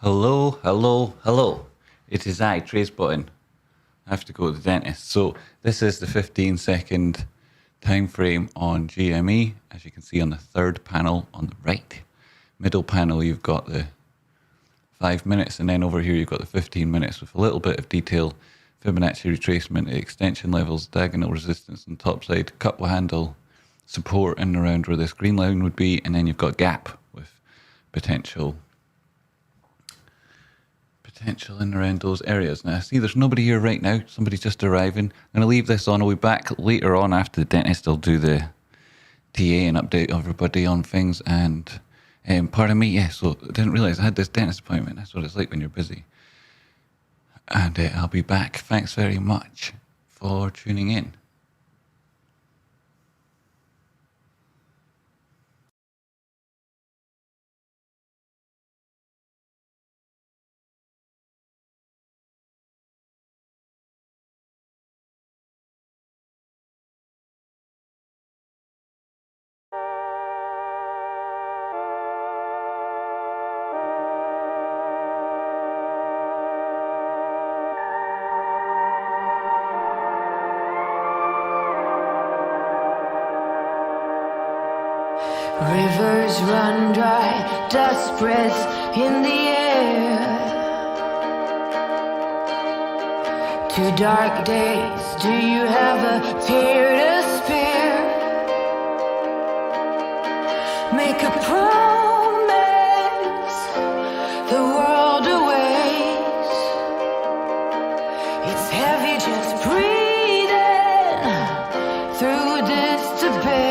Hello, hello, hello. It is I, Trace Button. I have to go to the dentist. So this is the 15-second time frame on GME. As you can see on the third panel on the right. Middle panel, you've got the 5 minutes, and then over here you've got the 15 minutes with a little bit of detail, Fibonacci retracement, the extension levels, diagonal resistance on top side, couple handle, support in and around where this green line would be, and then you've got gap with potential in and around those areas. Now, I see there's nobody here right now. Somebody's just arriving. I'm going to leave this on. I'll be back later on after the dentist. I'll do the TA and update everybody on things. And pardon me, yeah, so I didn't realise I had this dentist appointment. That's what it's like when you're busy. And I'll be back. Thanks very much for tuning in. Rivers run dry, dust spreads in the air. 2 dark days, do you have a tear to spare? Make a promise, the world awaits. It's heavy just breathing through this debate.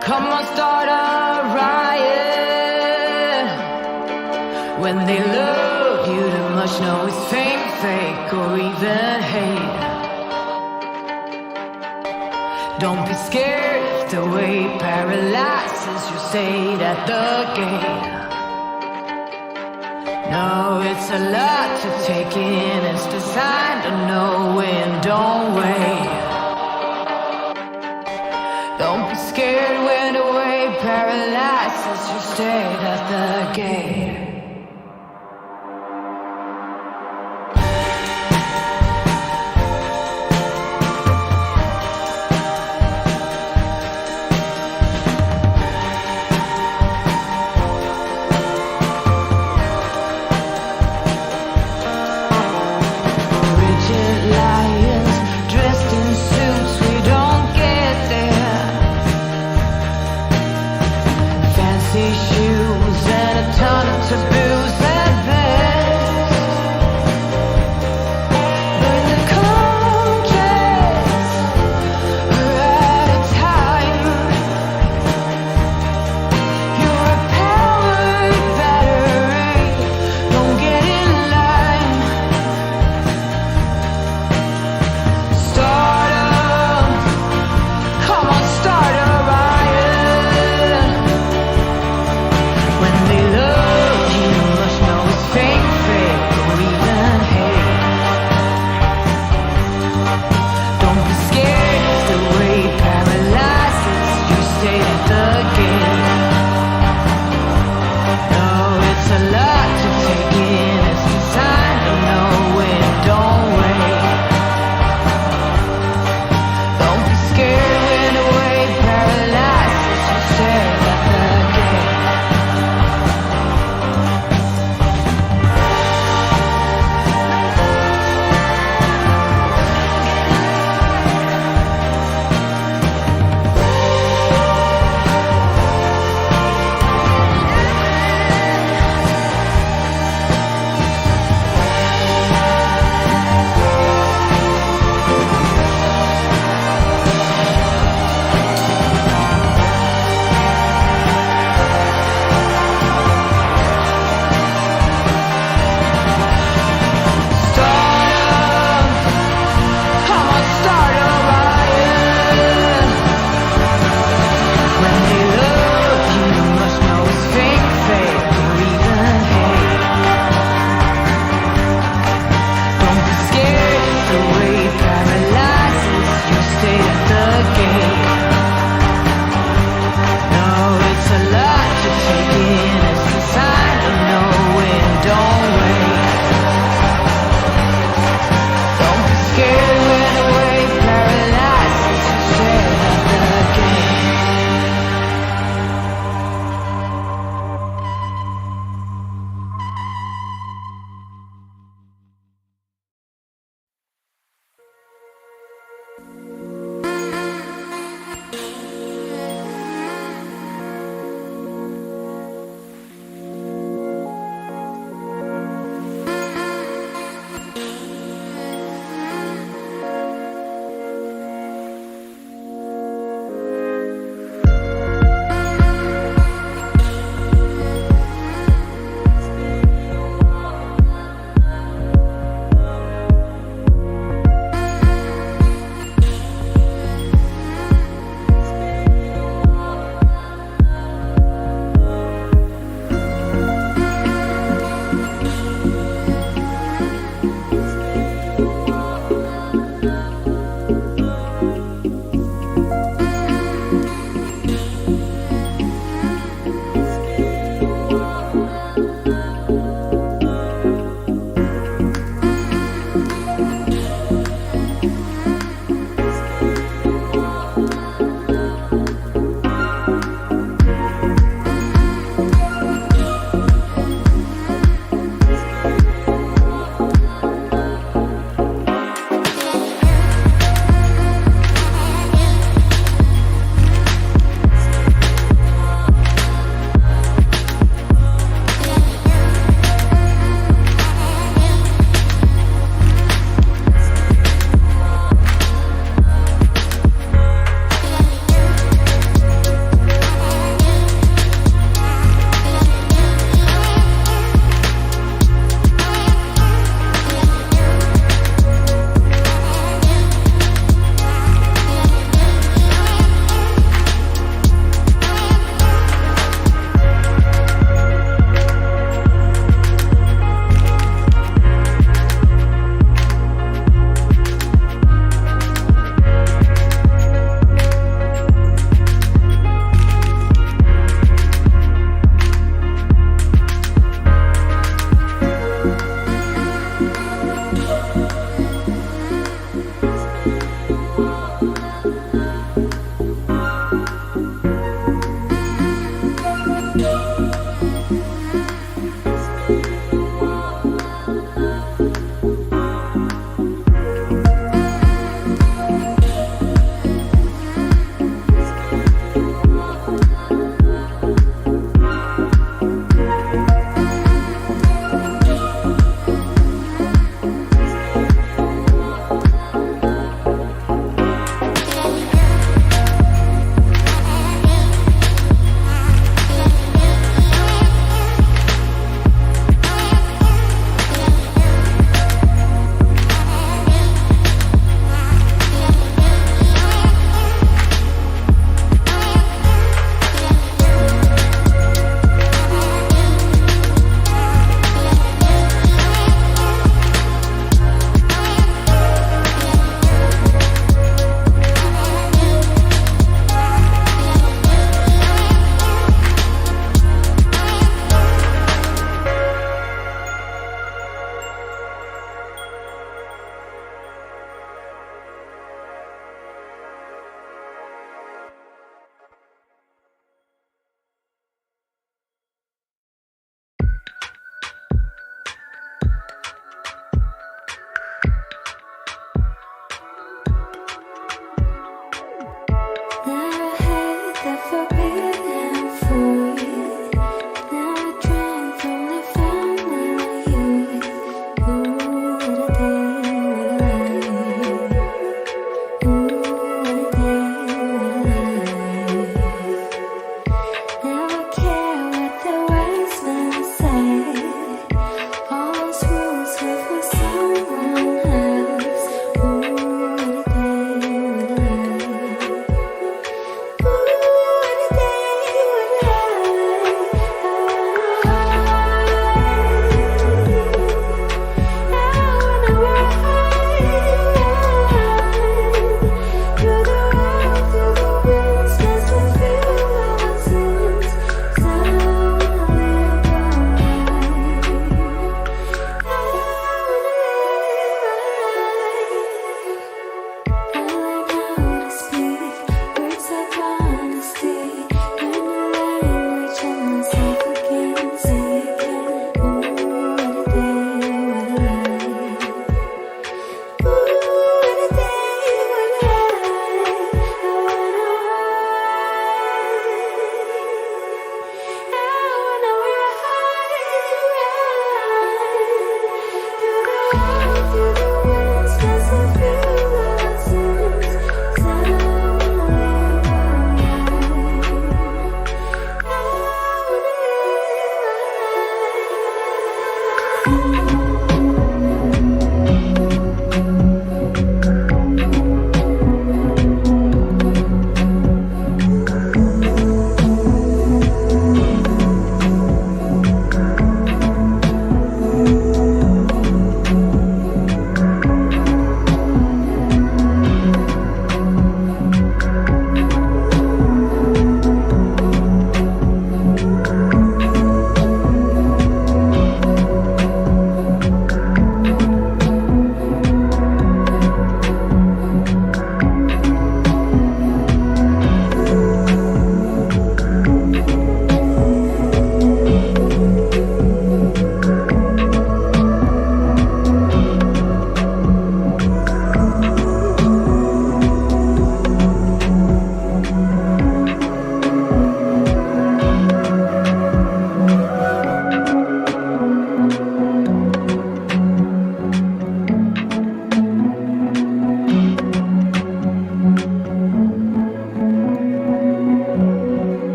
Come on, start a riot. When they love you too much, know it's fake, or even hate. Don't be scared if the weight paralyzes you, stayed at the gate. No, it's a lot to take in, it's designed to know when, don't wait. Don't be scared when the weight paralyzes you, stayed at the gate. Rigid lions dressed in suits, we don't get there. Fancy shoes and a ton of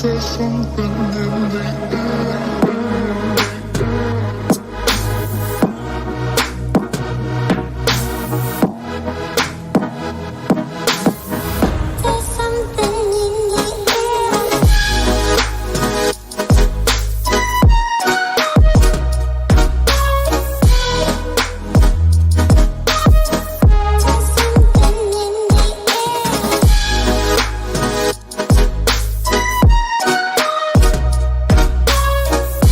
There's something in the There's something in the air. There's something in the air.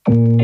I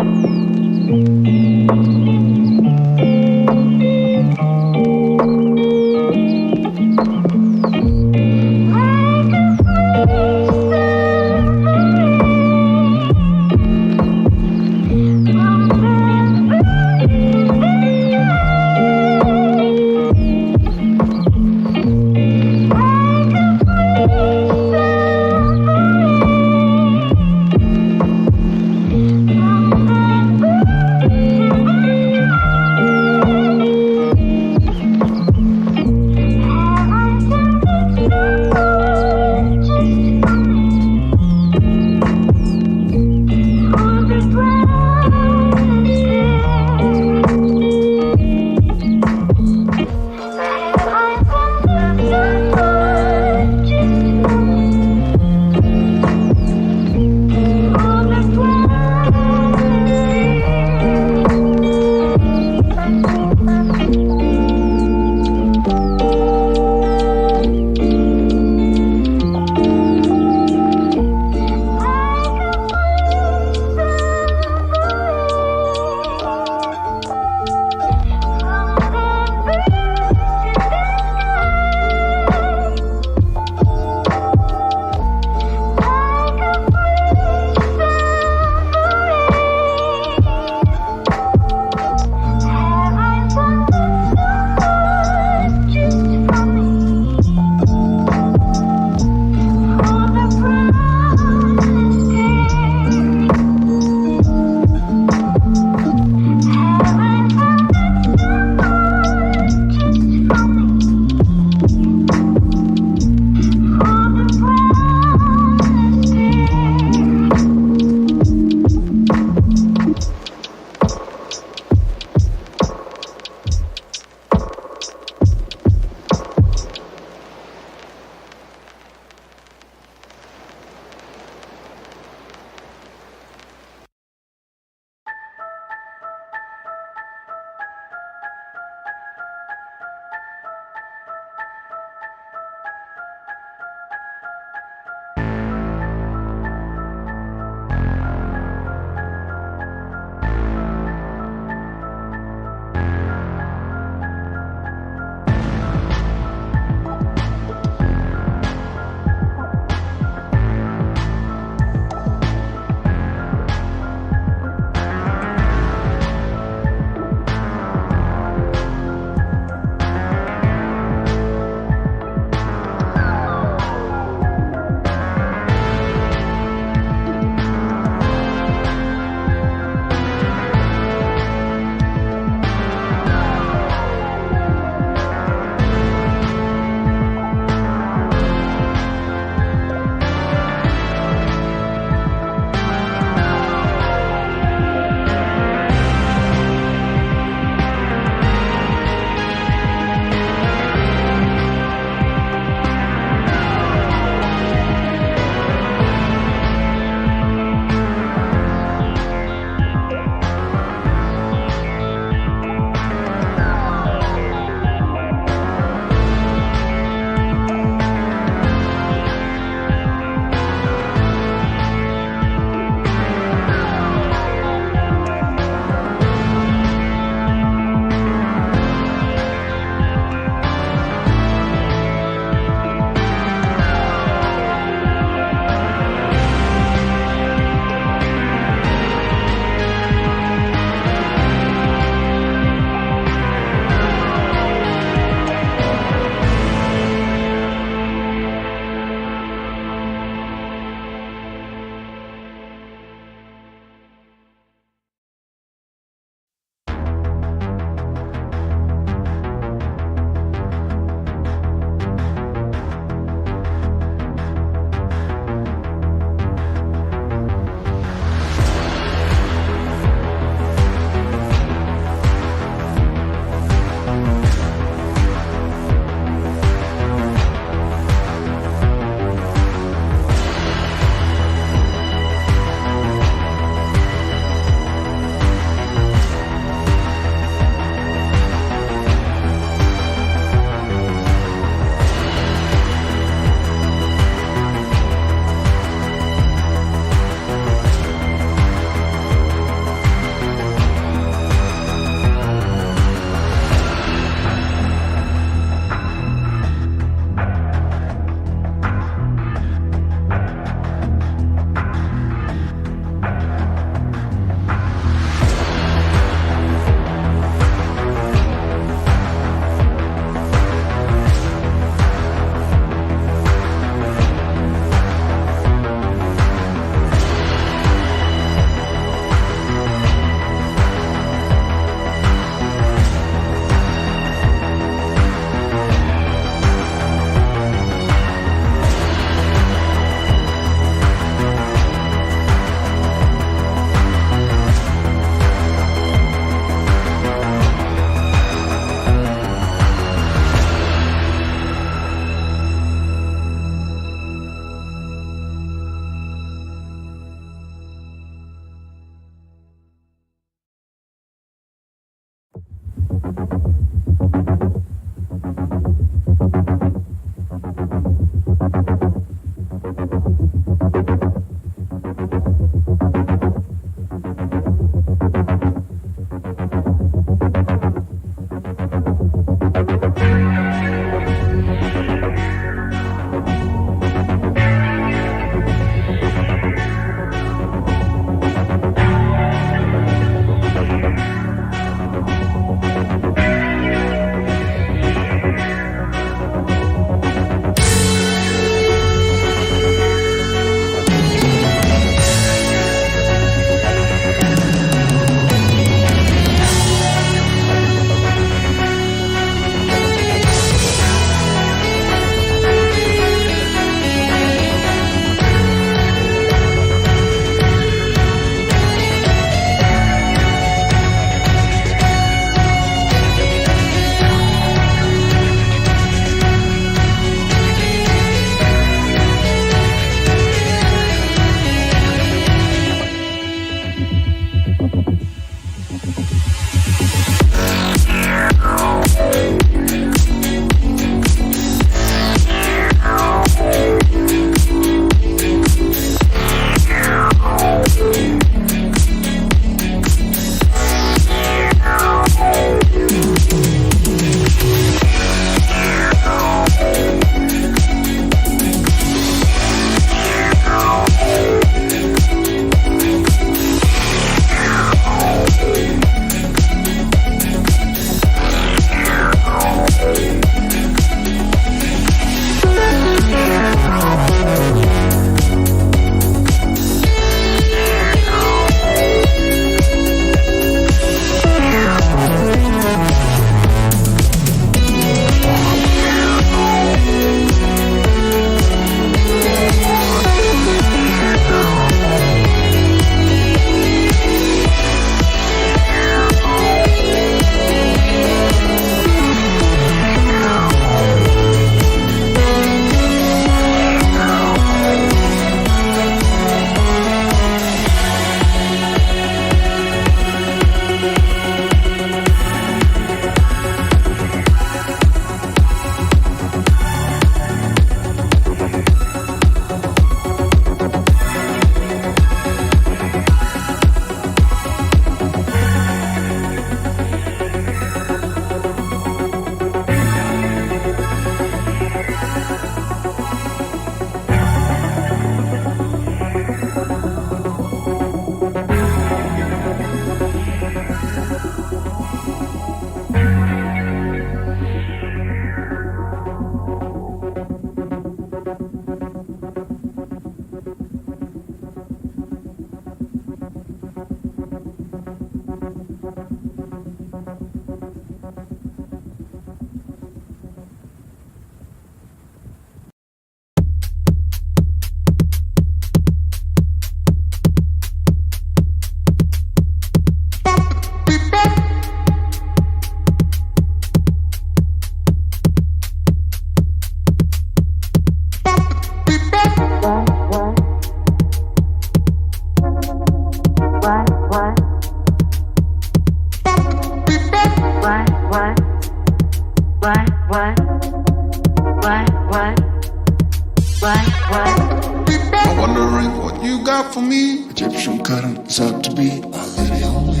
I'm wondering what you got for me. Egyptian currents out to be my lady only.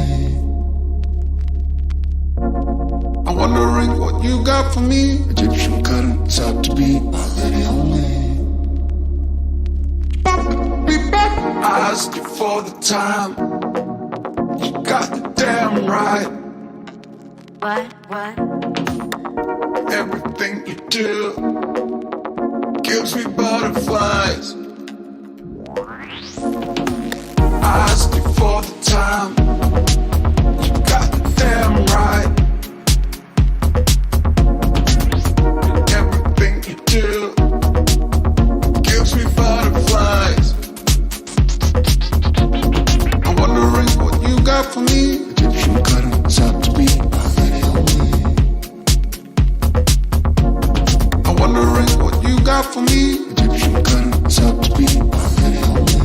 I'm wondering what you got for me. Egyptian currents out to be my lady only. I asked you for the time. You got the damn right. Everything you do gives me butterflies. I asked you for the time. You got the damn right. Everything you do gives me butterflies. I'm wondering what you got for me. Egyptian currents out to be my lady only. I'm wondering what you got for me. Egyptian currents out to be my lady only.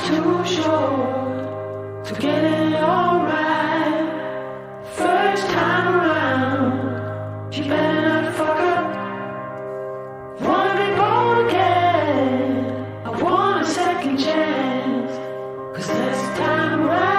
Too short to get it all right. First time around, you better not fuck up. Wanna be born again, I want a second chance, 'cause this time around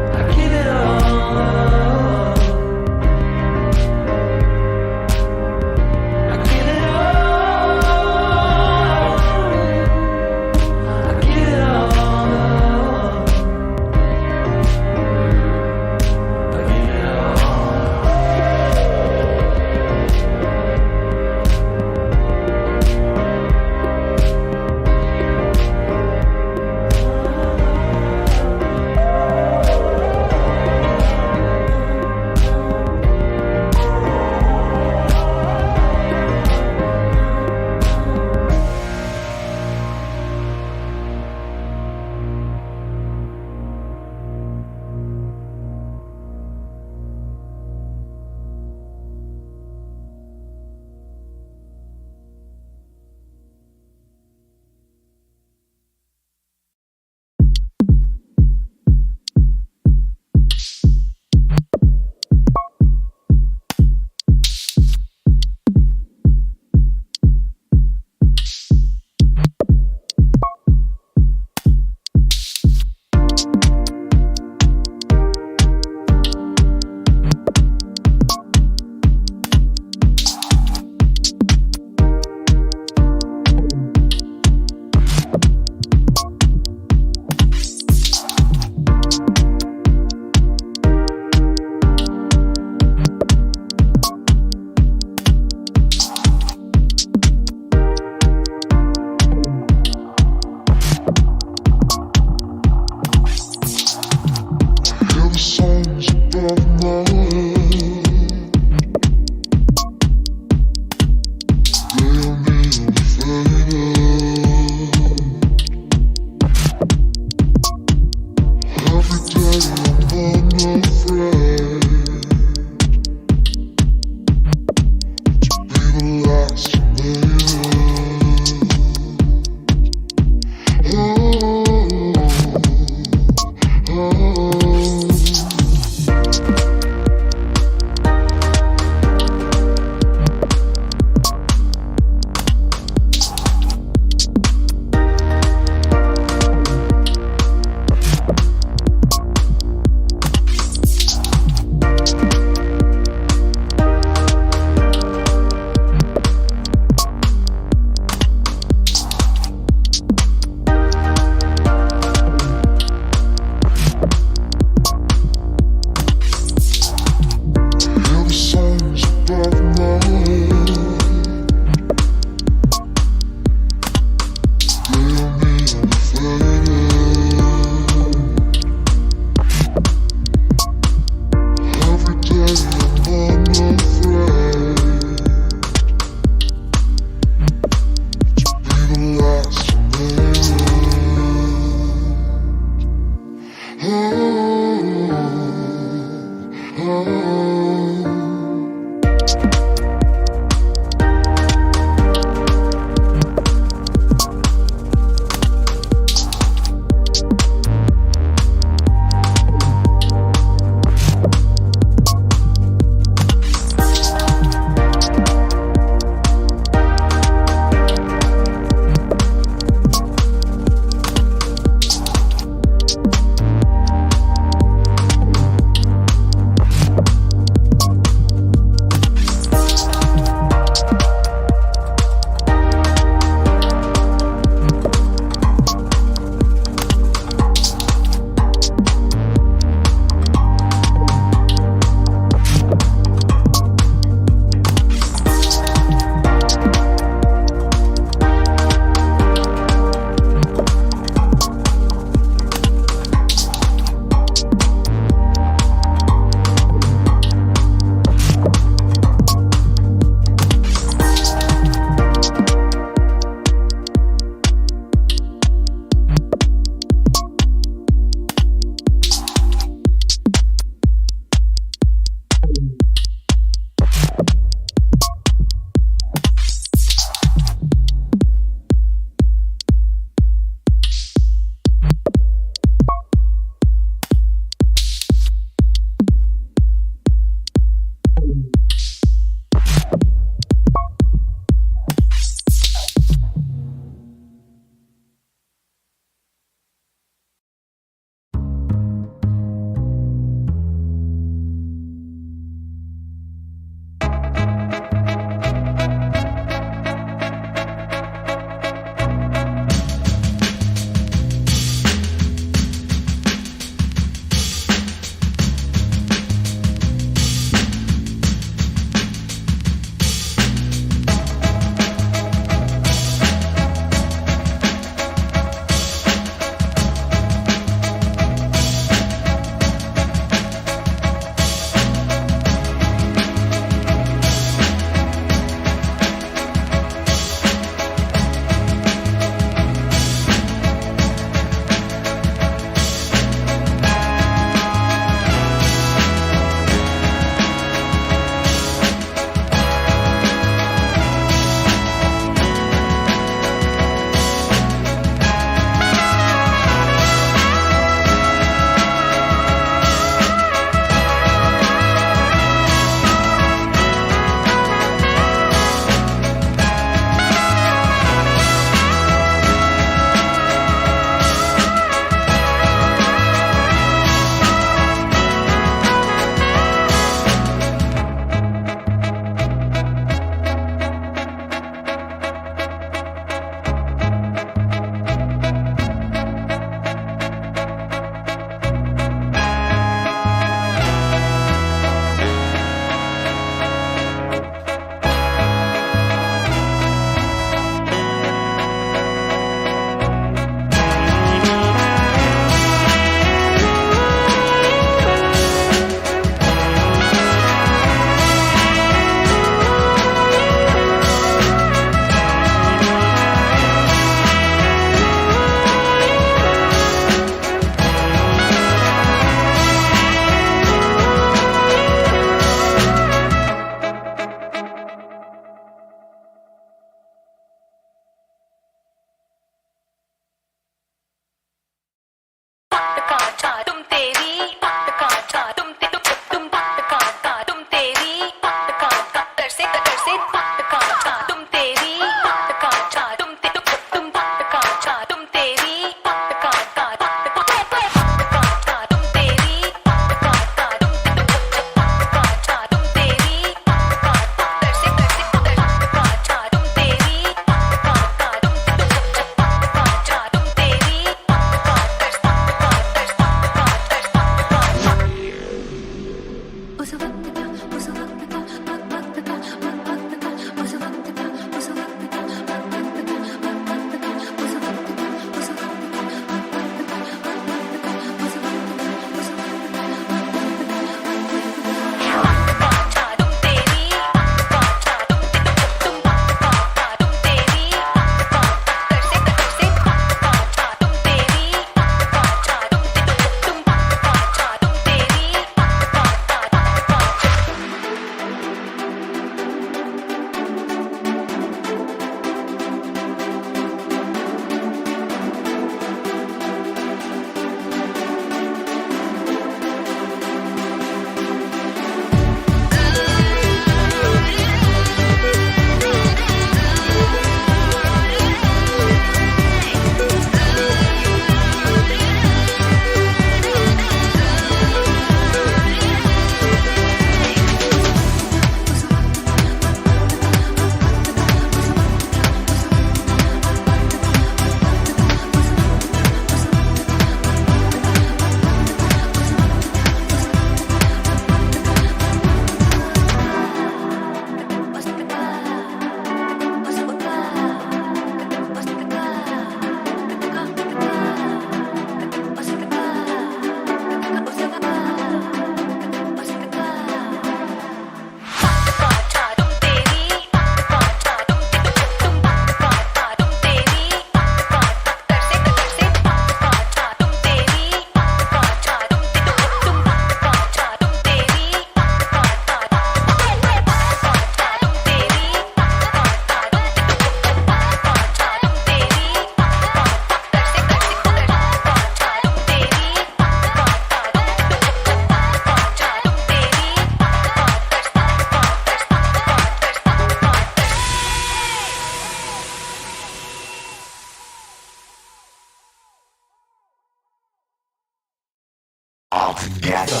together.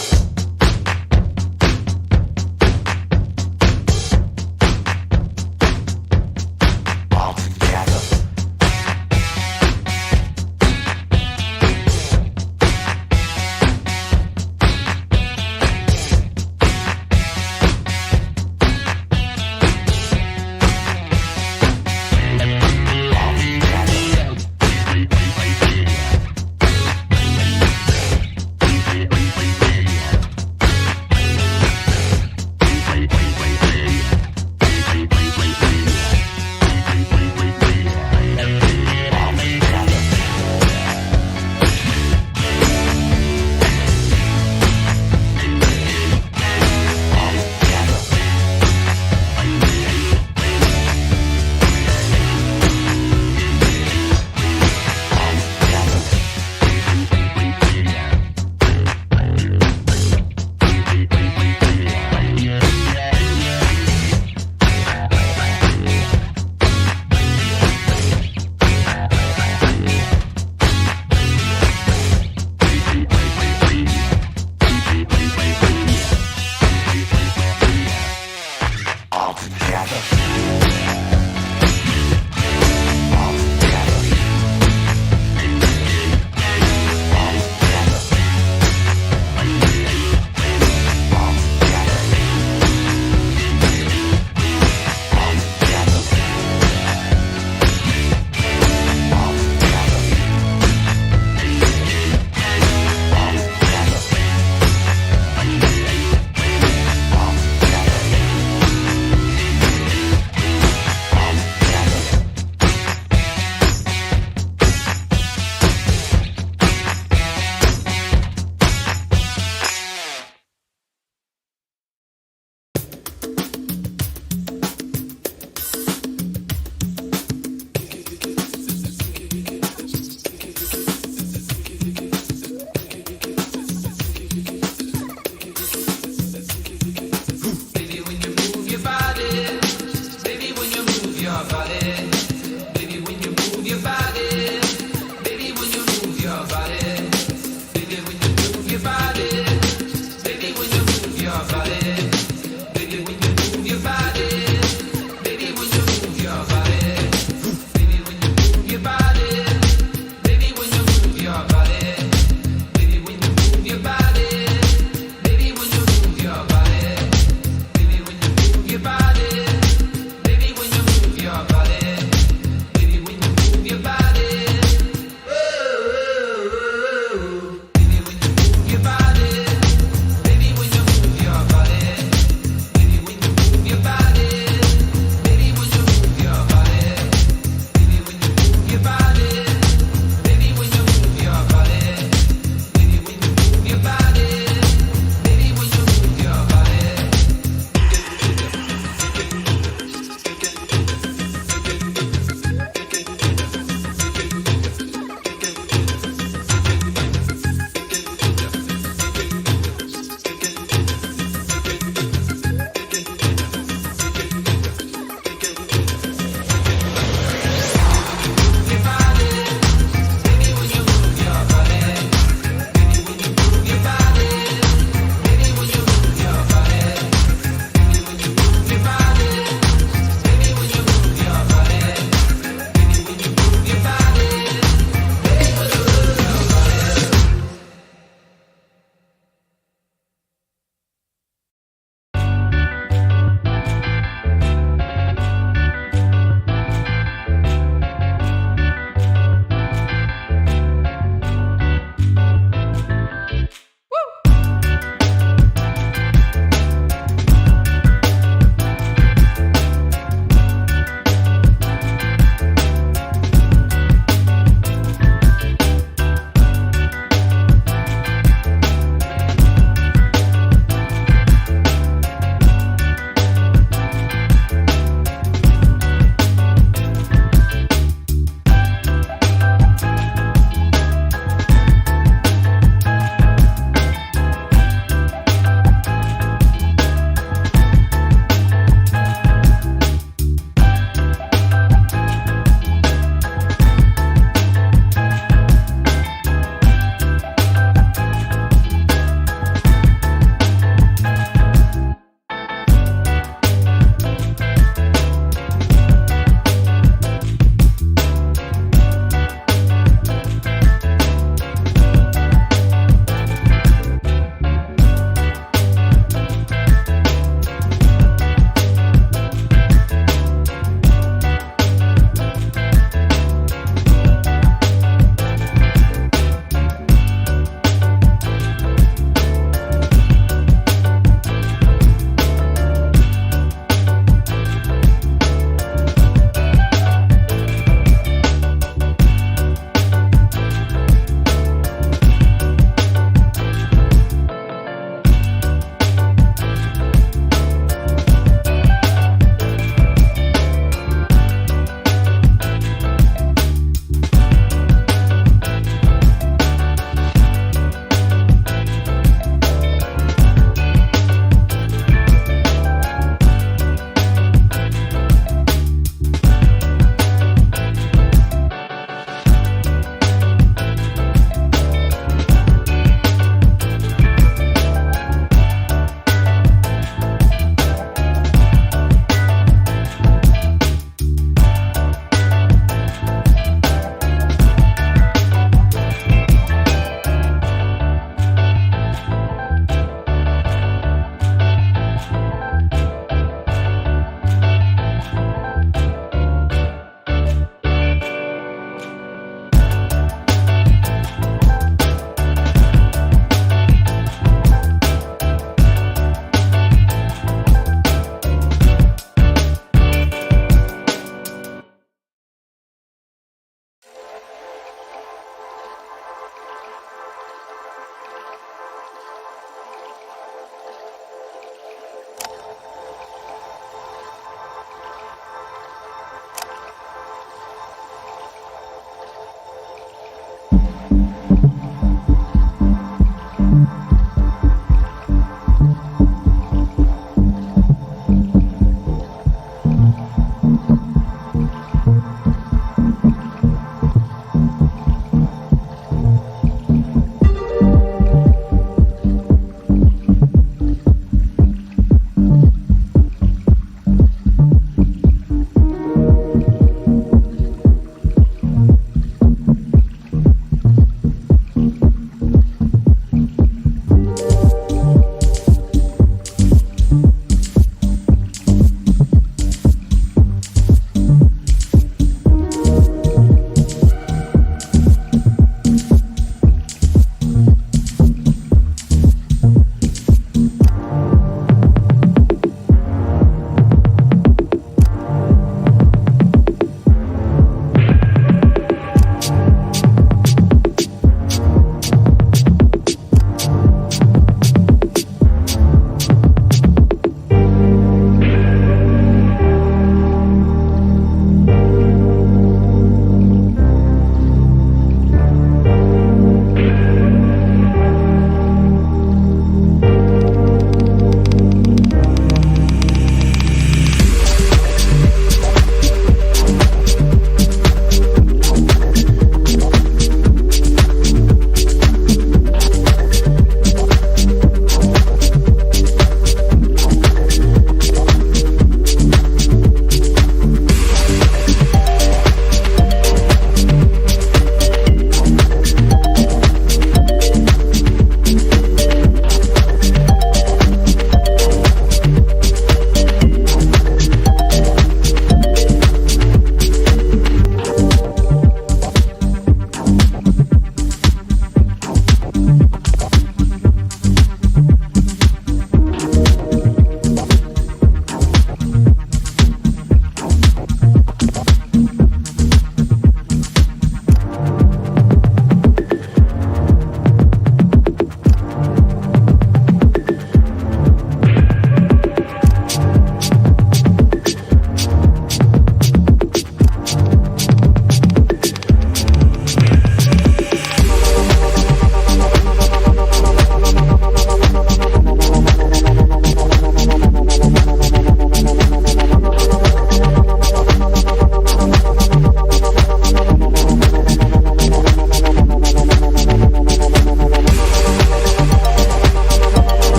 All together.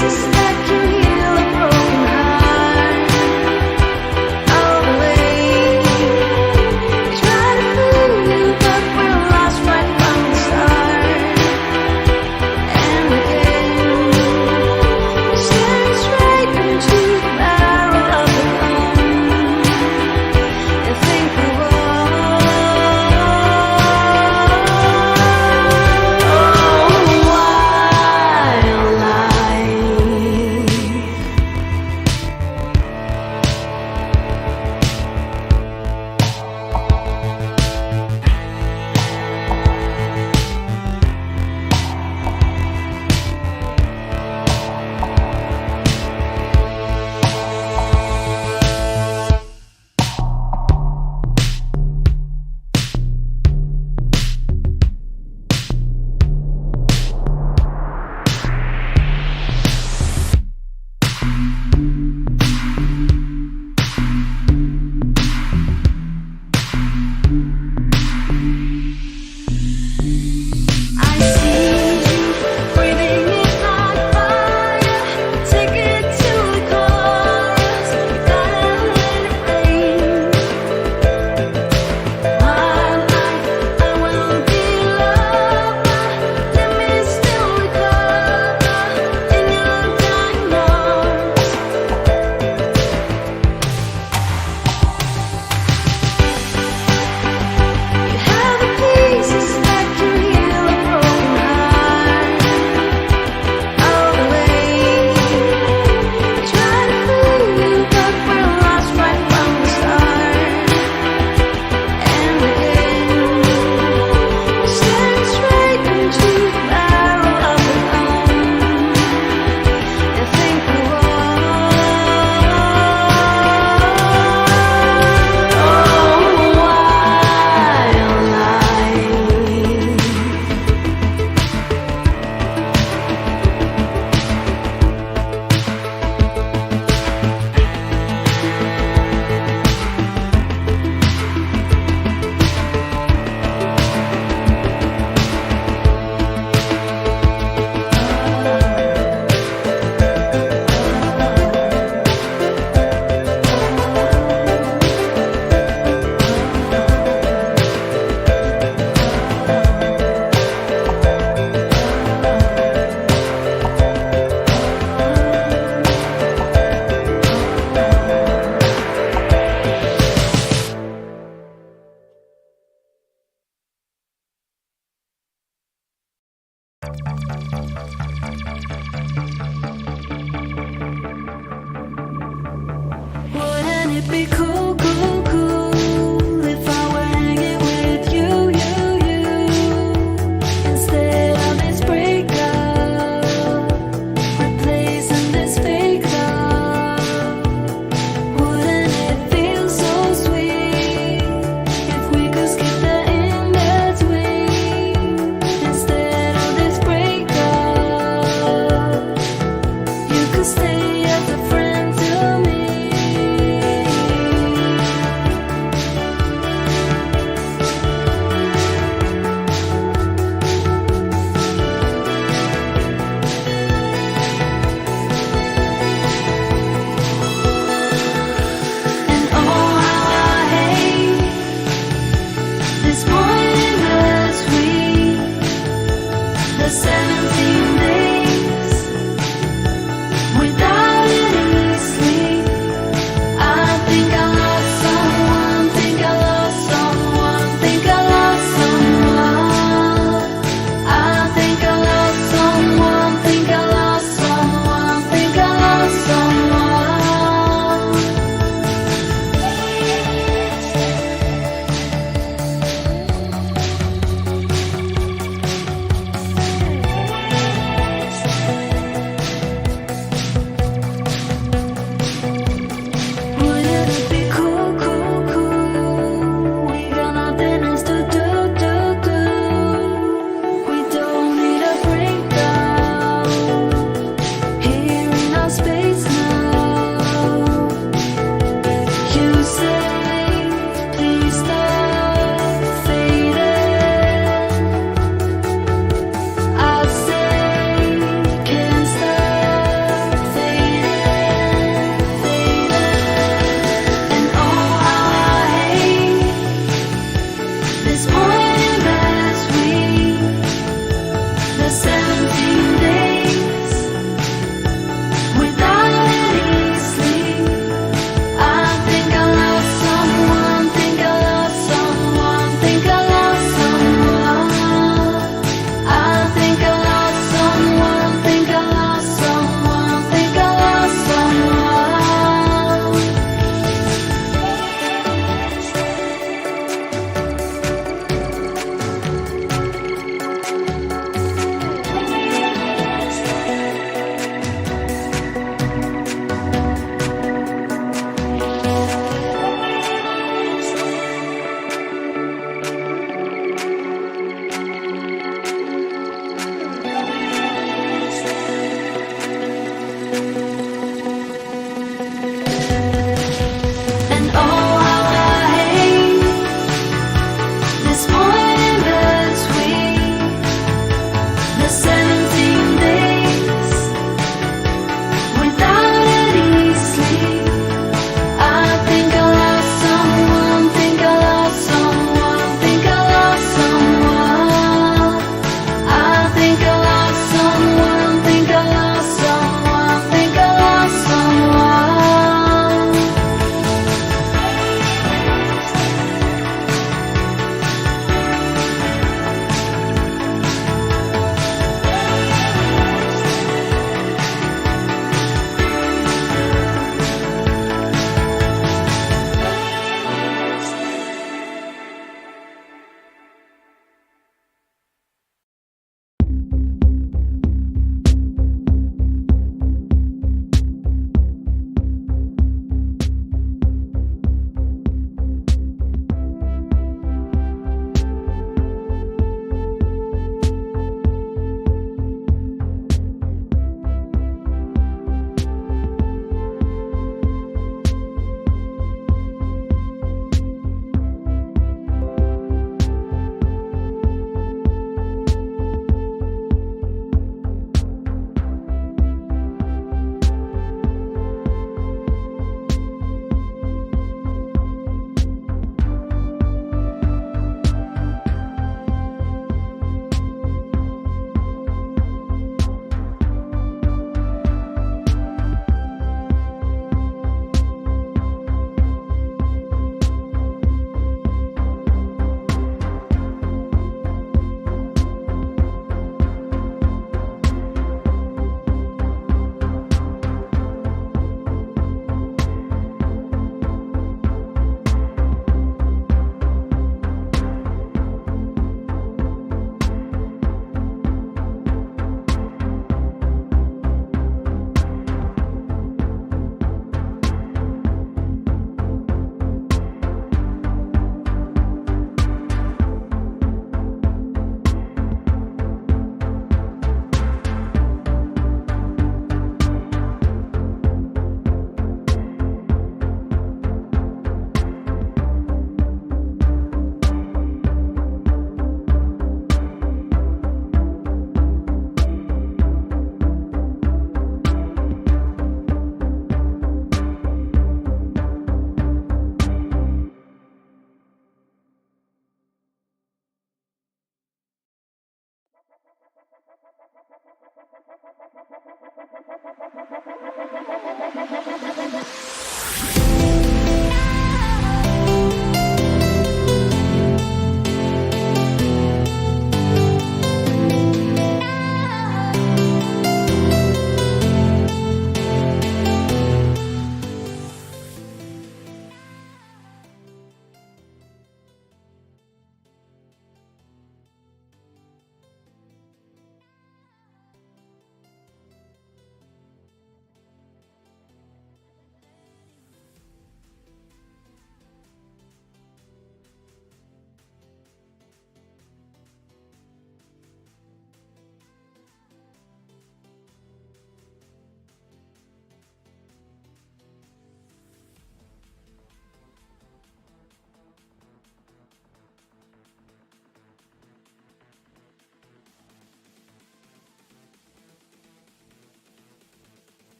pieces that can heal a broken heart. All the way, we try to fool you, but we're lost right from the start. And again, staring straight into the barrel of the gun, and think we won. I see you breathing in hot fire. Take it to the chorus. Gotta let it rain. My life, I will be lover. Let me still recover in your dying arms. You have the pieces that can heal a broken heart. All the way, we try to fool you, but we're lost right from the start. And again, staring straight into the barrel of the gun, and think we won. Wouldn't it be cool, cool, cool if I were hanging with you, instead of this breakup, replacing this fake love? Wouldn't it feel so sweet if we could skip the in between instead of this breakup? You could stay as a friend to me.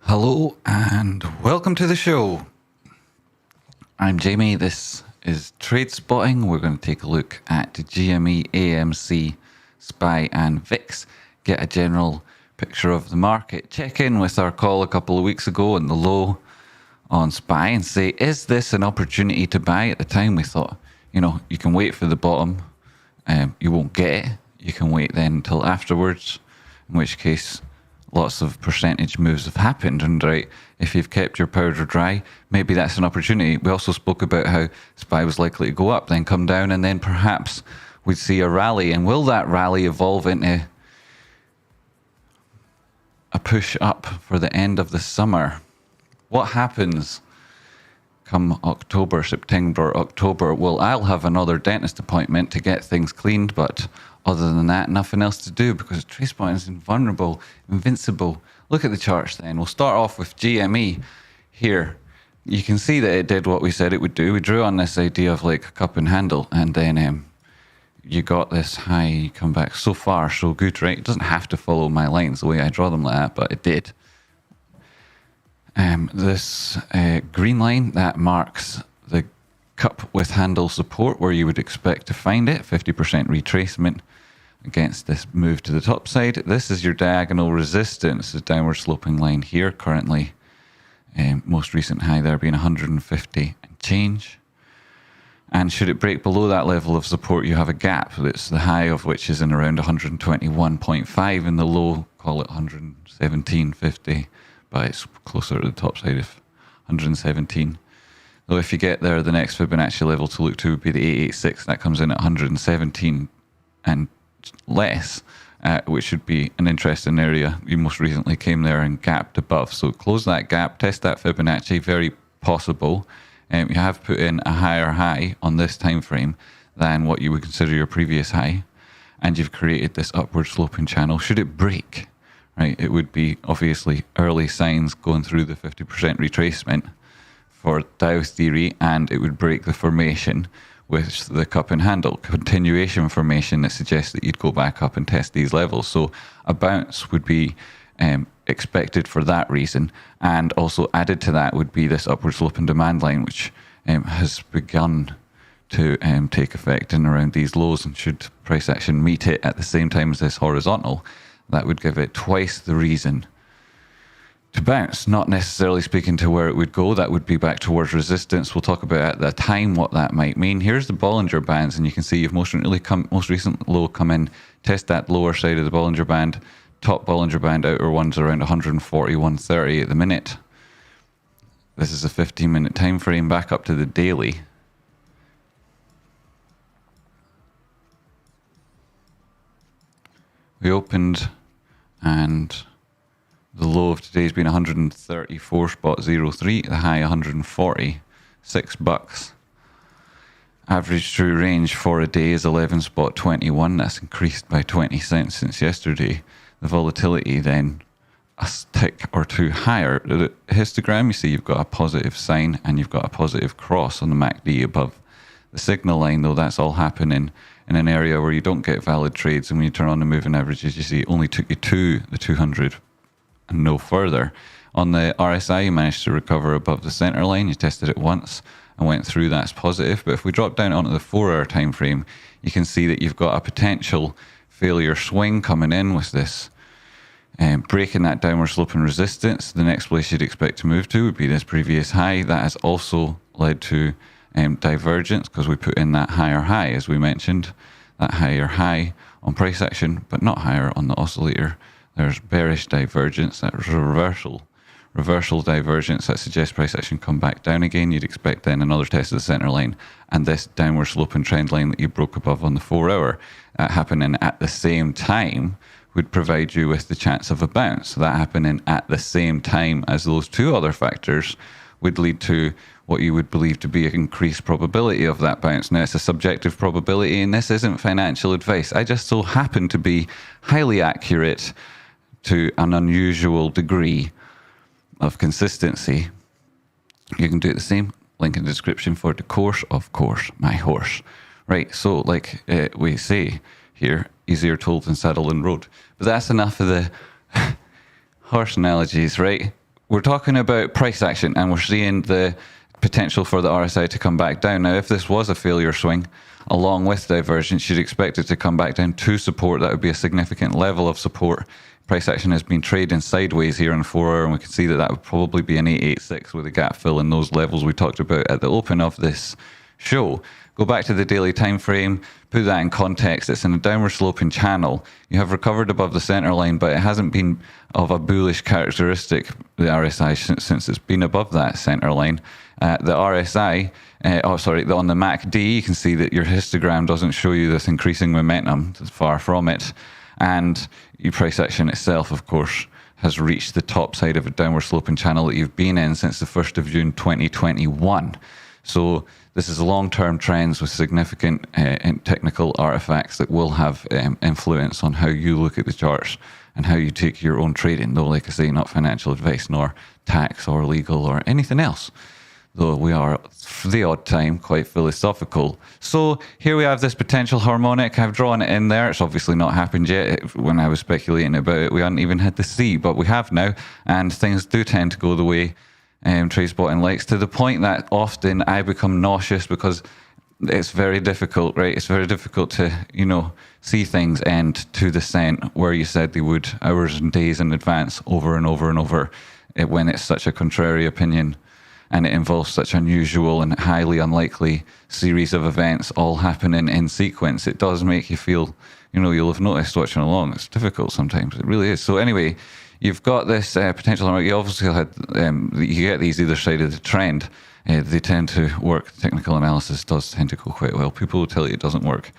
Hello and welcome to the show. I'm Jamie. This is Trade Spotting. We're going to take a look at GME, AMC, SPY and VIX. Get a general picture of the market. Check in with our call a couple of weeks ago and the low on SPY and say, is this an opportunity to buy? At the time we thought, you can wait for the bottom. You won't get it. You can wait then until afterwards, in which case lots of percentage moves have happened. And right, if you've kept your powder dry, maybe that's an opportunity. We also spoke about how SPY was likely to go up, then come down, and then perhaps we'd see a rally. And will that rally evolve into a push up for the end of the summer? What happens come October, September, October? Well, I'll have another dentist appointment to get things cleaned, but other than that, nothing else to do because Trade Spotting is invulnerable, invincible. Look at the charts then. We'll start off with GME here. You can see that it did what we said it would do. We drew on this idea of like a cup and handle, and then you got this high, you come back. So far, so good, right? It doesn't have to follow my lines the way I draw them like that, but it did. This green line, that marks the cup with handle support where you would expect to find it, 50% retracement against this move to the top side. This is your diagonal resistance, the downward sloping line here currently. Most recent high there being 150 and change. And should it break below that level of support, you have a gap. That's the high of which is in around 121.5 and the low, call it 117.50, but it's closer to the top side of 117. Though if you get there, the next Fibonacci level to look to would be the 886. That comes in at 117 and less, which should be an interesting area. You most recently came there and gapped above. So close that gap, test that Fibonacci, very possible. You have put in a higher high on this time frame than what you would consider your previous high, and you've created this upward sloping channel. Should it break, right, it would be obviously early signs going through the 50% retracement for Dow theory, and it would break the formation with the cup and handle continuation formation that suggests that you'd go back up and test these levels. So a bounce would be expected for that reason, and also added to that would be this upward sloping demand line, which has begun to take effect in around these lows, and should price action meet it at the same time as this horizontal, that would give it twice the reason to bounce. Not necessarily speaking to where it would go, that would be back towards resistance. We'll talk about at the time what that might mean. Here's the Bollinger Bands, and you can see you've most recent low come in, test that lower side of the Bollinger Band, top Bollinger Band, outer one's around 140-130 at the minute. This is a 15-minute time frame, back up to the daily. We opened and the low of today's been 134.03, the high 146 bucks. Average true range for a day is 11.21. That's increased by 20 cents since yesterday. The volatility then a tick or two higher. The histogram, you see you've got a positive sign and you've got a positive cross on the MACD above the signal line, though that's all happening in an area where you don't get valid trades. And when you turn on the moving averages, you see it only took you to the 200 and no further. On the RSI, you managed to recover above the center line. You tested it once and went through. That's positive. But if we drop down onto the 4-hour time frame, you can see that you've got a potential failure swing coming in with this breaking that downward sloping resistance. The next place you'd expect to move to would be this previous high. That has also led to divergence because we put in that higher high, as we mentioned, that higher high on price action, but not higher on the oscillator. There's bearish divergence, that reversal divergence that suggests price action come back down again. You'd expect then another test of the center line and this downward sloping trend line that you broke above on the 4-hour happening at the same time would provide you with the chance of a bounce. So that happening at the same time as those two other factors would lead to what you would believe to be an increased probability of that bounce. Now, it's a subjective probability, and this isn't financial advice. I just so happen to be highly accurate to an unusual degree of consistency. You can do it the same. Link in the description for the course, of course, my horse. Right, so like we say here, easier told than saddle and rode. But that's enough of the horse analogies, right? we're talking about price action, and we're seeing the potential for the RSI to come back down. Now, if this was a failure swing, along with divergence, you'd expect it to come back down to support. That would be a significant level of support. Price action has been trading sideways here on 4 hour, and we can see that that would probably be an 886 with a gap fill in those levels we talked about at the open of this show. Go back to the daily time frame, put that in context. It's in a downward sloping channel. You have recovered above the center line, but it hasn't been of a bullish characteristic, the RSI, since it's been above that center line. The RSI, on the MACD, you can see that your histogram doesn't show you this increasing momentum. It's far from it. And your price action itself, of course, has reached the top side of a downward sloping channel that you've been in since the 1st of June 2021. So this is long-term trends with significant technical artifacts that will have influence on how you look at the charts and how you take your own trading. Though, like I say, not financial advice, nor tax or legal or anything else. Though we are, for the odd time, quite philosophical. So here we have this potential harmonic. I've drawn it in there. It's obviously not happened yet. When I was speculating about it, we hadn't even had the C, but we have now. And things do tend to go the way TradeSpotting likes, to the point that often I become nauseous because it's very difficult, right? It's very difficult to, see things end to the cent where you said they would hours and days in advance over and over and over when it's such a contrary opinion. And it involves such unusual and highly unlikely series of events all happening in sequence. It does make you feel, you'll have noticed watching along. It's difficult sometimes. It really is. So anyway, you've got this potential. You obviously had, you get these either side of the trend. They tend to work. Technical analysis does tend to go quite well. People will tell you it doesn't work.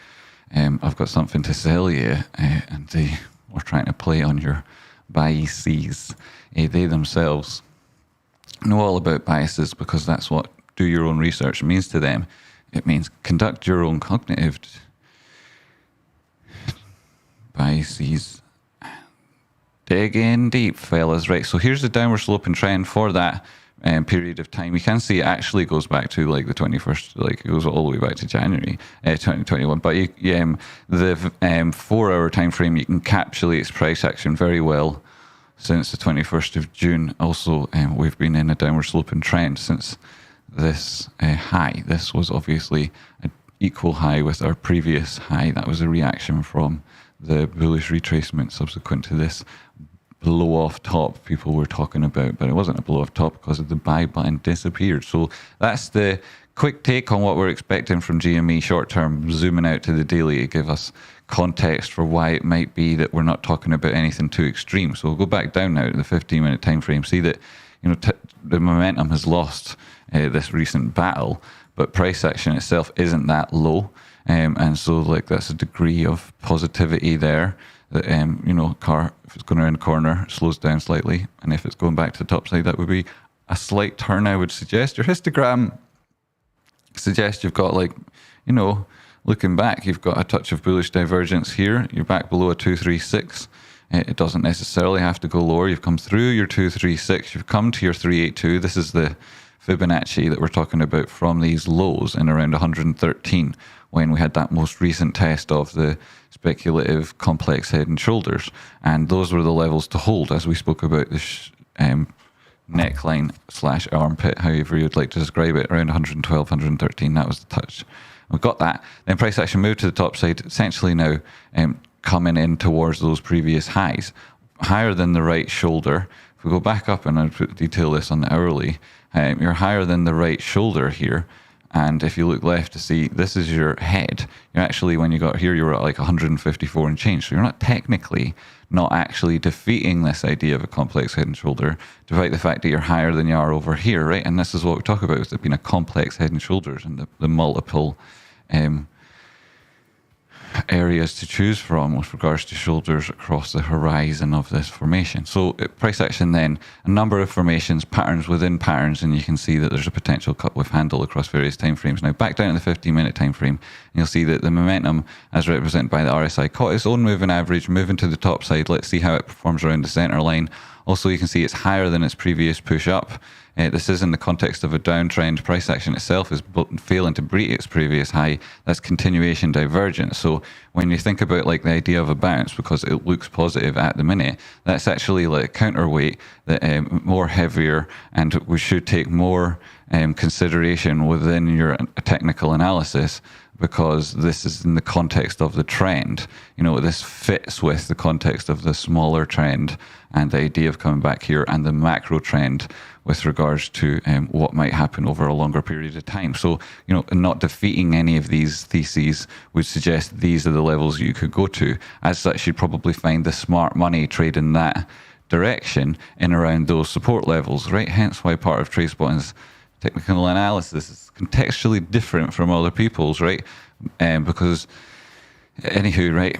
I've got something to sell you, and they were trying to play on your biases. They themselves know all about biases because that's what do your own research means to them. It means conduct your own cognitive biases. Dig in deep, fellas. Right, so here's the downward sloping trend for that period of time. You can see it actually goes back to like the 21st, like it goes all the way back to January 2021. But the 4 hour time frame, you can encapsulate its price action very well. Since the 21st of June, also, we've been in a downward sloping trend since this high. This was obviously an equal high with our previous high. That was a reaction from the bullish retracement subsequent to this blow off top people were talking about, but it wasn't a blow off top because of the buy button disappeared. So that's the quick take on what we're expecting from GME short term, zooming out to the daily to give us context for why it might be that we're not talking about anything too extreme. So we'll go back down now to the 15-minute time frame, see that the momentum has lost this recent battle, but price action itself isn't that low, and so that's a degree of positivity there. That car, if it's going around the corner, slows down slightly, and if it's going back to the top side, that would be a slight turn. I would suggest your histogram suggests you've got looking back, you've got a touch of bullish divergence here. You're back below a 236. It doesn't necessarily have to go lower. You've come through your 236. You've come to your 382. This is the Fibonacci that we're talking about from these lows in around 113 when we had that most recent test of the speculative complex head and shoulders. And those were the levels to hold as we spoke about this neckline / armpit, however you'd like to describe it, around 112, 113. That was the touch. We've got that. Then price action moved to the top side, essentially now coming in towards those previous highs, higher than the right shoulder. If we go back up, and I'll detail this on the hourly, you're higher than the right shoulder here. And if you look left to see, this is your head. You're actually, when you got here, you were at like 154 and change. So you're not technically not actually defeating this idea of a complex head and shoulder, despite the fact that you're higher than you are over here, right? And this is what we talk about, is there being a complex head and shoulders and the multiple areas to choose from with regards to shoulders across the horizon of this formation. So price action then, a number of formations, patterns within patterns, and you can see that there's a potential cut with handle across various time frames. Now back down to the 15-minute time frame, and you'll see that the momentum as represented by the RSI caught its own moving average, moving to the top side. Let's see how it performs around the center line Also, you can see it's higher than its previous push up. This is in the context of a downtrend. Price action itself is failing to break its previous high. That's continuation divergence. So when you think about like the idea of a bounce, because it looks positive at the minute, that's actually like a counterweight that more heavier, and we should take more consideration within your technical analysis, because this is in the context of the trend. You know, this fits with the context of the smaller trend and the idea of coming back here and the macro trend with regards to what might happen over a longer period of time. So, you know, not defeating any of these theses would suggest these are the levels you could go to. As such, you'd probably find the smart money trade in that direction in around those support levels, right? Hence why part of TradeSpotting's technical analysis is contextually different from other people's, right? Because, anywho, right,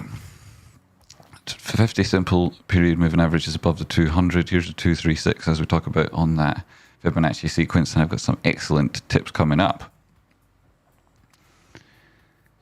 50 simple period moving average is above the 200. Here's the 236 as we talk about on that Fibonacci sequence, and I've got some excellent tips coming up.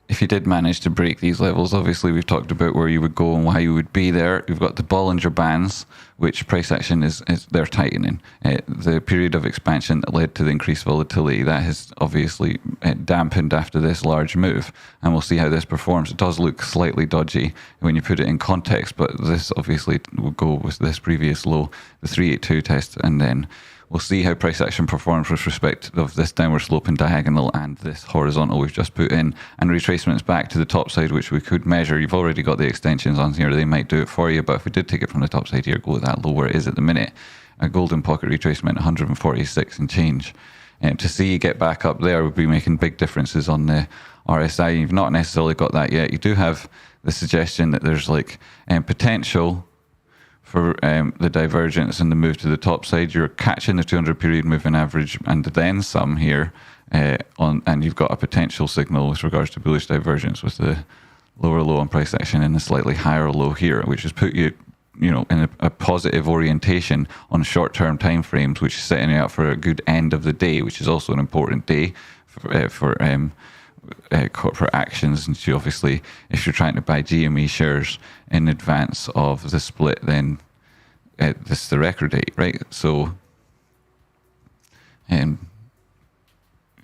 If you did manage to break these levels, obviously we've talked about where you would go and why you would be there. You've got the Bollinger Bands, which price action is they're tightening. The period of expansion that led to the increased volatility, that has obviously dampened after this large move, and we'll see how this performs. It does look slightly dodgy when you put it in context, but this obviously will go with this previous low, the 382 test, and then we'll see how price action performs with respect of this downward sloping diagonal and this horizontal we've just put in, and retracements back to the top side, which we could measure. You've already got the extensions on here. They might do it for you, but if we did take it from the top side here, go with that low where it is at the minute, a golden pocket retracement, 146 and change. To see you get back up there would be making big differences on the RSI. You've not necessarily got that yet. You do have the suggestion that there's like potential for the divergence and the move to the top side. You're catching the 200 period moving average and then some here and you've got a potential signal with regards to bullish divergence with the lower low on price action and the slightly higher low here, which has put you, you know, in a positive orientation on short-term time frames, which is setting you up for a good end of the day, which is also an important day for corporate actions. And so obviously, if you're trying to buy GME shares in advance of the split, then this is the record date, right? So you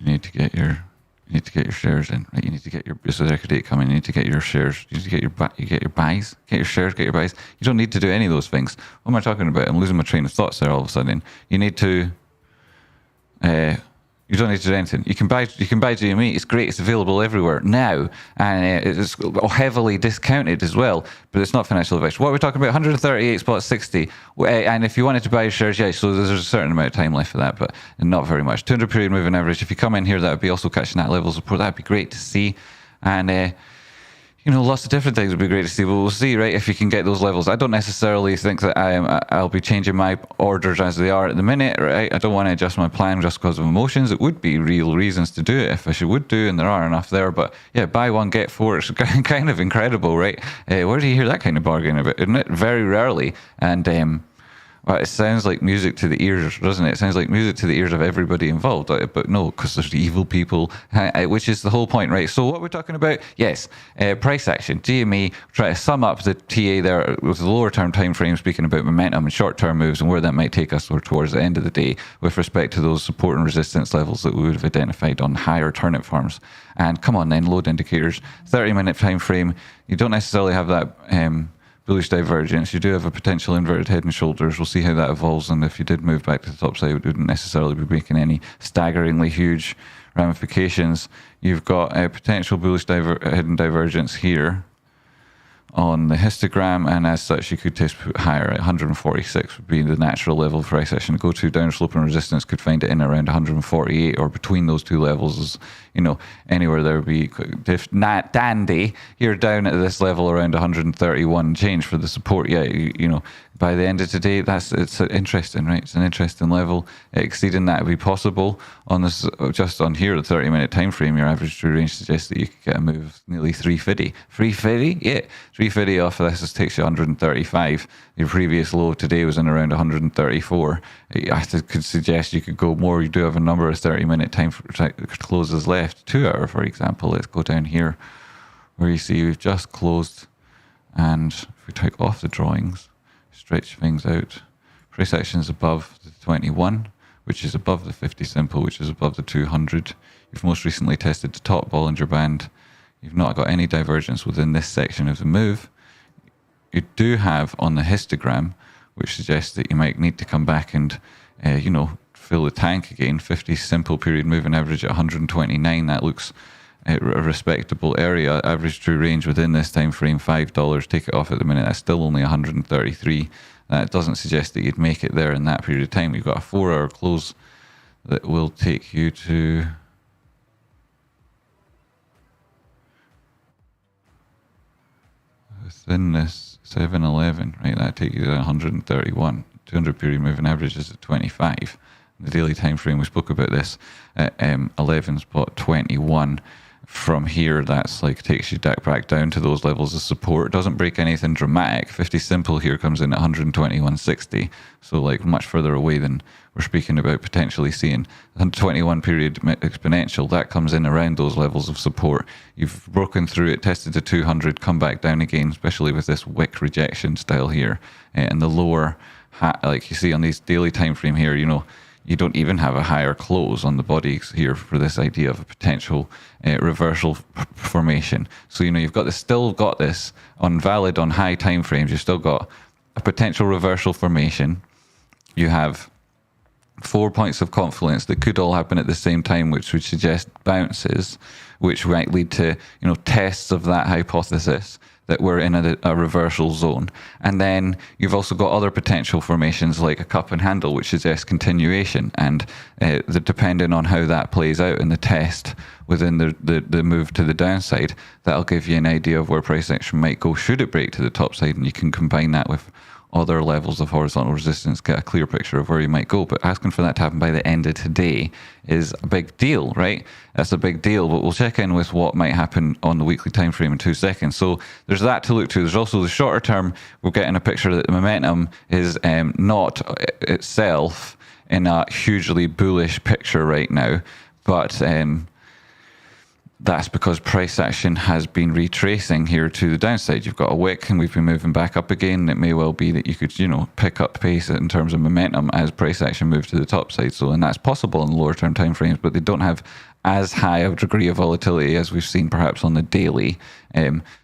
need to get your shares in, right? You need to get your, this is the record date coming. You need to get your shares. You need to get your buys, get your shares, get your buys. You don't need to do any of those things. What am I talking about? I'm losing my train of thoughts there all of a sudden. You need to. You don't need to do anything. You can buy GME. It's great. It's available everywhere now, and it's heavily discounted as well. But it's not financial advice. What are we talking about? 138.60. And if you wanted to buy your shares, yeah. So there's a certain amount of time left for that, but not very much. 200 period moving average. If you come in here, that would be also catching that level support. That'd be great to see, and you know, lots of different things would be great to see, but we'll see, right, if you can get those levels. I don't necessarily think that I'll be changing my orders as they are at the minute, right? I don't want to adjust my plan just because of emotions. It would be real reasons to do it if I would do, and there are enough there. But yeah, buy one, get four. It's kind of incredible, right? Where do you hear that kind of bargain about? Isn't it? Very rarely. And well, it sounds like music to the ears, doesn't it? It sounds like music to the ears of everybody involved. But no, because there's evil people, which is the whole point, right? So what we're talking about, yes, price action, GME, try to sum up the TA there with the lower term time frame, speaking about momentum and short term moves and where that might take us towards the end of the day with respect to those support and resistance levels that we would have identified on higher turnip farms. And come on then, load indicators, 30-minute time frame. You don't necessarily have that bullish divergence. You do have a potential inverted head and shoulders. We'll see how that evolves, and if you did move back to the top side, it wouldn't necessarily be making any staggeringly huge ramifications. You've got a potential bullish head and divergence here on the histogram, and as such you could test higher. 146 would be the natural level for price action to go to. Down slope and resistance could find it in around 148, or between those two levels is, you know, anywhere there would be dandy. You're down at this level around 131 change for the support. Yeah, you know, by the end of today, it's interesting, right? It's an interesting level. Exceeding that would be possible on this, just on here, the 30-minute time frame. Your average true range suggests that you could get a move of nearly 350. 350, yeah, 350 off of this takes you 135. Your previous low today was in around 134. I could suggest you could go more. You do have a number of 30-minute time closes left. 2 hour, for example. Let's go down here where you see we've just closed, and if we take off the drawings, stretch things out, Price action is above the 21, which is above the 50 simple, which is above the 200. You've most recently tested the top Bollinger Band. You've not got any divergence within this section of the move. You do have on the histogram, which suggests that you might need to come back and, fill the tank again. 50 simple period moving average at 129. That looks a respectable area. Average true range within this time frame, $5. Take it off at the minute. That's still only 133. That doesn't suggest that you'd make it there in that period of time. You've got a 4-hour close that will take you to within this 711, right? That take you to 131. 200 period moving average is at 25. The daily time frame, we spoke about this at 11 spot 21. From here, that's like takes you back down to those levels of support. It doesn't break anything dramatic. 50 simple here comes in at 121.60, so like much further away than we're speaking about potentially seeing. 121 period exponential, that comes in around those levels of support. You've broken through it, tested to 200, come back down again, especially with this wick rejection style here. And the lower, like you see on these daily time frame here, you don't even have a higher close on the body here for this idea of a potential reversal formation. So, you've still got this on valid on high time frames. You've still got a potential reversal formation. You have 4 points of confluence that could all happen at the same time, which would suggest bounces, which might lead to, tests of that hypothesis that we're in a reversal zone. And then you've also got other potential formations like a cup and handle, which suggests continuation. And depending on how that plays out in the test within the move to the downside, that'll give you an idea of where price action might go should it break to the top side. And you can combine that with other levels of horizontal resistance, get a clear picture of where you might go. But asking for that to happen by the end of today is a big deal, right? That's a big deal, but we'll check in with what might happen on the weekly time frame in 2 seconds. So there's that to look to. There's also the shorter term. We're getting a picture that the momentum is not itself in a hugely bullish picture right now, but that's because price action has been retracing here to the downside. You've got a wick and we've been moving back up again. It may well be that you could, pick up pace in terms of momentum as price action moves to the top side. So, and that's possible in lower term timeframes, but they don't have as high a degree of volatility as we've seen perhaps on the daily.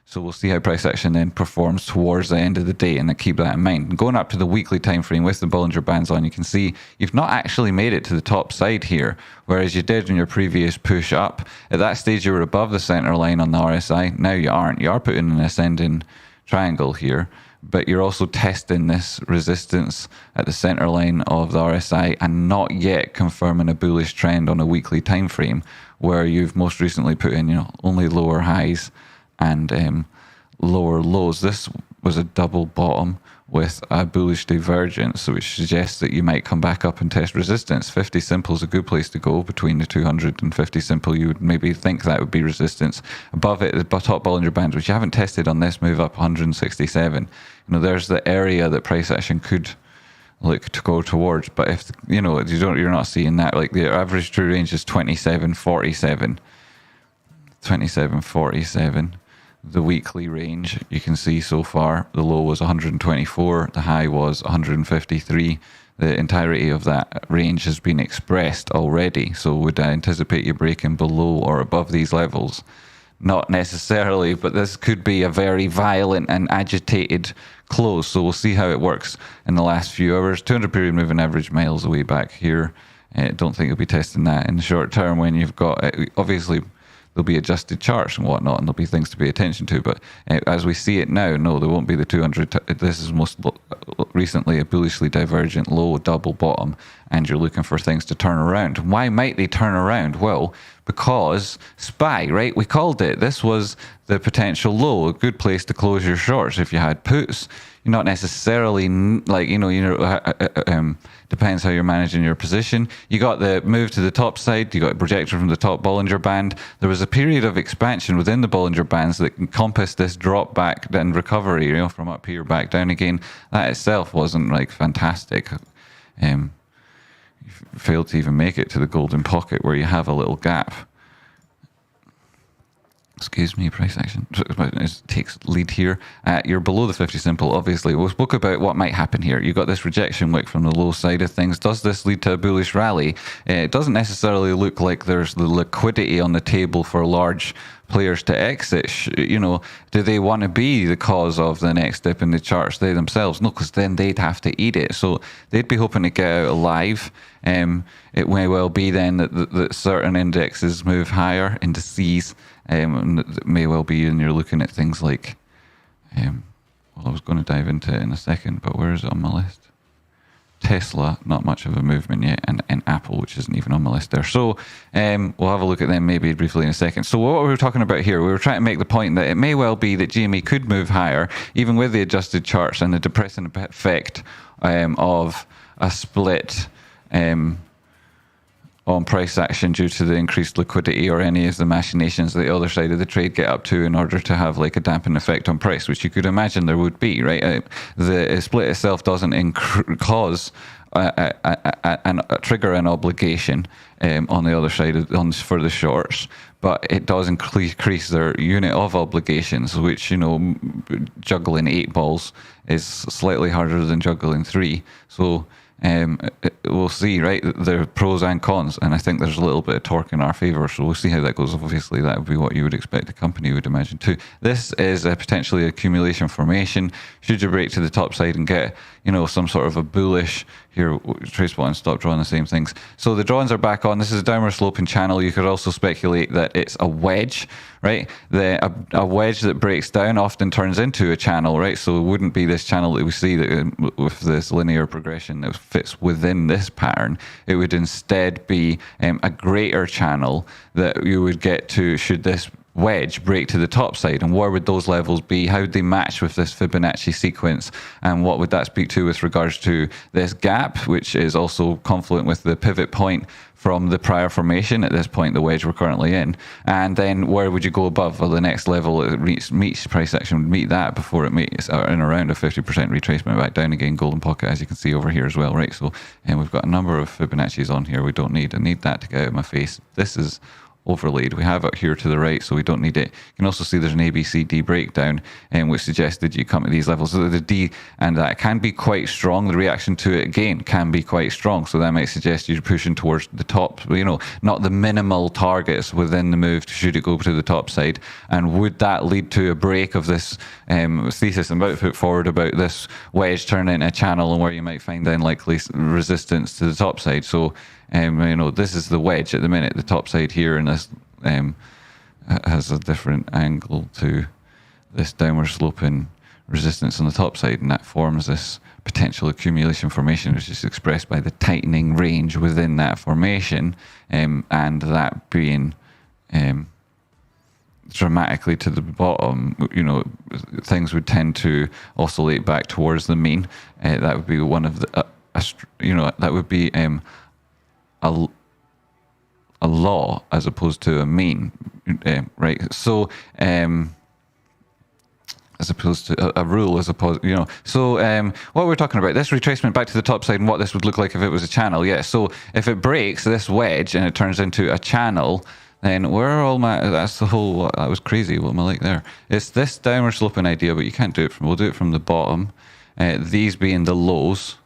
So we'll see how price action then performs towards the end of the day, and then keep that in mind. And going up to the weekly time frame with the Bollinger Bands on, you can see you've not actually made it to the top side here, whereas you did in your previous push up. At that stage, you were above the center line on the RSI. Now you aren't. You are putting an ascending triangle here, but you're also testing this resistance at the center line of the RSI and not yet confirming a bullish trend on a weekly time frame, where you've most recently put in, only lower highs and lower lows. This was a double bottom with a bullish divergence, which suggests that you might come back up and test resistance. 50 simple is a good place to go between the 200 and 50 simple. You would maybe think that would be resistance. Above it, the top Bollinger Bands, which you haven't tested on this move up 167. There's the area that price action could look to go towards. But if you're not seeing that. Like the average true range is 27.47. 27.47. The weekly range you can see so far, the low was 124, the high was 153. The entirety of that range has been expressed already. So would I anticipate you breaking below or above these levels? Not necessarily, but this could be a very violent and agitated close. So we'll see how it works in the last few hours. 200 period moving average miles away back here. Don't think you'll be testing that in the short term when you've got, obviously, there'll be adjusted charts and whatnot, and there'll be things to pay attention to. But as we see it now, no, there won't be the 200. This is most recently a bullishly divergent low double bottom, and you're looking for things to turn around. Why might they turn around? Well, because SPY, right? We called it. This was the potential low, a good place to close your shorts if you had puts. You're not necessarily depends how you're managing your position. You got the move to the top side. You got a projection from the top Bollinger Band. There was a period of expansion within the Bollinger Bands that encompassed this drop back and recovery, from up here back down again. That itself wasn't fantastic. You failed to even make it to the golden pocket where you have a little gap. excuse me, price action it takes lead here. You're below the 50 simple, obviously. We spoke about what might happen here. You've got this rejection wick from the low side of things. Does this lead to a bullish rally? It doesn't necessarily look like there's the liquidity on the table for large players to exit. Do they want to be the cause of the next dip in the charts, they themselves? No, because then they'd have to eat it. So they'd be hoping to get out alive. It may well be then that certain indexes move higher, indices. And it may well be, and you're looking at things like, well, I was going to dive into it in a second, but where is it on my list? Tesla, not much of a movement yet, and Apple, which isn't even on my list there. So we'll have a look at them maybe briefly in a second. So what we were talking about here, we were trying to make the point that it may well be that GME could move higher, even with the adjusted charts and the depressing effect of a split on price action due to the increased liquidity or any of the machinations that the other side of the trade get up to in order to have like a dampening effect on price, which you could imagine there would be, right? The split itself doesn't cause trigger an obligation on the other side for the shorts, but it does increase their unit of obligations, which, juggling 8 balls is slightly harder than juggling 3. So we'll see, right? There are pros and cons, and I think there's a little bit of torque in our favour, so we'll see how that goes. Obviously, that would be what you would expect a company would imagine too. This is a potentially accumulation formation. Should you break to the top side and get, some sort of a bullish, here, trace button, stop drawing the same things. So the drawings are back on. This is a downward sloping channel. You could also speculate that it's a wedge, right? A wedge that breaks down often turns into a channel, right? So it wouldn't be this channel that we see that with this linear progression that fits within this pattern. It would instead be a greater channel that you would get to should this wedge break to the top side. And where would those levels be? How would they match with this Fibonacci sequence? And what would that speak to with regards to this gap, which is also confluent with the pivot point from the prior formation at this point, the wedge we're currently in? And then where would you go above? Well, the next level it meets price action would meet that before it meets in around a 50% retracement back down again, golden pocket, as you can see over here as well, right? So we've got a number of Fibonacci's on here we don't need. I need that to get out of my face. This is overlaid. We have it here to the right, so we don't need it. You can also see there's an ABCD breakdown, which suggested you come at these levels. So the D and that can be quite strong. The reaction to it again can be quite strong. So that might suggest you're pushing towards the top, not the minimal targets within the move should it go to the top side. And would that lead to a break of this thesis I'm about to put forward about this wedge turning into a channel and where you might find unlikely resistance to the top side? So this is the wedge at the minute, the top side here, and this has a different angle to this downward sloping resistance on the top side, and that forms this potential accumulation formation, which is expressed by the tightening range within that formation, and that being dramatically to the bottom. Things would tend to oscillate back towards the mean. That would be one of the that would be a law as opposed to a mean, right? So as opposed to a rule, as opposed, So what we're talking about, this retracement back to the top side and what this would look like if it was a channel. Yeah. So if it breaks this wedge and it turns into a channel, then where are all my? That's the whole. That was crazy. What am I like there? It's this downward sloping idea, but you can't do it from. We'll do it from the bottom. These being the lows.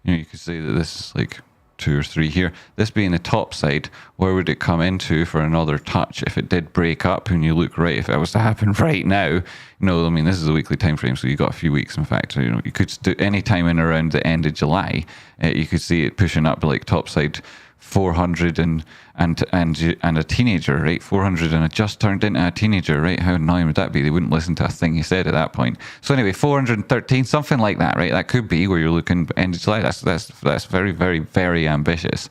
You could say that this is like 2 or 3 here. This being the top side, where would it come into for another touch if it did break up? And you look right, if it was to happen right now, this is a weekly time frame, so you got a few weeks. In fact, you could do any time in around the end of July, you could see it pushing up like top side 400 and a teenager, right? 400 and it just turned into a teenager, right? How annoying would that be? They wouldn't listen to a thing you said at that point. So anyway, 413, something like that, right? That could be where you're looking end of July. That's very, very, very ambitious.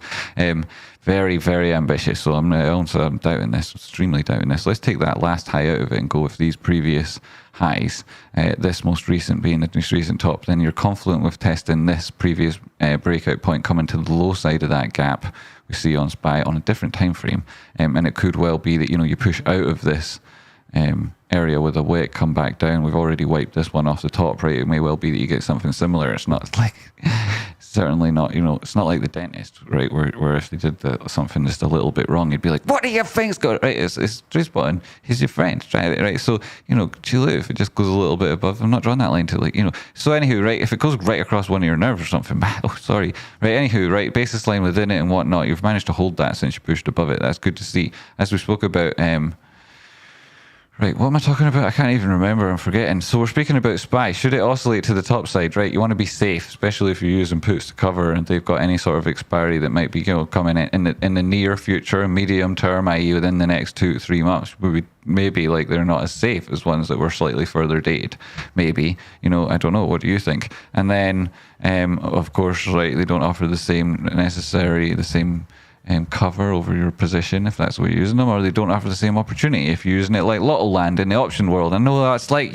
Very, very ambitious. So I'm doubting this, extremely doubting this. Let's take that last high out of it and go with these previous highs. This most recent being the most recent top. Then you're confluent with testing this previous breakout point coming to the low side of that gap we see on SPY on a different time frame. And it could well be that, you push out of this area with a wick, come back down. We've already wiped this one off the top, right? It may well be that you get something similar. It's not like certainly not, it's not like the dentist, right? Where if they did something just a little bit wrong, you'd be like, what do you think's got, right? It's trace button. He's your friend, try it, right? So, chill out if it just goes a little bit above. I'm not drawing that line to So anywho, right, if it goes right across one of your nerves or something, oh, sorry. Right, anywho, right, basis line within it and whatnot, you've managed to hold that since you pushed above it. That's good to see. As we spoke about, right, what am I talking about? I can't even remember. I'm forgetting. So we're speaking about SPY. Should it oscillate to the top side, right? You want to be safe, especially if you're using puts to cover and they've got any sort of expiry that might be coming in the near future, medium term, i.e. within the next 2 to 3 months. Maybe like they're not as safe as ones that were slightly further dated. Maybe, I don't know. What do you think? And then, of course, right, they don't offer the same cover over your position if that's what you're using them, or they don't offer the same opportunity if you're using it like Lotto Land in the option world. I know that's like,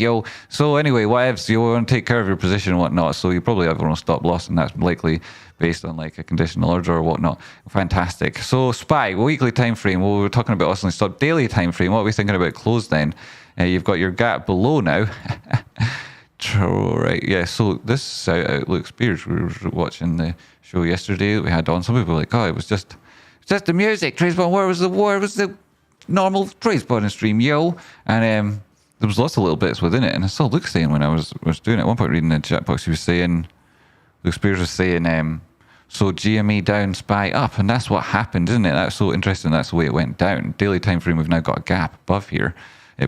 so anyway, whatevs, you want to take care of your position and whatnot, so you probably have a stop loss, and that's likely based on like a conditional order or whatnot. Fantastic. So SPY, weekly time frame. Well, we were talking about oscillating stop. Daily time frame, what are we thinking about close then? You've got your gap below now. Right, yeah, so this Outlook Spears, we were watching the show yesterday that we had on. Some people were like, oh, it was just the music, Trace Button. Where was the normal Trace Button stream, yo? And there was lots of little bits within it. And I saw Luke saying when I was doing it, at one point reading the chat box, he was saying, Luke Spears was saying, so GME down, SPY up. And that's what happened, isn't it? That's so interesting. That's the way it went down. Daily time frame, we've now got a gap above here.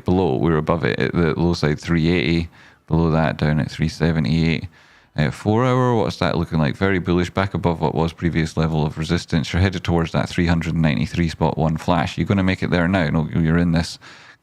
Below, we were above it at the low side, 380. Below that, down at 378. 4 hour, what's that looking like? Very bullish, back above what was previous level of resistance. You're headed towards that 393.1 flash. You're going to make it there now. No, you're in this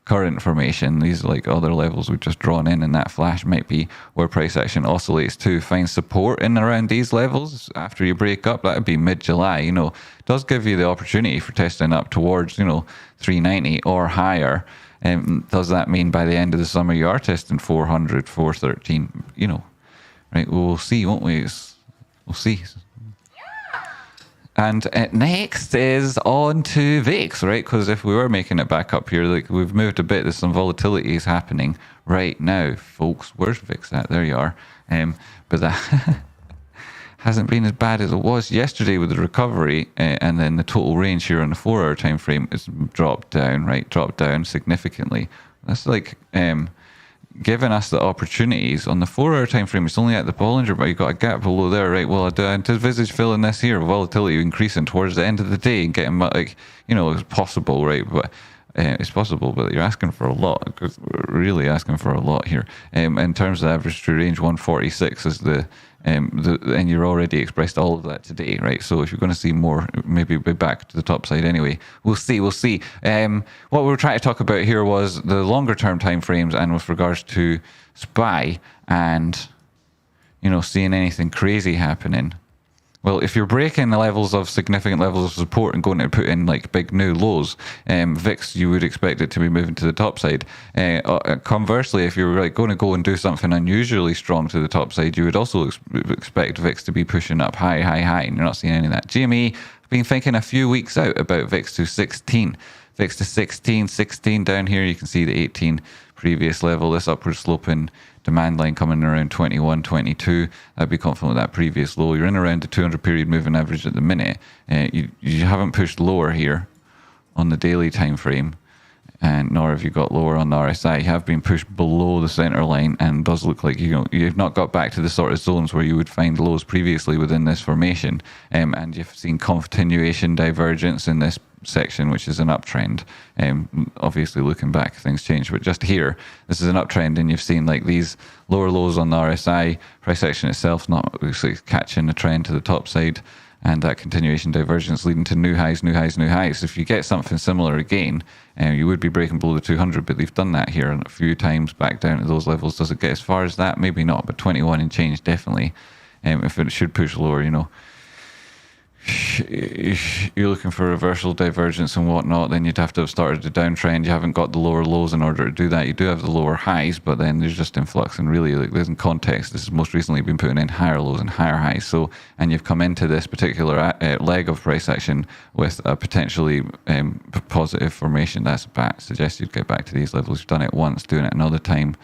current formation. These are like other levels we've just drawn in, and that flash might be where price action oscillates to. Find support in and around these levels after you break up. That would be mid-July. It does give you the opportunity for testing up towards 390 or higher. Does that mean by the end of the summer you are testing 400, 413? Right, we'll see, won't we? We'll see. And next is on to VIX, right? Because if we were making it back up here, like we've moved a bit. There's some volatility is happening right now, folks. Where's VIX at? There you are. But that hasn't been as bad as it was yesterday with the recovery, and then the total range here on the 4 hour time frame is dropped down, right? Dropped down significantly. That's like giving us the opportunities on the 4 hour time frame. It's only at the Bollinger, but you've got a gap below there, right? Well, I envisage filling this here, volatility increasing towards the end of the day and getting it's possible, right? But it's possible, but you're asking for a lot. Because we're really asking for a lot here. In terms of the average true range, 146 is and you're already expressed all of that today, right? So if you're going to see more, maybe be back to the top side anyway. We'll see. What we were trying to talk about here was the longer term time frames, and with regards to SPY and seeing anything crazy happening. Well, if you're breaking the significant levels of support and going to put in like big new lows, VIX, you would expect it to be moving to the top side. Conversely, if you're going to go and do something unusually strong to the top side, you would also expect VIX to be pushing up high, and you're not seeing any of that. GME, I've been thinking a few weeks out about VIX to 16. VIX to 16 down here. You can see the 18 previous level, this upward sloping demand line coming around 21, 22. I'd be confident with that previous low. You're in around the 200 period moving average at the minute. You haven't pushed lower here on the daily time frame, and nor have you got lower on the RSI. You have been pushed below the center line, and does look like you've not got back to the sort of zones where you would find lows previously within this formation. And you've seen continuation divergence in this section, which is an uptrend. Obviously looking back, things change, but just here, this is an uptrend, and you've seen like these lower lows on the RSI. Price action itself not obviously catching the trend to the top side, and that continuation divergence leading to new highs. If you get something similar again, you would be breaking below the 200, but they've done that here a few times back down to those levels. Does it get as far as that? Maybe not, but 21 and change definitely. If it should push lower, you're looking for reversal divergence and whatnot, then you'd have to have started the downtrend. You haven't got the lower lows in order to do that. You do have the lower highs, but then there's just influx, and really, like, there's in context, this has most recently been putting in higher lows and higher highs. So, and you've come into this particular leg of price action with a potentially positive formation. That's bad. Suggest you'd get back to these levels. You've done it once, doing it another time,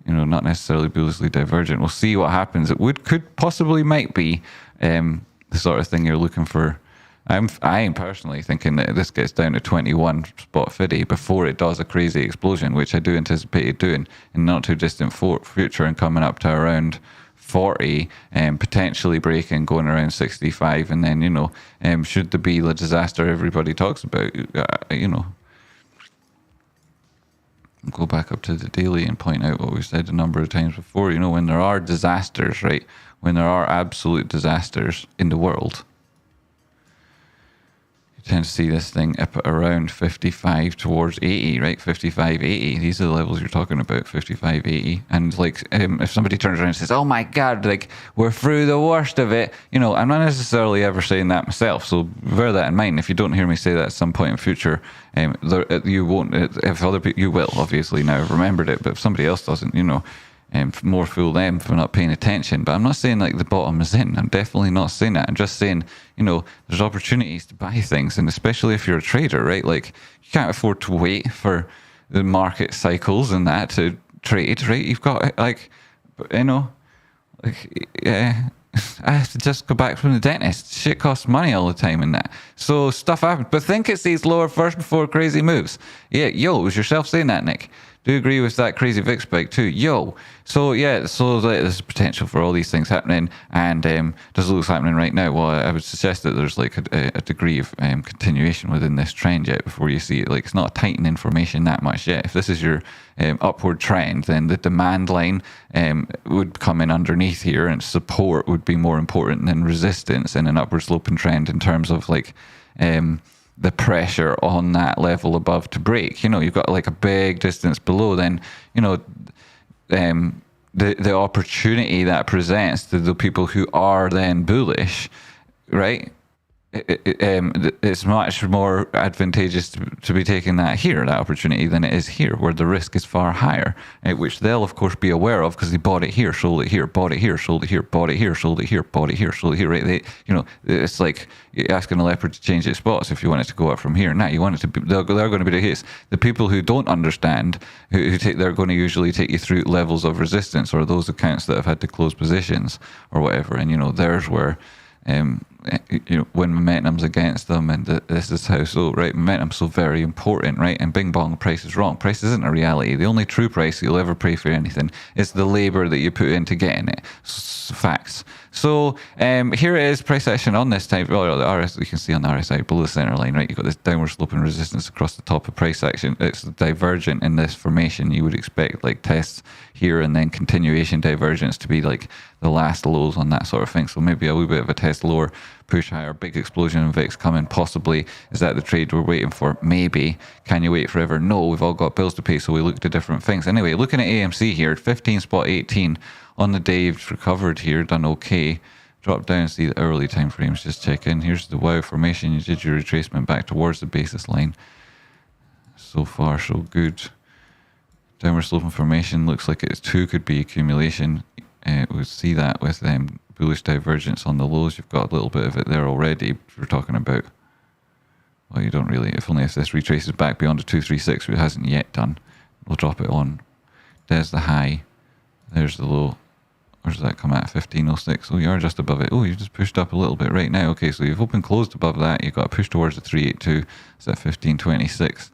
not necessarily bullishly divergent. We'll see what happens. It could possibly might be the sort of thing you're looking for. I'm personally thinking that this gets down to 21 spot 50 before it does a crazy explosion, which I do anticipate it doing in not too distant future and coming up to around 40 and potentially breaking, going around 65, and then should there be the disaster everybody talks about, go back up to the daily and point out what we said a number of times before. When there are disasters, right? When there are absolute disasters in the world, you tend to see this thing up at around 55 towards 80, right? 55, 80. These are the levels you're talking about, 55, 80. And if somebody turns around and says, oh my God, we're through the worst of it, I'm not necessarily ever saying that myself. So bear that in mind. If you don't hear me say that at some point in future, you won't, if other people, you will obviously now have remembered it, but if somebody else doesn't, more fool them for not paying attention. But I'm not saying the bottom is in. I'm definitely not saying that. I'm just saying, there's opportunities to buy things, and especially if you're a trader, right? You can't afford to wait for the market cycles and that to trade, right? You've got I have to just go back from the dentist. Shit costs money all the time and that. So stuff happens. But think it stays lower first before crazy moves. Yeah, it was yourself saying that, Nick. Do agree with that crazy VIX spike too. So there's potential for all these things happening, and there's loads happening right now. Well, I would suggest that there's a degree of continuation within this trend yet before you see it. It's not tightening formation that much yet. If this is your upward trend, then the demand line would come in underneath here, and support would be more important than resistance in an upward sloping trend in terms of the pressure on that level above to break. You've got a big distance below, then the opportunity that presents to the people who are then bullish, right? It's much more advantageous to be taking that opportunity, than it is here, where the risk is far higher, which they'll of course be aware of because they bought it here, sold it here, bought it here, sold it here, bought it here, sold it here, bought it here, sold it here, right? It's like you're asking a leopard to change its spots if you want it to go up from here. Now you want it to be, they're going to be the case. The people who don't understand, they're going to usually take you through levels of resistance, or those accounts that have had to close positions or whatever, and there's where when momentum's against them, and this is how so, right? Momentum's so very important, right? And bing bong, price is wrong. Price isn't a reality. The only true price you'll ever pay for anything is the labor that you put into getting it. Facts. So here it is, price action on this type. Well, the RS, you can see on the RSI below the center line, right? You've got this downward sloping resistance across the top of price action. It's divergent in this formation. You would expect tests here and then continuation divergence to be the last lows on that sort of thing. So maybe a wee bit of a test lower, push higher, big explosion in VIX coming possibly. Is that the trade we're waiting for? Maybe. Can you wait forever? No, we've all got bills to pay, so we look to different things. Anyway, looking at AMC here, 15 spot 18 on the day, you've recovered here, done okay. Drop down, see the early time frames, just check in. Here's the wow formation. You did your retracement back towards the basis line. So far, so good. Downward sloping formation looks like it too could be accumulation. We'll see that with bullish divergence on the lows. You've got a little bit of it there already. We're talking about, well, you don't really, if this retraces back beyond the 236, which it hasn't yet done, we'll drop it on. There's the high, there's the low. Where does that come at? 1506. Oh, you are just above it. Oh, you've just pushed up a little bit right now. Okay, so you've open closed above that. You've got a push towards the 382. It's at 1526.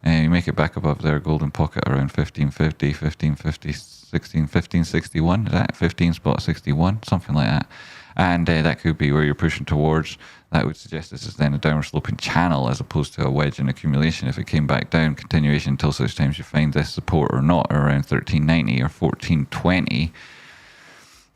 And you make it back above there, golden pocket around 1550, 1550, 1561. Is that 15 spot 61? Something like that. And that could be where you're pushing towards. That would suggest this is then a downward sloping channel as opposed to a wedge in accumulation. If it came back down, continuation until such times you find this support or not, around 1390 or 1420.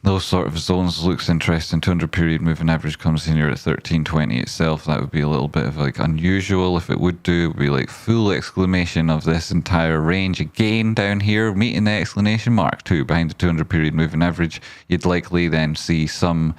Those sort of zones looks interesting. 200 period moving average comes in here at 1320 itself. That would be a little bit of unusual. If it would do, it would be full exclamation of this entire range again down here, meeting the exclamation mark too behind the 200 period moving average. You'd likely then see some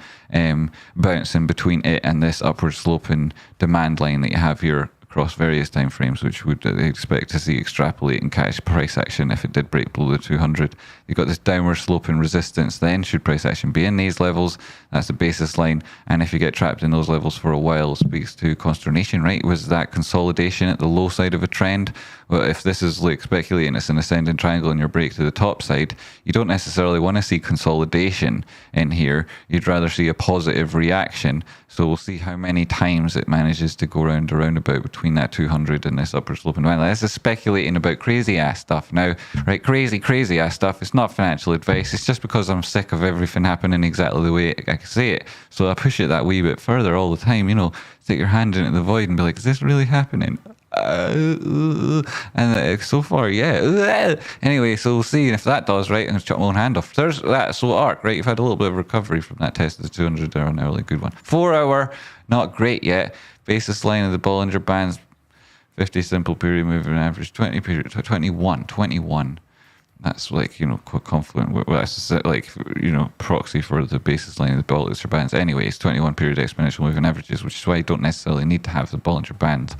bounce in between it and this upward sloping demand line that you have here across various time frames, which would expect to see extrapolate and catch price action if it did break below the 200. You've got this downward sloping resistance then, should price action be in these levels. That's the basis line, and if you get trapped in those levels for a while, it speaks to consternation, right? Was that consolidation at the low side of a trend, well, if this is like speculating it's an ascending triangle and your break to the top side, you don't necessarily want to see consolidation in here. You'd rather see a positive reaction. So we'll see how many times it manages to go around a roundabout between that 200 and this upper sloping line. This is speculating about crazy ass stuff now, right? Crazy ass stuff. It's not financial advice. It's just because I'm sick of everything happening exactly the way I can say it. So I push it that wee bit further all the time, you know, stick your hand into the void and be like, is this really happening? And so far, yeah. Anyway, so we'll see if that does, right, and chop my own hand off. There's that. So arc, right, you've had a little bit of recovery from that test of the 200 there on a really good one. 4 hour, not great yet. Basis line of the Bollinger Bands, 50 simple period moving average, 20 period, 21. That's like, you know, quite confluent. Well, that's like, you know, proxy for the basis line of the Bollinger Bands. Anyway, it's 21 period exponential moving averages, which is why you don't necessarily need to have the Bollinger Band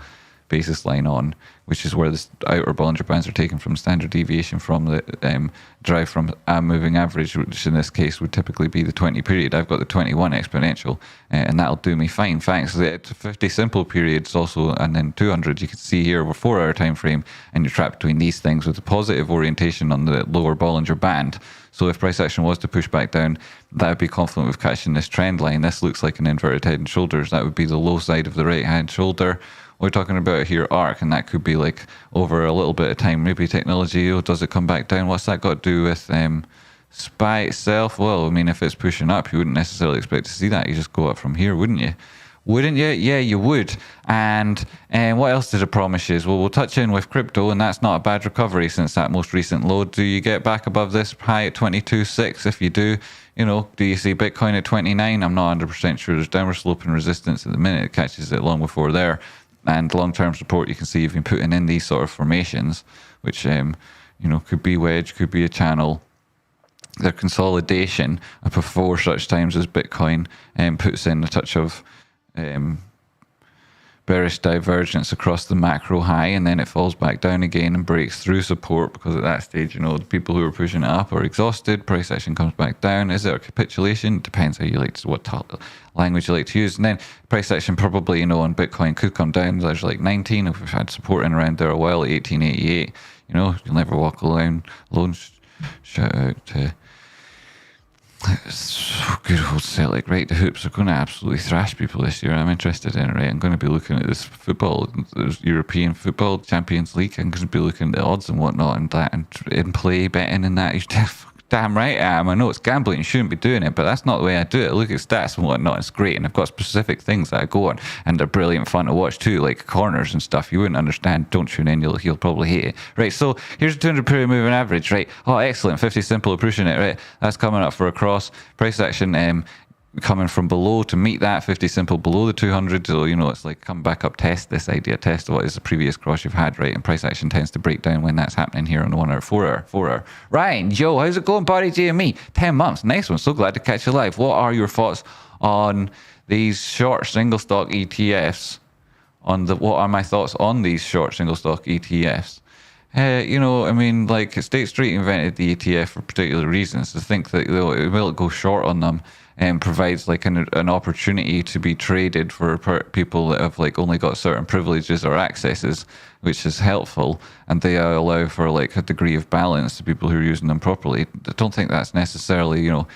basis line on, which is where the outer Bollinger Bands are taken from standard deviation from the derived from a moving average, which in this case would typically be the 20 period. I've got the 21 exponential, and that'll do me fine. Thanks. The 50 simple periods also, and then 200. You can see here over 4 hour time frame, and you're trapped between these things with a positive orientation on the lower Bollinger Band. So if price action was to push back down, that would be confluent with catching this trend line. This looks like an inverted head and shoulders. That would be the low side of the right hand shoulder. We're talking about here arc, and that could be like over a little bit of time. Maybe technology, does it come back down? What's that got to do with SPY itself? Well, I mean, if it's pushing up, you wouldn't necessarily expect to see that. You just go up from here, wouldn't you? Wouldn't you? Yeah, you would. And what else did it promise you? Well, we'll touch in with crypto, and that's not a bad recovery since that most recent low. Do you get back above this high at 22.6? If you do, you know, do you see Bitcoin at 29? I'm not 100% sure. There's downward sloping resistance at the minute. It catches it long before there. And long-term support, you can see you've been putting in these sort of formations, which, you know, could be wedge, could be a channel. Their consolidation before such times as Bitcoin puts in a touch of bearish divergence across the macro high, and then it falls back down again and breaks through support, because at that stage, you know, the people who are pushing it up are exhausted. Price action comes back down. Is it a capitulation? Depends how you like to, what language you like to use. And then price action probably, you know, on Bitcoin could come down. There's like 19. If we've had support in around there a while, 1888. You know, you'll never walk alone. Shout out to good old Celtic, right? The Hoops are going to absolutely thrash people this year. I'm interested in it, right? I'm going to be looking at this football, there's European football, Champions League. I'm going to be looking at the odds and whatnot, and that, and in play betting and that. Damn right I am. I know it's gambling, you shouldn't be doing it, but that's not the way I do it. I look at stats and whatnot, it's great, and I've got specific things that I go on, and they're brilliant fun to watch too, like corners and stuff. You wouldn't understand. Don't tune in, you'll probably hate it. Right, so here's a 200 period moving average, right? Oh, excellent. 50 simple, appreciating it, right? That's coming up for a cross. Price action coming from below to meet that 50 simple below the 200. So, you know, it's like come back up, test this idea, test what is the previous cross you've had, right? And price action tends to break down when that's happening here on the 1 hour, 4 hour. Ryan, Joe, how's it going, buddy? GME, 10 months. Nice one. So glad to catch you live. What are your thoughts on these short single stock ETFs? What are my thoughts on these short single stock ETFs? You know, I mean, like State Street invented the ETF for particular reasons. To think that it will go short on them and provides like an opportunity to be traded for people that have like only got certain privileges or accesses, which is helpful, and they allow for like a degree of balance to people who are using them properly. I don't think that's necessarily, you know,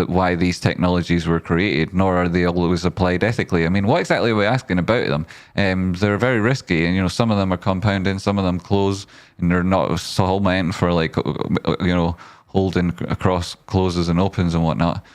why these technologies were created, nor are they always applied ethically. I mean, what exactly are we asking about them? They're very risky, and you know, some of them are compounding, some of them close, and they're not all meant for like, you know, holding across closes and opens and whatnot.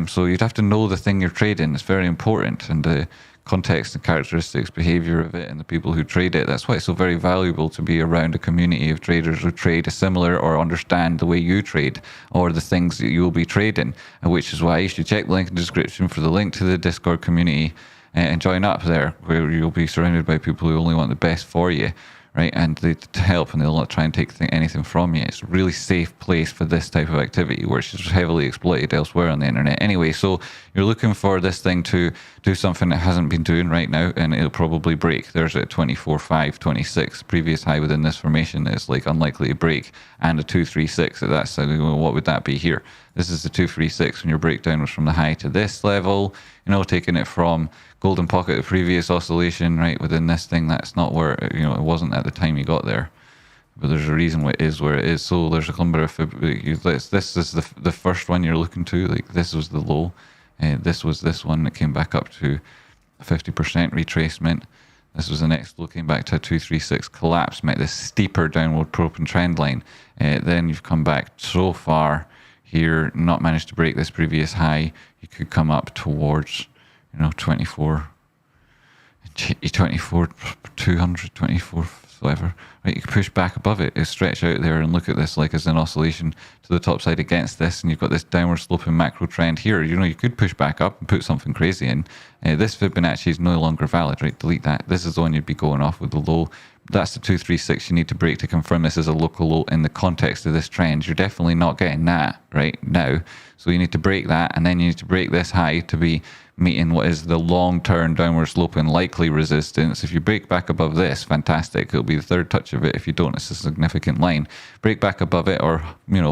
So you'd have to know the thing you're trading. It's very important, and the context and characteristics, behavior of it, and the people who trade it. That's why it's so very valuable to be around a community of traders who trade a similar or understand the way you trade or the things that you'll be trading, which is why you should check the link in the description for the link to the Discord community and join up there, where you'll be surrounded by people who only want the best for you. Right, and they to help, and they'll not try and take anything from you. It's a really safe place for this type of activity, which is heavily exploited elsewhere on the internet. Anyway, so you're looking for this thing to do something it hasn't been doing right now, and it'll probably break. There's a 24.526 previous high within this formation that is like unlikely to break, and a 236 at that side. What would that be here? This is the 236 when your breakdown was from the high to this level. You know, taking it from golden pocket, the previous oscillation, right, within this thing, that's not where, you know, it wasn't at the time you got there. but there's a reason why it is where it is. So there's a number of this is the first one you're looking to. Like this was the low, this was this one that came back up to a 50% retracement. This was the next low, came back to a 236 collapse, met this steeper downward probe and trend line. Then you've come back so far here, not managed to break this previous high. You could come up towards, 24, 200, 24, whatever. Right, you can push back above it, stretch out there and look at this like as an oscillation to the top side against this, and you've got this downward sloping macro trend here. You could push back up and put something crazy in. This Fibonacci is no longer valid, right? Delete that. This is the one you'd be going off with the low. That's the 236 you need to break to confirm this is a local low in the context of this trend. You're definitely not getting that right now. So you need to break that, and then you need to break this high to be meeting what is the long-term downward sloping likely resistance. If you break back above this, fantastic. It'll be the third touch of it. If you don't, it's a significant line. Break back above it, or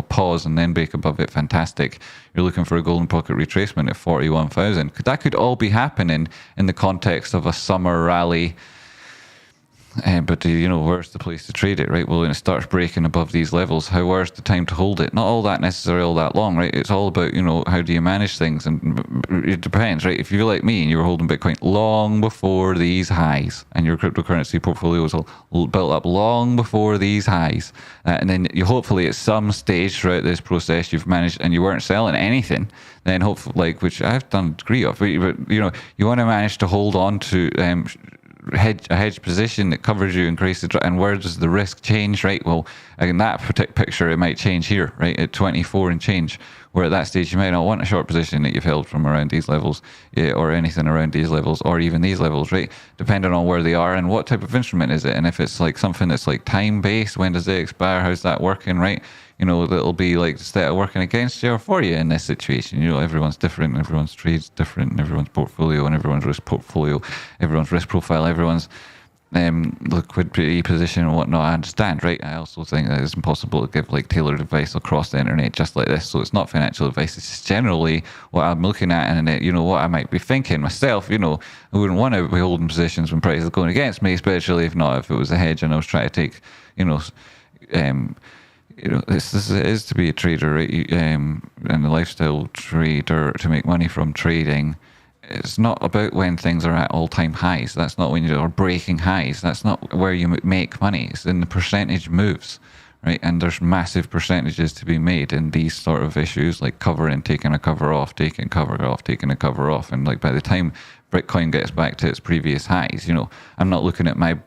pause and then break above it, fantastic. You're looking for a golden pocket retracement at 41,000. That could all be happening in the context of a summer rally. But where's the place to trade it, right? Well, when it starts breaking above these levels, where's the time to hold it? Not all that necessarily all that long, right? It's all about, how do you manage things? And it depends, right? If you're like me and you were holding Bitcoin long before these highs, and your cryptocurrency portfolio was all built up long before these highs, and then you hopefully at some stage throughout this process you've managed, and you weren't selling anything, then hopefully, which I've done a degree of, but you want to manage to hold on to a hedge position that covers you, increases, and where does the risk change, right? Well, in that picture, it might change here, right, at 24 and change, where at that stage you might not want a short position that you've held from around these levels, or anything around these levels, or even these levels, right, depending on where they are and what type of instrument is it. And if it's like something that's like time-based, when does it expire, how's that working, right? That'll be like instead of working against you or for you in this situation. Everyone's different, everyone's trade's different, and everyone's portfolio and everyone's risk portfolio, everyone's risk profile, everyone's liquidity position and whatnot. I understand, right? I also think that it's impossible to give like tailored advice across the internet just like this. So it's not financial advice. It's just generally what I'm looking at, and what I might be thinking myself. I wouldn't want to be holding positions when prices are going against me, especially if it was a hedge and I was trying to take, this is to be a trader, right? And a lifestyle trader, to make money from trading. It's not about when things are at all-time highs. That's not when you're breaking highs. That's not where you make money. It's in the percentage moves, right? And there's massive percentages to be made in these sort of issues, like covering, taking a cover off, taking cover off, taking a cover off. And like by the time Bitcoin gets back to its previous highs, I'm not looking at my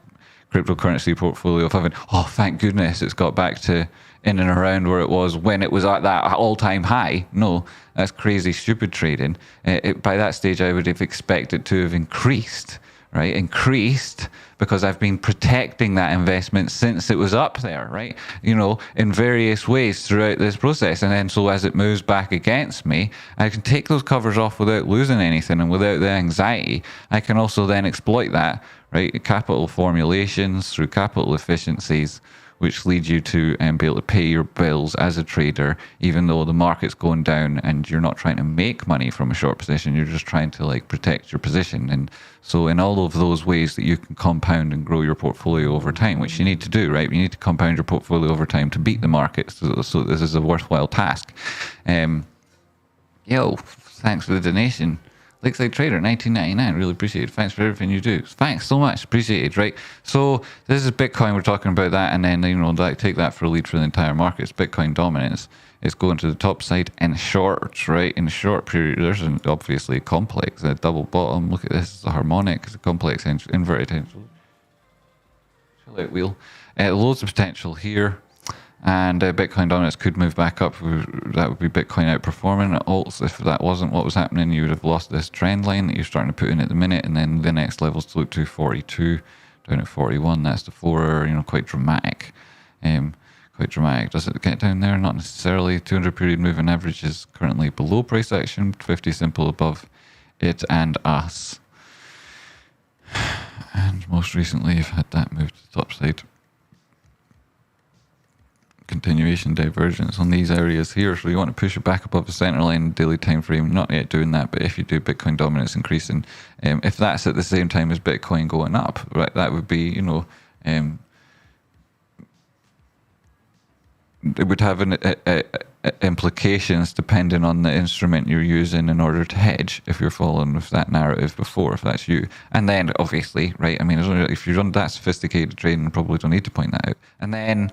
cryptocurrency portfolio of having, oh, thank goodness it's got back to in and around where it was when it was at that all-time high. No, that's crazy, stupid trading. By that stage, I would have expected to have increased, right? Increased because I've been protecting that investment since it was up there, right? In various ways throughout this process. And then so as it moves back against me, I can take those covers off without losing anything and without the anxiety. I can also then exploit that, right? Capital formulations through capital efficiencies, which lead you to be able to pay your bills as a trader, even though the market's going down and you're not trying to make money from a short position, you're just trying to like protect your position. And so in all of those ways that you can compound and grow your portfolio over time, which you need to do, right? You need to compound your portfolio over time to beat the market. So this is a worthwhile task. Thanks for the donation. Lakeside Trader, 1999. Really appreciate it. Thanks for everything you do. Thanks so much. Appreciate it, right? So this is Bitcoin. We're talking about that, and then take that for a lead for the entire market. It's Bitcoin dominance. It's going to the top side in shorts, right? In a short period, there's obviously a complex, a double bottom. Look at this. It's a harmonic. It's a complex inverted chill out wheel. Loads of potential here. And Bitcoin dominance could move back up. That would be Bitcoin outperforming alts. If that wasn't what was happening, you would have lost this trend line that you're starting to put in at the minute. And then the next levels to look to 42, down at 41. That's the 4-hour, quite dramatic. Quite dramatic. Does it get down there? Not necessarily. 200 period moving average is currently below price action. 50 simple above it and us. And most recently, you've had that move to the top side. Continuation divergence on these areas here, so you want to push it back above the center line daily time frame. Not yet doing that, but if you do, Bitcoin dominance increasing. If that's at the same time as Bitcoin going up, right, that would be it would have implications depending on the instrument you're using in order to hedge, if you're following with that narrative before, if that's you. And then obviously, right, I mean, if you run that sophisticated trading, probably don't need to point that out. And then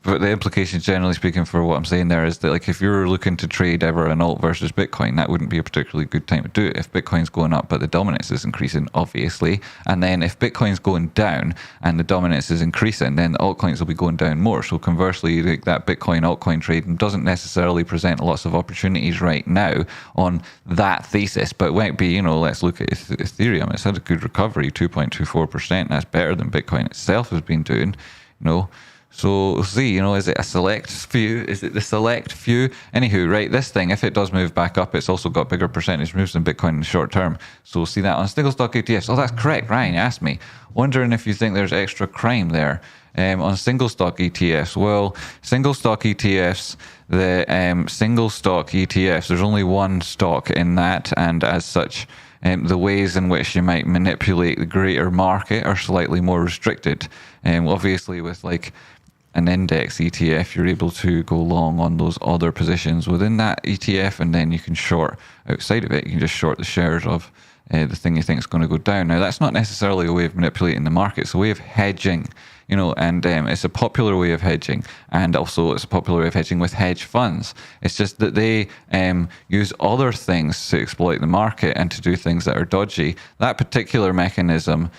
but the implications, generally speaking, for what I'm saying there is that, like, if you're looking to trade ever an alt versus Bitcoin, that wouldn't be a particularly good time to do it. If Bitcoin's going up but the dominance is increasing, obviously, and then if Bitcoin's going down and the dominance is increasing, then the altcoins will be going down more. So conversely, like, that Bitcoin altcoin trading doesn't necessarily present lots of opportunities right now on that thesis, but it might be, let's look at Ethereum. It's had a good recovery, 2.24%. That's better than Bitcoin itself has been doing, So we'll see, is it a select few? Is it the select few? Anywho, right, this thing, if it does move back up, it's also got bigger percentage moves than Bitcoin in the short term. So we'll see that on single stock ETFs. Oh, that's correct. Ryan asked me. Wondering if you think there's extra crime there. On single stock ETFs. Well, single stock ETFs, single stock ETFs, there's only one stock in that, and as such, the ways in which you might manipulate the greater market are slightly more restricted. Obviously, with like an index ETF, you're able to go long on those other positions within that ETF, and then you can short outside of it. You can just short the shares of the thing you think is going to go down. Now, that's not necessarily a way of manipulating the market. It's a way of hedging, and it's a popular way of hedging. And also it's a popular way of hedging with hedge funds. It's just that they use other things to exploit the market and to do things that are dodgy. That particular mechanism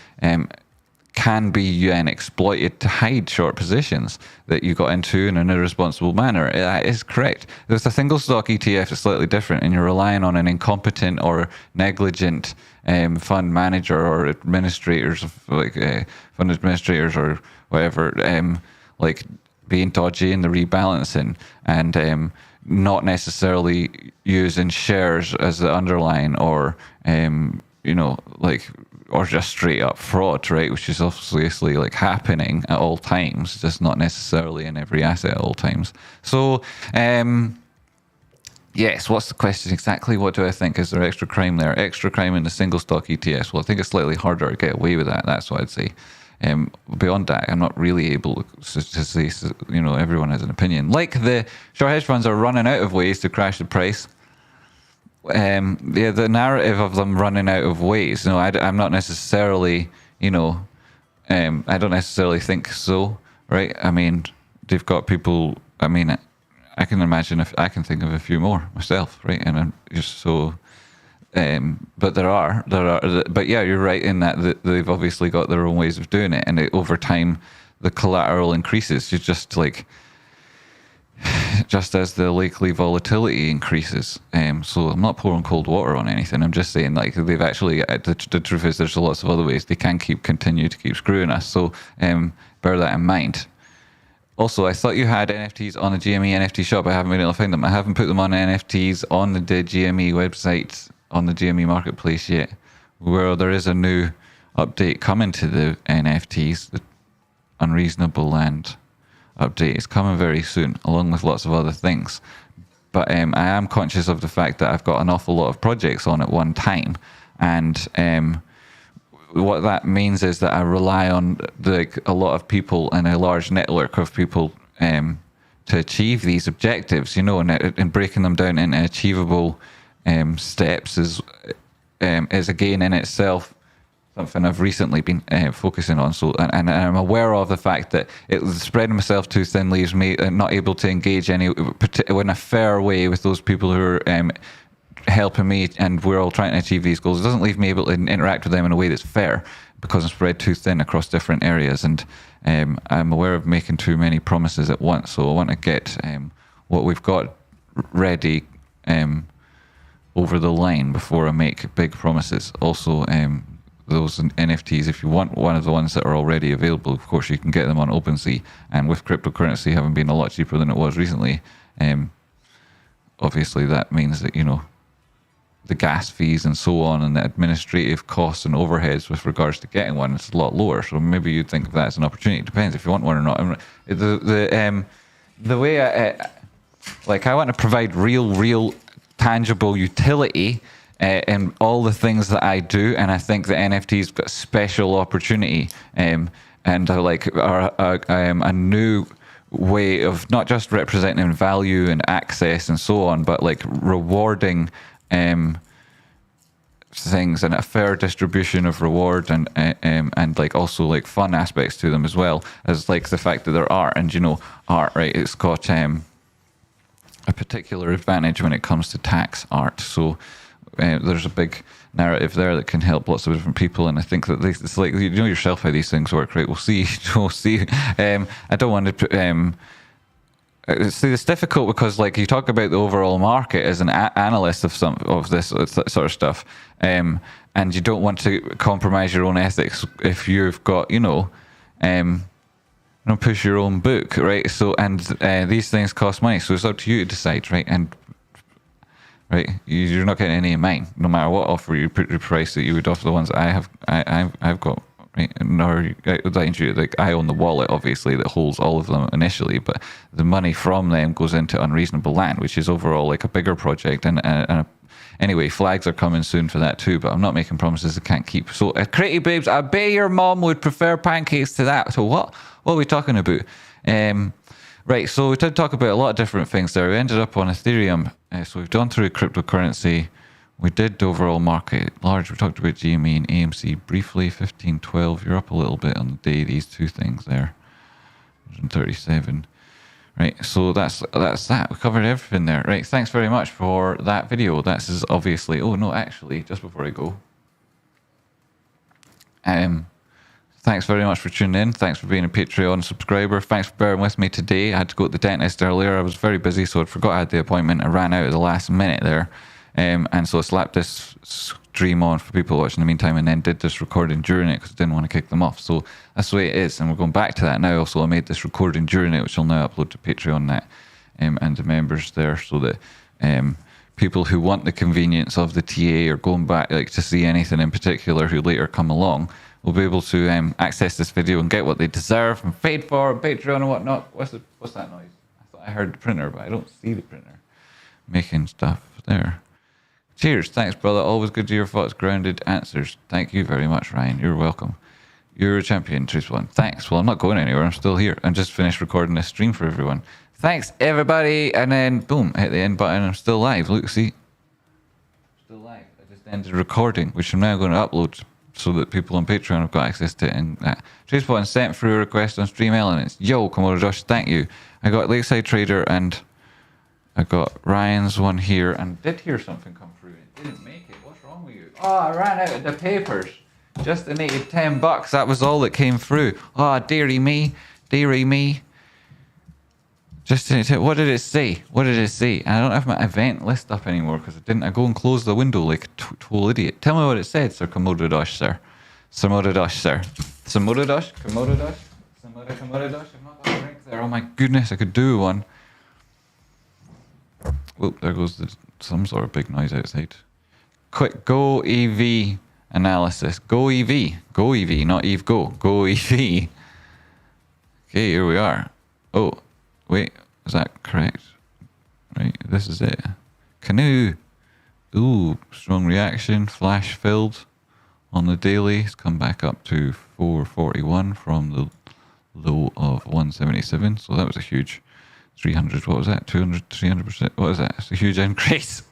can be then exploited to hide short positions that you got into in an irresponsible manner. That is correct. There's a single stock ETF is slightly different, and you're relying on an incompetent or negligent fund manager or administrators of fund administrators or whatever, like being dodgy in the rebalancing and not necessarily using shares as the underlying or or just straight up fraud, right? Which is obviously like happening at all times, just not necessarily in every asset at all times. So, yes, what's the question exactly? What do I think? Is there extra crime there? Extra crime in the single stock ETFs? Well, I think it's slightly harder to get away with that. That's what I'd say. Beyond that, I'm not really able to say, everyone has an opinion. Like the short hedge funds are running out of ways to crash the price. The narrative of them running out of ways, I'm not necessarily, I don't necessarily think so, right? I mean, they've got people, I can imagine if I can think of a few more myself, right? And I'm just so, but there are, but yeah, you're right in that they've obviously got their own ways of doing it, and over time, the collateral increases. You're just like, just as the likely volatility increases. So I'm not pouring cold water on anything. I'm just saying, like, they've actually, the truth is there's lots of other ways they can continue to keep screwing us. So bear that in mind. Also, I thought you had NFTs on the GME NFT shop. I haven't been able to find them. I haven't put them on NFTs on the GME website, on the GME marketplace yet, where there is a new update coming to the NFTs, the Unreasonable Land update is coming very soon, along with lots of other things. But I am conscious of the fact that I've got an awful lot of projects on at one time, and what that means is that I rely on a lot of people and a large network of people to achieve these objectives, and breaking them down into achievable steps is again in itself something I've recently been focusing on. So, and I'm aware of the fact that spreading myself too thin leaves me not able to engage in a fair way with those people who are helping me, and we're all trying to achieve these goals. It doesn't leave me able to interact with them in a way that's fair because I'm spread too thin across different areas, and I'm aware of making too many promises at once. So I want to get what we've got ready over the line before I make big promises. Also, those NFTs, if you want one of the ones that are already available, of course you can get them on OpenSea, and with cryptocurrency having been a lot cheaper than it was recently, obviously that means that the gas fees and so on, and the administrative costs and overheads with regards to getting one is a lot lower. So maybe you'd think of that as an opportunity. It depends if you want one or not. The way I want to provide real tangible utility in all the things that I do, and I think the NFTs got special opportunity, and are a new way of not just representing value and access and so on, but like rewarding things and a fair distribution of reward and like also like fun aspects to them as well as like the fact that they're art. And you know, art, right, it's got a particular advantage when it comes to tax art. So there's a big narrative there that can help lots of different people, and I think that it's like, you know yourself how these things work, right? We'll see. We'll see. I don't want to see, it's difficult because like you talk about the overall market as an analyst of some of this sort of stuff, and you don't want to compromise your own ethics if you've got, you know, push your own book, right? So, and these things cost money, so it's up to you to decide, right? And right, you're not getting any of mine, no matter what offer you put the price that you would offer the ones that I've got, right? Nor like I own the wallet, obviously, that holds all of them initially, but the money from them goes into Unreasonable Land, which is overall like a bigger project. And anyway, flags are coming soon for that too, but I'm not making promises I can't keep. So, Critty Babes, I bet your mom would prefer pancakes to that. So what are we talking about? Right, so we did talk about a lot of different things there. We ended up on Ethereum. So we've gone through cryptocurrency. We did overall market large. We talked about GME and AMC briefly. 15.12. You're up a little bit on the day. These two things there. 137. Right, so that's that. We covered everything there. Right, thanks very much for that video. That's is obviously. Oh no, actually, just before I go. Thanks very much for tuning in. Thanks for being a Patreon subscriber. Thanks for bearing with me today. I had to go to the dentist earlier. I was very busy, so I forgot I had the appointment. I ran out at the last minute there. And so I slapped this stream on for people watching in the meantime, and then did this recording during it because I didn't want to kick them off. So that's the way it is. And we're going back to that now. Also, I made this recording during it, which I'll now upload to Patreon net and the members there, so that people who want the convenience of the TA or going back like to see anything in particular who later come along will be able to access this video and get what they deserve and paid for on Patreon and whatnot. What's that noise? I thought I heard the printer, but I don't see the printer making stuff there. Cheers. Thanks, brother. Always good to hear thoughts, grounded answers. Thank you very much, Ryan. You're welcome. You're a champion, Truth One. Thanks. Well, I'm not going anywhere. I'm still here. I just finished recording this stream for everyone. Thanks, everybody. And then, boom, hit the end button. I'm still live. Look, see? Still live. I just ended recording, which I'm now going to upload so that people on Patreon have got access to it. And Trace One sent through a request on Stream Elements. Yo, Komodo Josh, thank you. I got Lakeside Trader and I got Ryan's one here, and did hear something come through. It didn't make it. What's wrong with you? Oh, I ran out of the papers. Just donated $10. That was all that came through. Oh, dearie me. Dearie me. Just what did it say? What did it say? And I don't have my event list up anymore because I go and close the window like a total idiot. Tell me what it said, Sir Komodo Dosh, sir. Sir Komodo Dosh, sir. Sir Komodo Dosh? Komodo Dosh? Komodo Dosh? I've not got a drink there. Oh my goodness, I could do one. Whoop, there goes some sort of big noise outside. Quick, go EV analysis. Go EV. Go EV, not Eve Go. Go EV. Okay, here we are. Oh. Wait, is that correct? Right, this is it. Canoe. Ooh, strong reaction. Flash filled on the daily. It's come back up to 441 from the low of 177. So that was a huge 300. What was that? 200, 300%. What was that? It's a huge increase.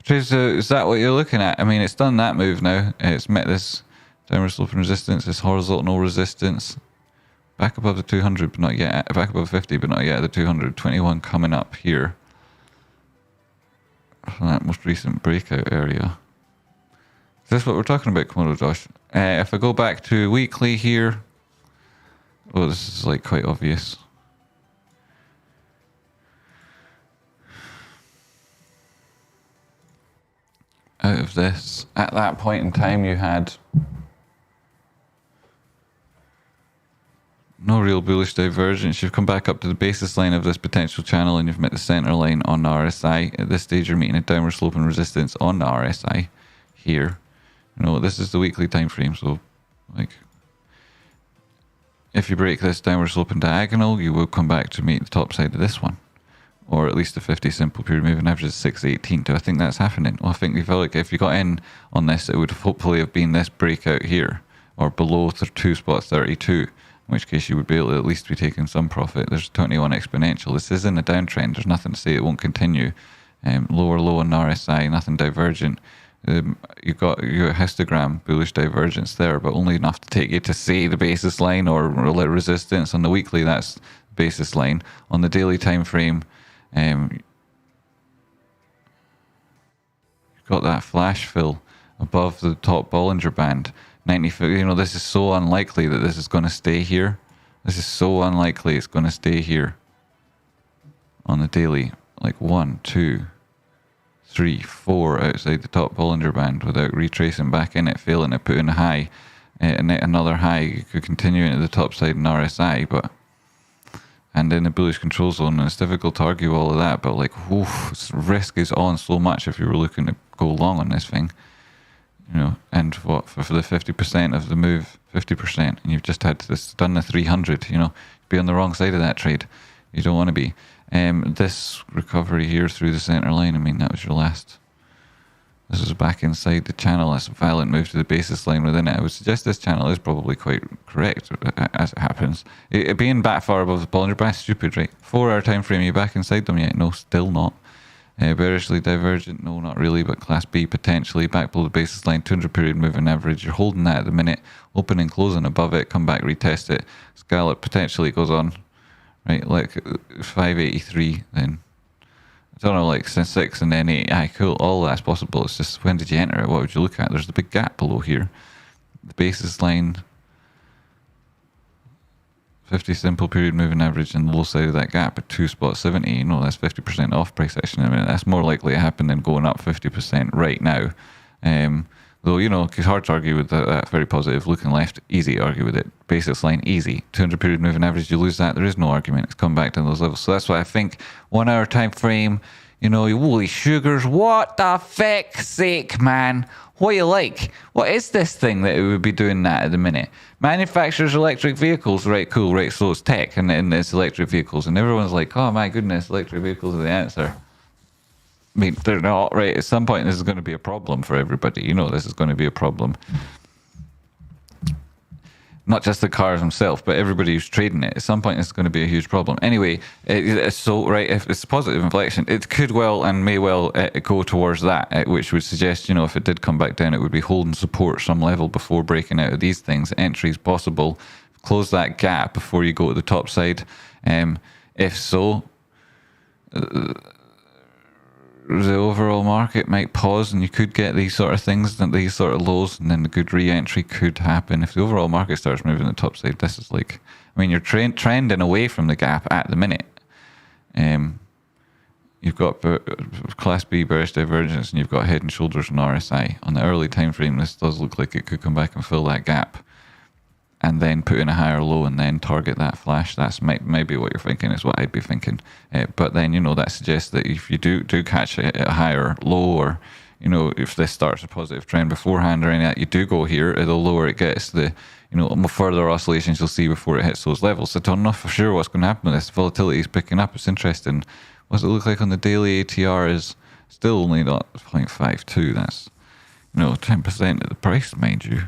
Is that what you're looking at? I mean, it's done that move now. It's met this downward sloping resistance, this horizontal resistance. Back above the 200, but not yet. Back above 50, but not yet. The 221 coming up here. From that most recent breakout area. Is this what we're talking about, Komodo Josh? If I go back to weekly here. Oh, this is like quite obvious. Out of this, at that point in time, you had no real bullish divergence. You've come back up to the basis line of this potential channel and you've met the center line on the RSI. At this stage, you're meeting a downward sloping resistance on the RSI here. You know, this is the weekly time frame. So, like, if you break this downward sloping diagonal, you will come back to meet the top side of this one. Or at least the 50 simple period moving average is 618. Do I think that's happening? Well, I think we felt like if you got in on this, it would hopefully have been this breakout here or below 2 spot 32. which case you would be able to at least be taking some profit. There's 21 exponential. This is in a downtrend. There's nothing to say it won't continue. Lower low on RSI, nothing divergent. You've got your histogram bullish divergence there, but only enough to take you to say the basis line or resistance. On the weekly, that's the basis line. On the daily time frame, you've got that flash fill above the top Bollinger Band. 90, this is so unlikely that this is going to stay here. This is so unlikely it's going to stay here on the daily. Like 1, 2, 3, 4 outside the top Bollinger Band without retracing back in it, failing to put in a high, and another high. You could continue into the top side in RSI, and in the bullish control zone, and it's difficult to argue all of that. But like, risk is on so much if you were looking to go long on this thing. And what for the 50% of the move, 50%, and you've just had this done the 300. Be on the wrong side of that trade. You don't want to be. This recovery here through the center line. I mean, that was your last. This is back inside the channel. That's a violent move to the basis line within it. I would suggest this channel is probably quite correct as it happens. It being back far above the Bollinger Band, stupid, right? 4-hour time frame. Are you back inside them yet? No, still not. Bearishly divergent, no, not really, but class B potentially. Back below the basis line, 200 period moving average. You're holding that at the minute, opening, closing above it, come back, retest it. Scallop potentially goes on, right? Like 583, then I don't know, like since 6 and then 8. Aye, cool, all that's possible. It's just when did you enter it? What would you look at? There's the big gap below here. The basis line, 50 simple period moving average and the low side of that gap at 2.70. That's 50% off price action. I mean, that's more likely to happen than going up 50% right now. Though, it's hard to argue with that very positive. Looking left, easy to argue with it. Basis line, easy. 200 period moving average, you lose that. There is no argument. It's come back to those levels. So that's why I think 1 hour time frame, holy sugars, what the feck's sake, man? What you like? What is this thing that it would be doing that at the minute? Manufacturers electric vehicles, right, cool, right, so it's tech and it's electric vehicles. And everyone's like, oh my goodness, electric vehicles are the answer. I mean, they're not, right? At some point, this is going to be a problem for everybody. This is going to be a problem. Not just the cars themselves, but everybody who's trading it. At some point, it's going to be a huge problem. Anyway, so, right, if it's a positive inflection, it could well and may well go towards that, which would suggest, if it did come back down, it would be holding support some level before breaking out of these things. Entries possible. Close that gap before you go to the top side. If so, the overall market might pause and you could get these sort of things, these sort of lows, and then the good re-entry could happen. If the overall market starts moving the top side, this is like, you're trending away from the gap at the minute. You've got class B bearish divergence and you've got head and shoulders and RSI. On the early time frame, this does look like it could come back and fill that gap and then put in a higher low and then target that flash. That's maybe what you're thinking, is what I'd be thinking. But then, that suggests that if you do catch a higher low, or, if this starts a positive trend beforehand or any of that, you do go here, the lower it gets, the further oscillations you'll see before it hits those levels. So I don't know for sure what's going to happen with this. Volatility is picking up. It's interesting. What does it look like on the daily? ATR is still only not 0.52. That's, 10% of the price, mind you.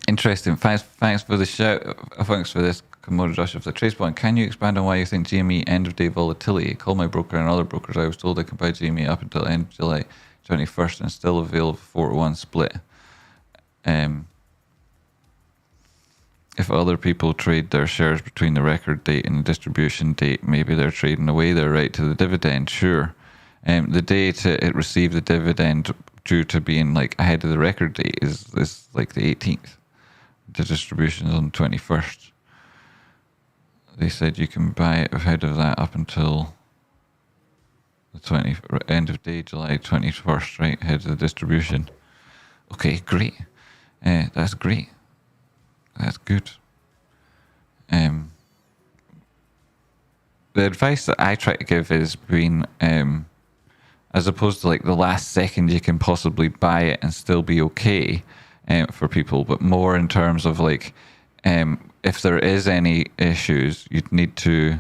Interesting. Thanks for the shout. Thanks for this, Komodo Josh of the Trace Point. Can you expand on why you think GME end of day volatility? Call my broker and other brokers. I was told I could buy GME up until end of July 21st and still available 4-to-1 split. If other people trade their shares between the record date and the distribution date, maybe they're trading away their right to the dividend. Sure. The date it received the dividend due to being like ahead of the record date is like the 18th. The distribution is on the 21st. They said you can buy it ahead of that up until the end of day, July 21st, right? Ahead of the distribution. Okay, great. That's great. That's good. The advice that I try to give is being, as opposed to like the last second you can possibly buy it and still be okay for people, but more in terms of like, if there is any issues, you'd need to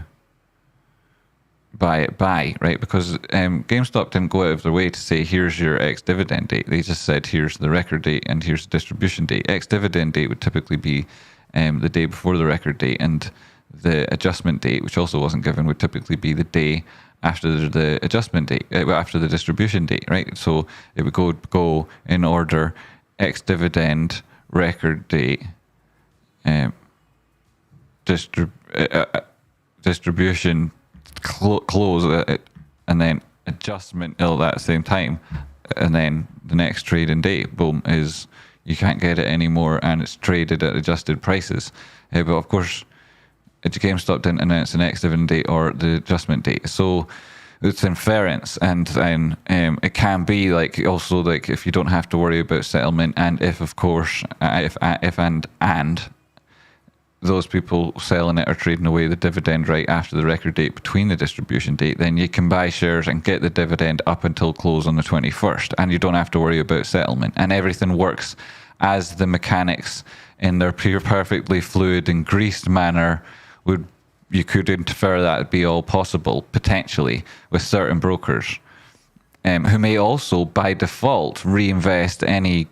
buy it by, right? Because GameStop didn't go out of their way to say, here's your ex-dividend date. They just said, here's the record date and here's the distribution date. Ex-dividend date would typically be the day before the record date, and the adjustment date, which also wasn't given, would typically be the day after the adjustment date, after the distribution date, right? So it would go in order: ex-dividend, record date, distribution, close, and then adjustment all at the same time, and then the next trading date, boom, is you can't get it anymore, and it's traded at adjusted prices. But of course, GameStop didn't announce the next dividend date or the adjustment date, so it's inference, and then it can be like also like if you don't have to worry about settlement, and if of course if those people selling it are trading away the dividend right after the record date between the distribution date, then you can buy shares and get the dividend up until close on the 21st, and you don't have to worry about settlement, and everything works as the mechanics in their perfectly fluid and greased manner would. You could infer that would be all possible, potentially, with certain brokers, who may also, by default, reinvest any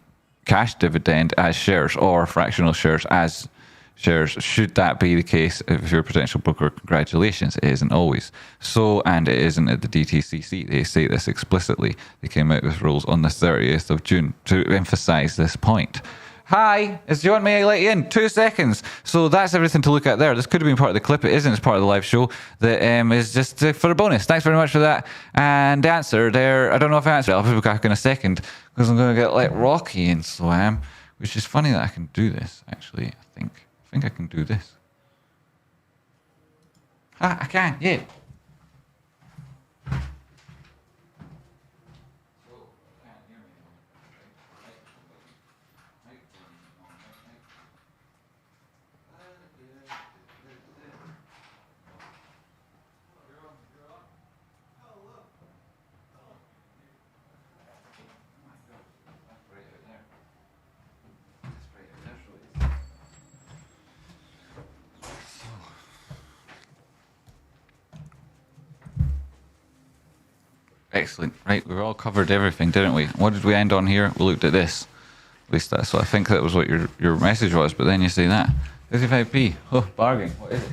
cash dividend as shares or fractional shares as shares. Should that be the case, if you're a potential broker, congratulations, it isn't always. So, and it isn't at the DTCC. They say this explicitly. They came out with rules on the 30th of June to emphasize this point. Hi, do you want me to let you in? 2 seconds. So that's everything to look at there. This could have been part of the clip. It isn't. It's part of the live show. That is just for a bonus. Thanks very much for that. And the answer there, I don't know if I answered it. I'll be back in a second because I'm going to get like Rocky and Slam, which is funny that I can do this, actually. I think I can do this. Ah, I can, yeah. Excellent. Right, we've all covered everything, didn't we? What did we end on here? We looked at this. At least that's what I think that was what your message was, but then you say that. 55p. Oh, bargain. What is it?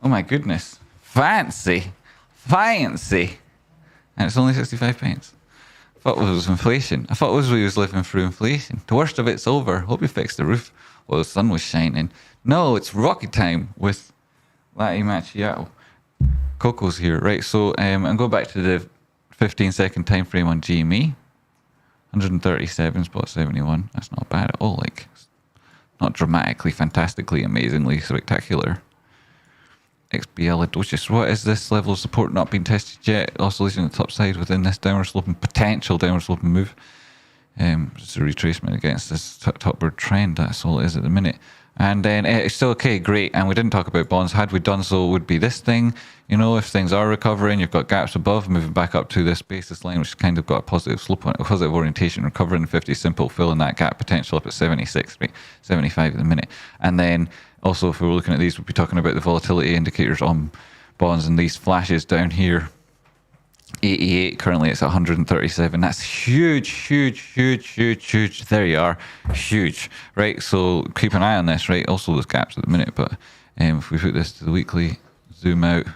Oh my goodness. Fancy. Fancy. And it's only 65 pence. I thought it was inflation. I thought it was we was living through inflation. The worst of it's over. Hope you fixed the roof while the sun was shining. No, it's Rocky time with Latte Macchiato. Coco's here, right? So I'm going back to the 15-second time frame on GME. 137.71. That's not bad at all. Like, not dramatically, fantastically, amazingly spectacular. XBL Adosis. What is this level of support not being tested yet? Oscillation on the top side within this downward sloping, potential downward sloping move. It's a retracement against this upward trend. That's all it is at the minute. And then it's still okay, great. And we didn't talk about bonds. Had we done so, it would be this thing. You know, if things are recovering, you've got gaps above, moving back up to this basis line, which has kind of got a positive slope on it, a positive orientation, recovering 50 simple, filling that gap potential up at 76, right? 75 at the minute. And then also, if we were looking at these, we'd be talking about the volatility indicators on bonds and these flashes down here. 88, currently it's 137. That's huge, huge, huge, huge, huge. There you are, huge, right? So keep an eye on this, right? Also, there's gaps at the minute, but if we put this to the weekly, zoom out,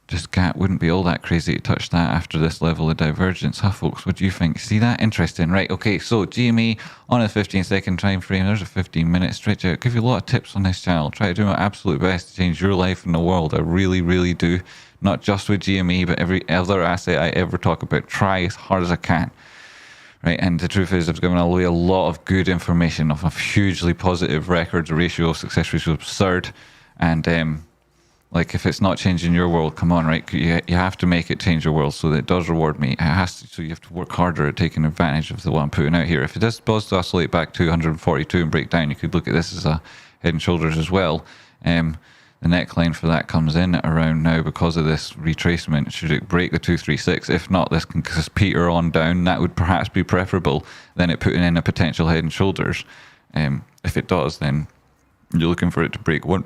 just gap wouldn't be all that crazy to touch that after this level of divergence. Huh, folks? What do you think? See that? Interesting, right? Okay, so GME on a 15-second time frame. There's a 15-minute stretch out. Give you a lot of tips on this channel. Try to do my absolute best to change your life and the world. I really, really do. Not just with GME, but every other asset I ever talk about. Try as hard as I can. Right, and the truth is, I've given away a lot of good information of a hugely positive records ratio, success ratio, absurd, and like if it's not changing your world, come on, right? You have to make it change your world so that it does reward me. It has to, so you have to work harder at taking advantage of the one I'm putting out here. If it does pause to oscillate back to 142 and break down, you could look at this as a head and shoulders as well. The neckline for that comes in around now because of this retracement. Should it break the 236? If not, this can just peter on down. That would perhaps be preferable than it putting in a potential head and shoulders. If it does, then you're looking for it to break 1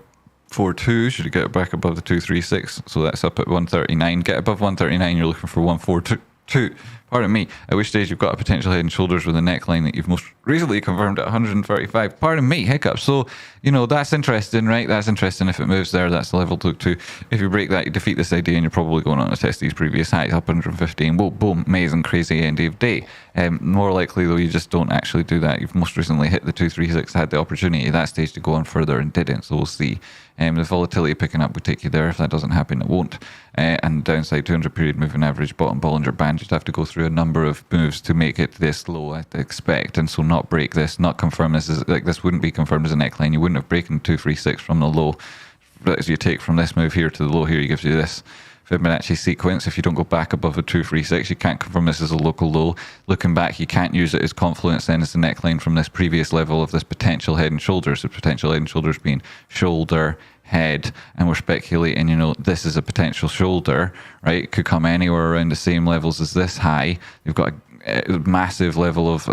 142. Should get it back above the 236. So that's up at 139. Get above 139, you're looking for 142. Pardon me. At which stage you've got a potential head and shoulders with a neckline that you've most recently confirmed at 135. Pardon me, hiccup. So, that's interesting, right? That's interesting. If it moves there, that's the level to look to. If you break that, you defeat this idea and you're probably going on to test these previous highs up 115. Well, boom, amazing, crazy end of day. More likely, though, you just don't actually do that. You've most recently hit the 236, had the opportunity at that stage to go on further and didn't. So we'll see. The volatility picking up would take you there. If that doesn't happen, it won't. And downside 200 period moving average bottom Bollinger Band, you'd have to go through a number of moves to make it this low, I'd expect. And so not break this, not confirm this is like this wouldn't be confirmed as a neckline. You wouldn't have broken 236 from the low. As you take from this move here to the low here, it gives you this Fibonacci sequence. If you don't go back above the 236, you can't confirm this as a local low. Looking back, you can't use it as confluence then as the neckline from this previous level of this potential head and shoulders. The potential head and shoulders being shoulder, head, and we're speculating, this is a potential shoulder, right? It could come anywhere around the same levels as this high. You've got a massive level of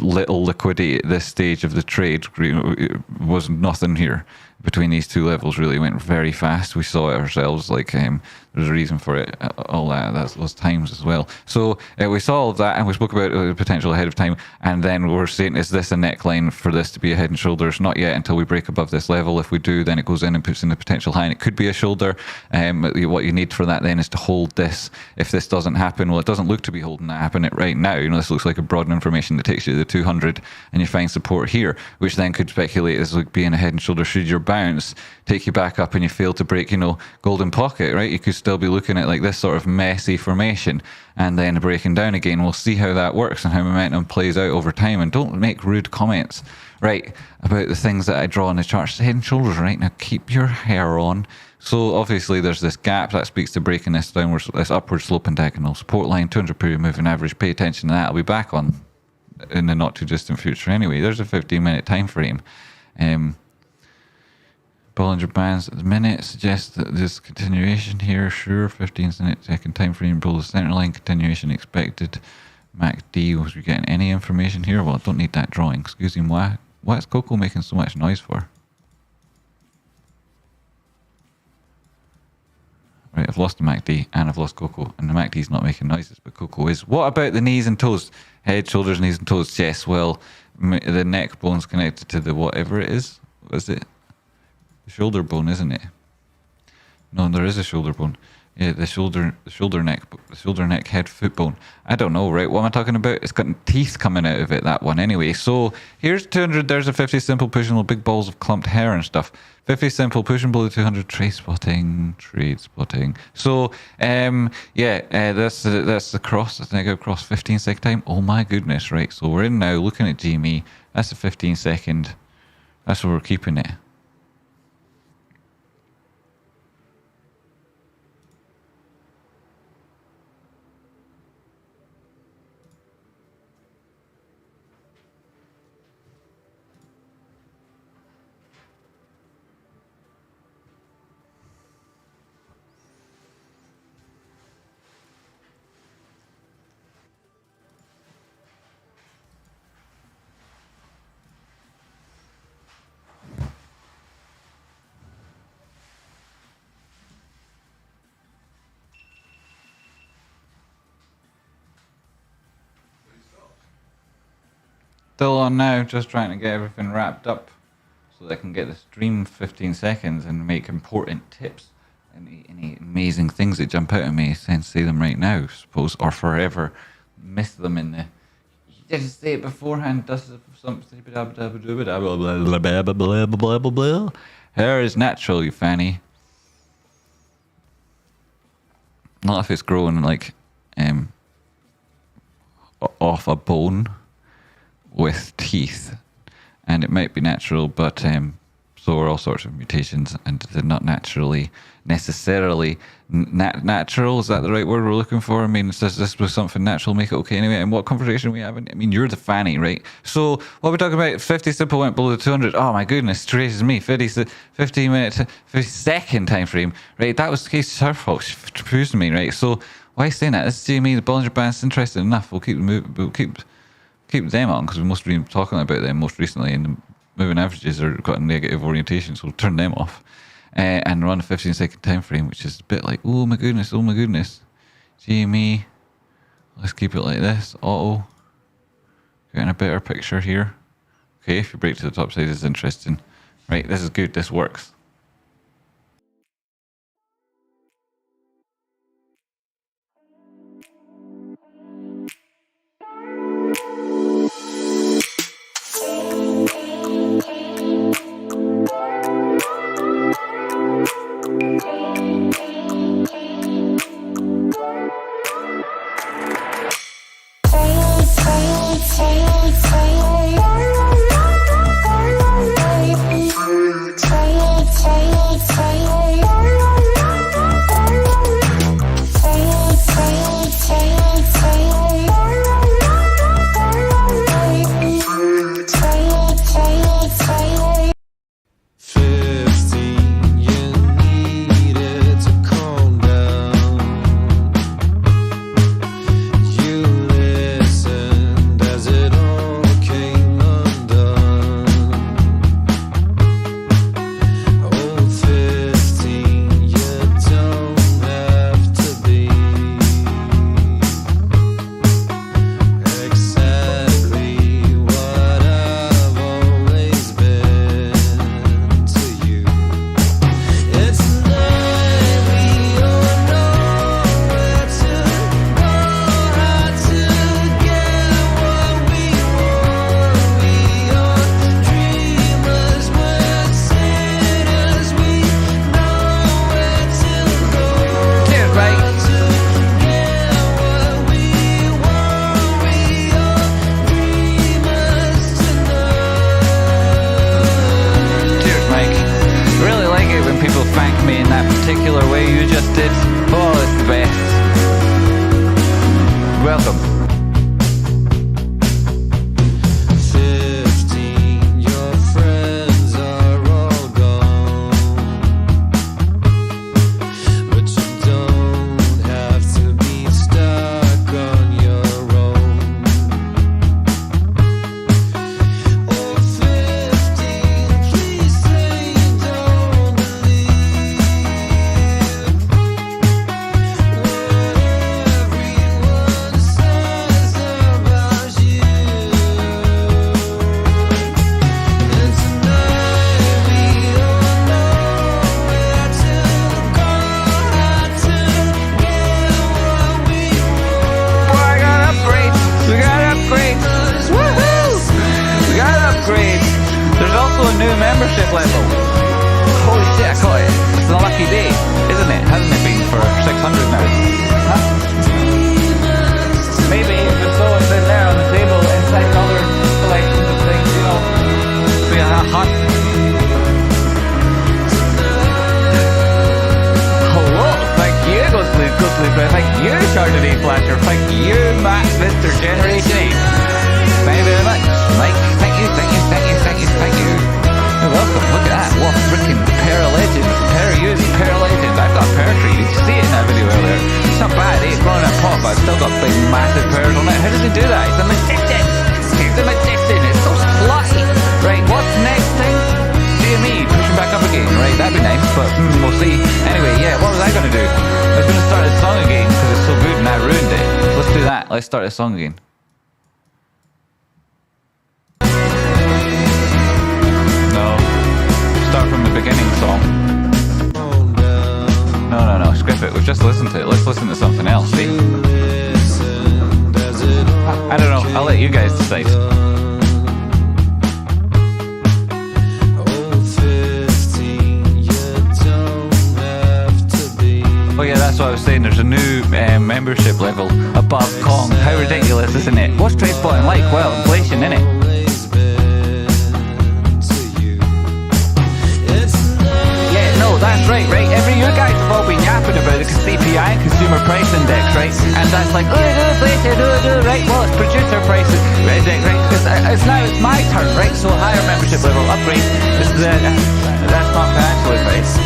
little liquidity at this stage of the trade. It was nothing here between these two levels. Really went very fast. We saw it ourselves. There's a reason for it. All those times as well. So we saw all of that, and we spoke about the potential ahead of time. And then we're saying, is this a neckline for this to be a head and shoulders? Not yet, until we break above this level. If we do, then it goes in and puts in the potential high, and it could be a shoulder. What you need for that then is to hold this. If this doesn't happen, well, it doesn't look to be holding that happen right now. This looks like a broad information that takes you to the 200, and you find support here, which then could speculate as like being a head and shoulder. Should your bounce take you back up and you fail to break, golden pocket, right? You could still be looking at like this sort of messy formation and then breaking down again. We'll see how that works and how momentum plays out over time. And don't make rude comments, right, about the things that I draw on the charts. Head and shoulders, right? Now keep your hair on. So obviously there's this gap that speaks to breaking this downward, this upward sloping diagonal support line, 200 period moving average. Pay attention to that. I'll be back on in the not too distant future anyway. There's a 15-minute time frame. Bollinger Bands at the minute suggests that there's continuation here. Sure, 15-second time frame below the center line, continuation expected. MACD, was we getting any information here? Well, I don't need that drawing. Excuse me, why is Coco making so much noise for? Right, I've lost the MACD and I've lost Coco, and the MACD's not making noises, but Coco is. What about the knees and toes? Head, shoulders, knees and toes. Yes, well, the neck bone's connected to the whatever it is. What is it? The shoulder bone, isn't it? No, there is a shoulder bone. Yeah, the shoulder neck, head, foot bone. I don't know, right? What am I talking about? It's got teeth coming out of it, that one. Anyway, so here's 200. There's a 50 simple pushing little big balls of clumped hair and stuff. 50 simple pushing below 200 trade spotting. So, that's the cross. That's negative cross 15-second time. Oh my goodness, right? So we're in now looking at GME. That's a 15-second. That's where we're keeping it. Still on now, just trying to get everything wrapped up so that I can get the stream 15 seconds and make important tips. Any amazing things that jump out at me, say them right now, I suppose, or forever miss them in the... You didn't say it beforehand, does something... Hair is natural, you fanny. Not if it's growing like off a bone with teeth, and it might be natural, but so are all sorts of mutations, and they're not necessarily natural. Is that the right word we're looking for? I mean, says this was something natural, make it okay anyway. And what conversation are we having? I mean, you're the fanny, right? So what we're talking about, 50 simple went below the 200. Oh my goodness, traces me. 50-second time frame, right? That was the case. Her fault. She confused me, right? So why saying that? This is GME, the Bollinger Band's interesting enough. We'll keep them on because we've mostly been talking about them most recently in moving averages are got a negative orientation, so we'll turn them off. And run a 15-second time frame, which is a bit like, oh my goodness. GME, let's keep it like this. Auto, getting a better picture here. Okay, if you break to the top side, it's interesting. Right, this is good, this works. Welcome. New membership level. Holy shit, I caught it. It's a lucky day, isn't it? Hasn't it been for 600 now? Huh? Maybe even so it's in there on the table inside other collections of things, you know. Be a hunt. Hello, thank you, go sleep, thank you, Chardonnay Flasher, thank you, Matt, Mr. Generation 8. Thank you very much. Mike, thank you. You're welcome. Look at that. What freaking pair of legends. Pair of yous, pair of legends. I've got pear tree. You can see it in that video earlier. It's not bad, eh? It's growing in a pot, but I've still got big, massive pears on it. How does he do that? He's a magician. It's so slutty. Right, what's next thing? GME, pushing back up again. Right, that'd be nice, but we'll see. Anyway, yeah, what was I going to do? I was going to start the song again because it's so good and I ruined it. Let's do that. Let's start the song again. Start from the beginning song. No, skip it. We've just listened to it. Let's listen to something else, see? I don't know. I'll let you guys decide. Oh yeah, that's what I was saying. There's a new membership level above Kong. How ridiculous, isn't it? What's Tradespotting like? Well, inflation, innit? That's right. You guys have all been yapping about the CPI, Consumer Price Index, right? And that's like, right? Well, it's producer prices, right? It's my turn, right? So higher membership level upgrade. That's not financial advice.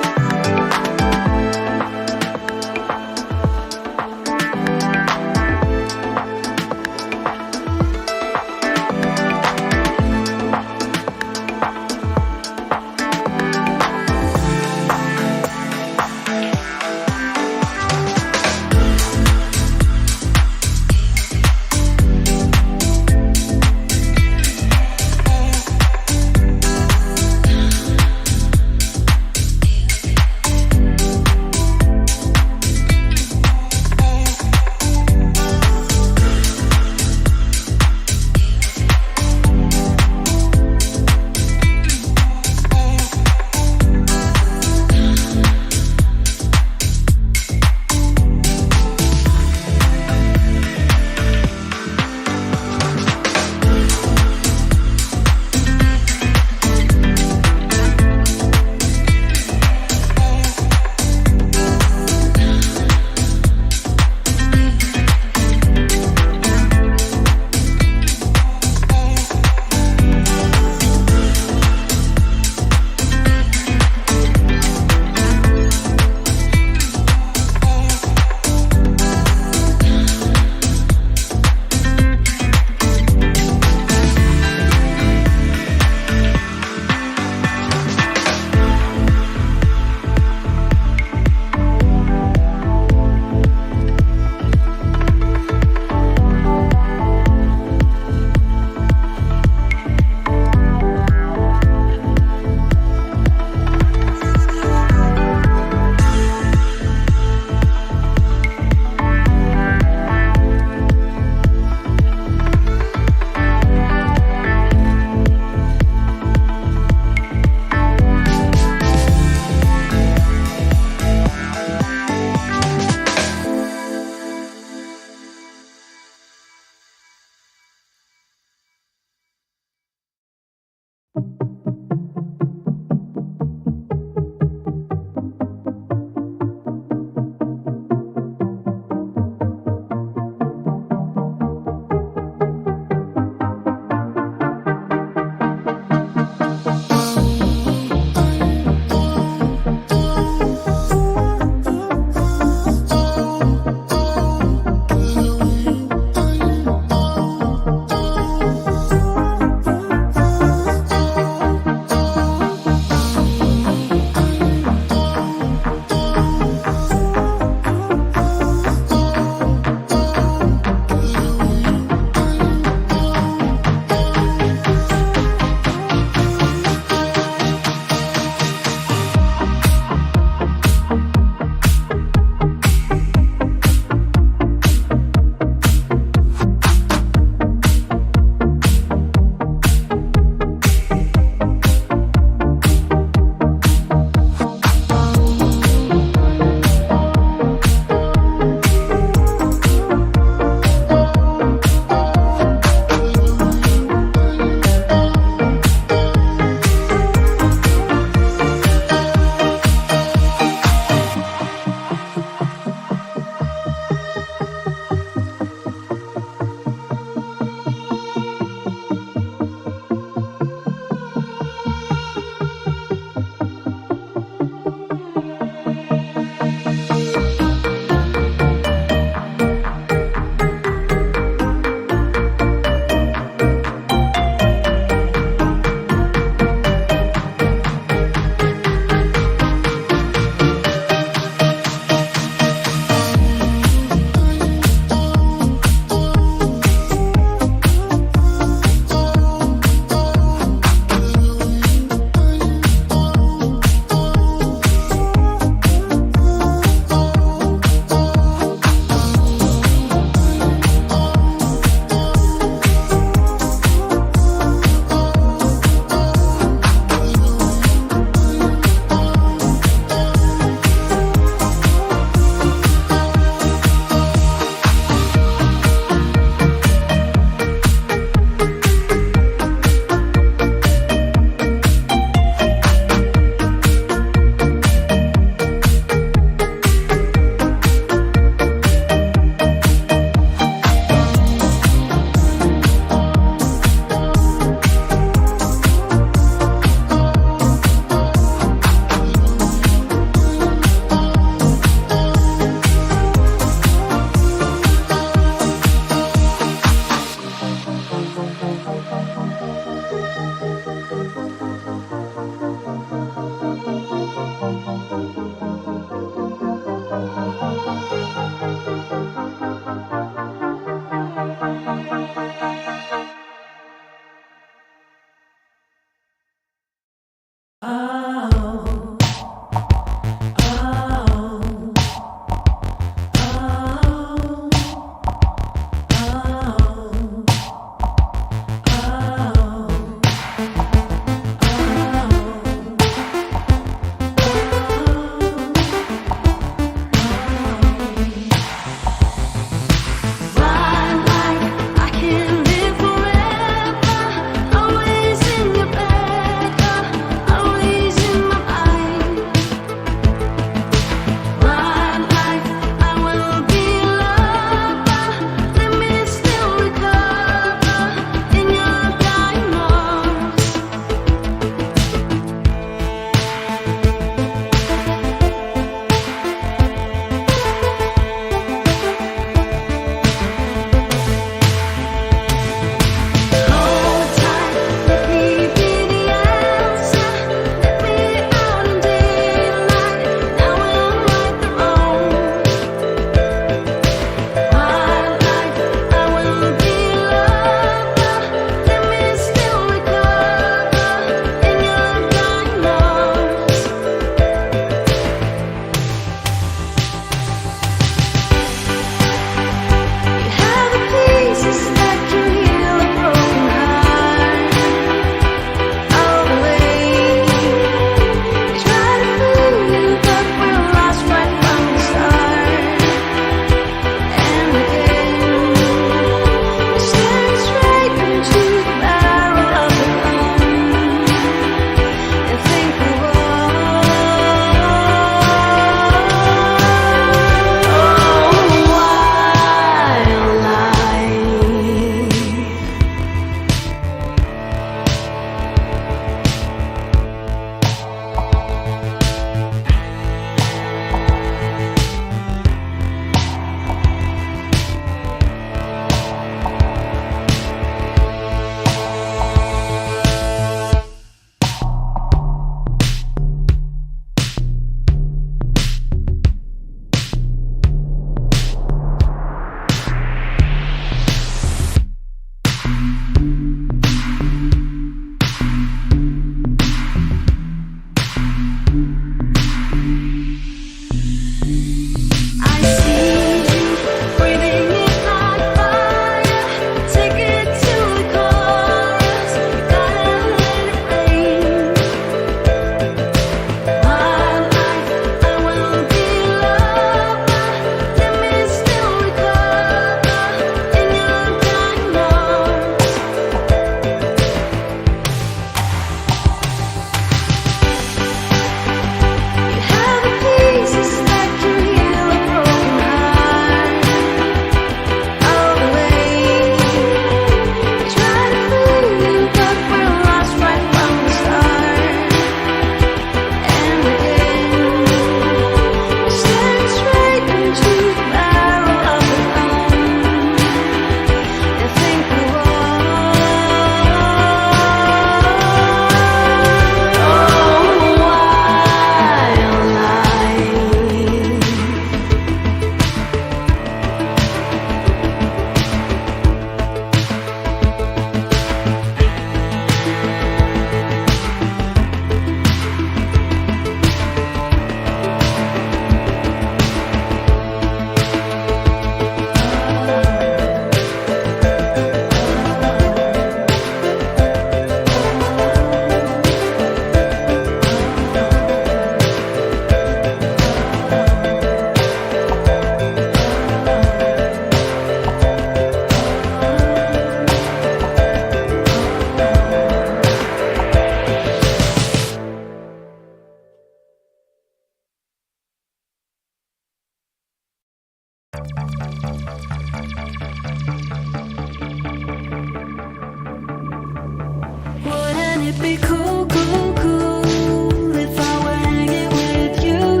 Wouldn't it be cool, cool, cool if I were hanging with you,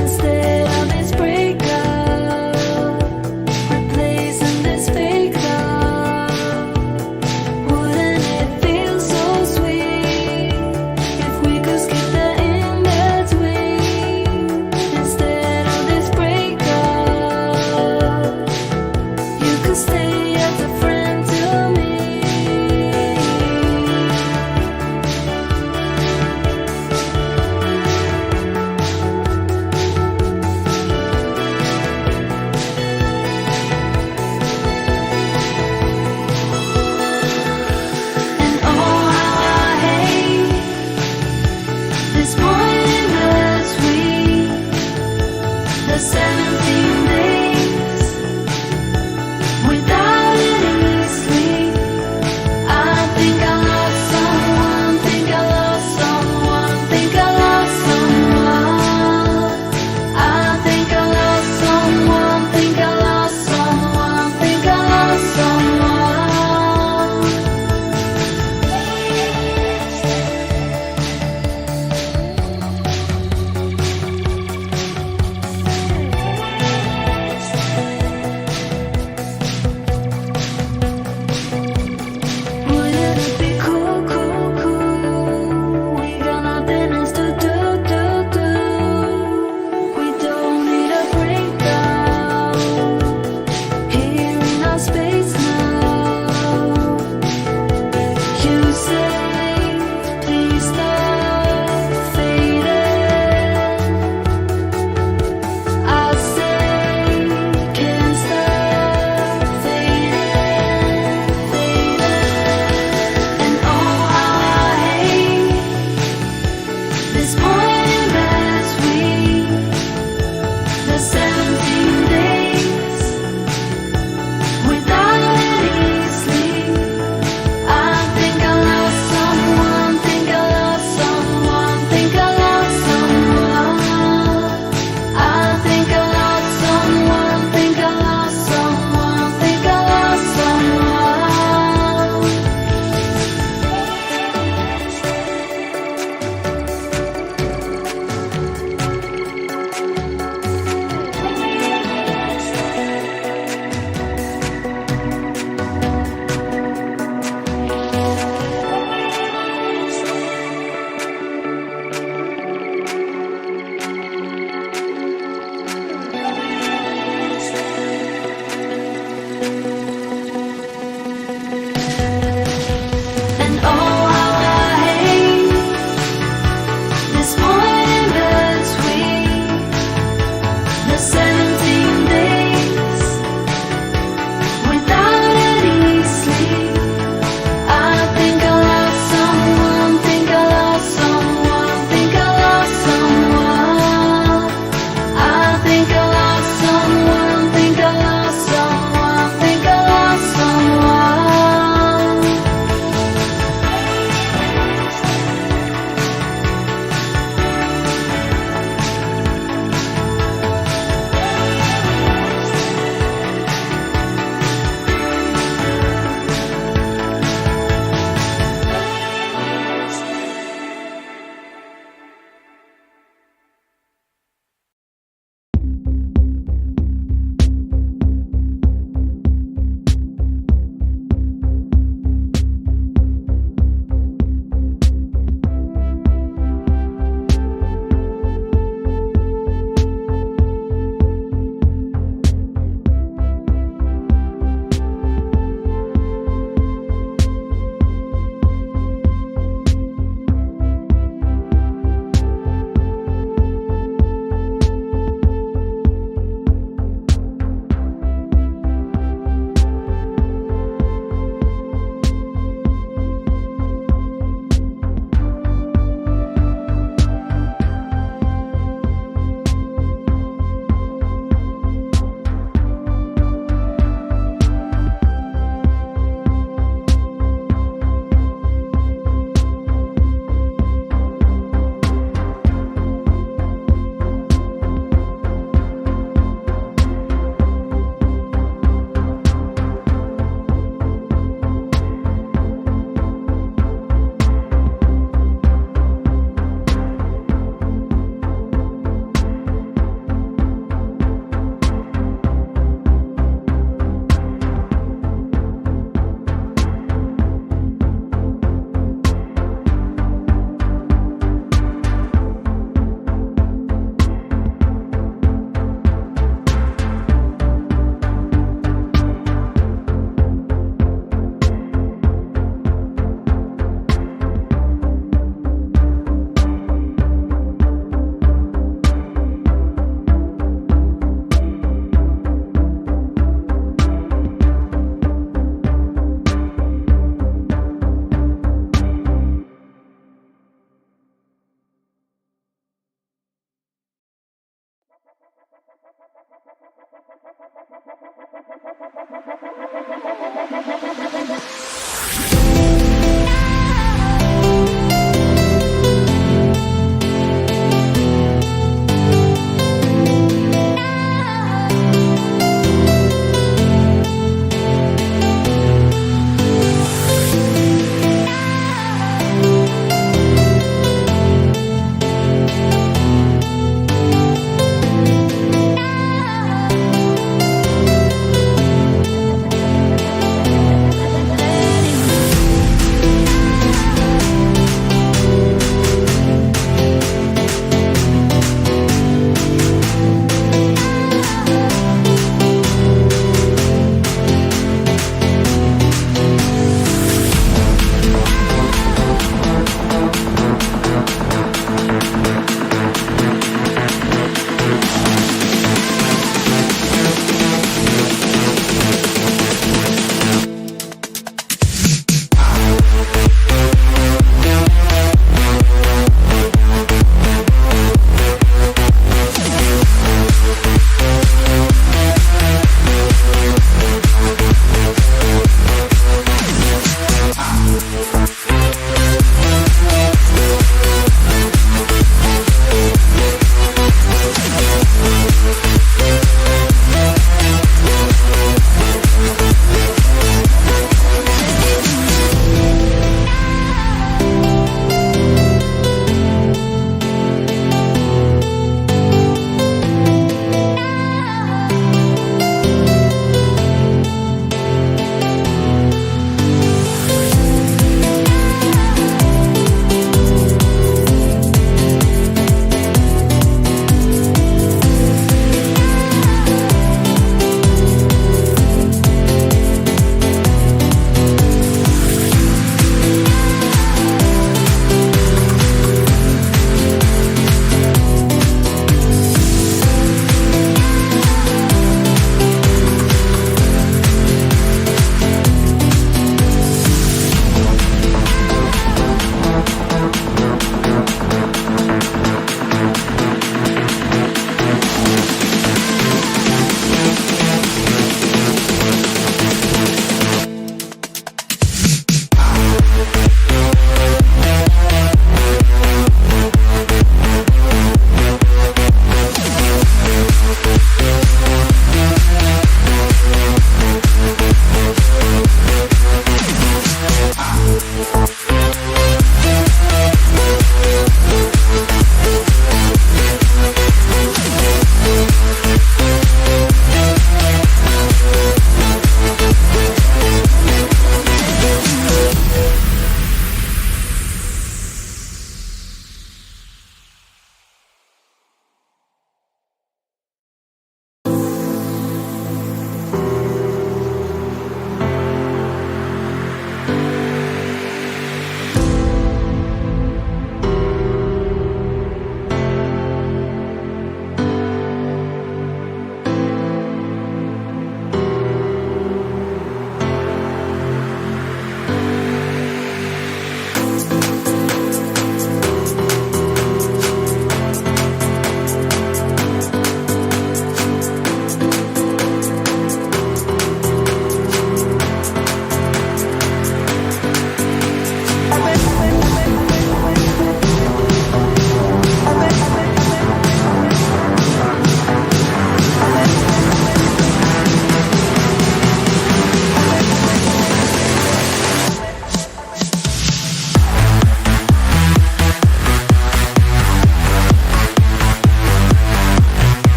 instead of this breakup, replacing this fake love?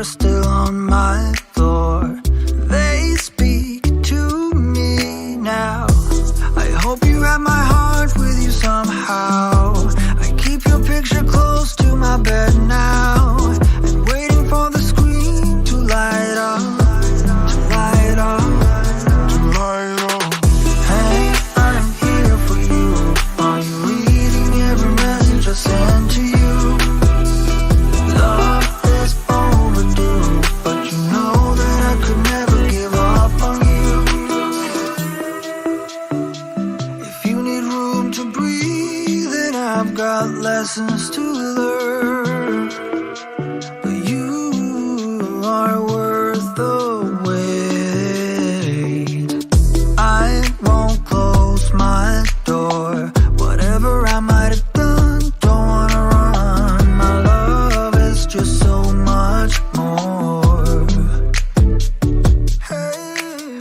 still on my door. They speak to me now. I hope you have my heart with you somehow. I keep your picture close to my bed now, and waiting for the screen to light up, to light up, to light up. Hey, I'm here for you. Are you reading every message I send to you? Love is overdue, but you know that I could never give up on you. If you need room to breathe, then I've got lessons to learn. But you are worth the wait. I won't close my door. Whatever I might have done, don't wanna run. My love is just so much more. Hey,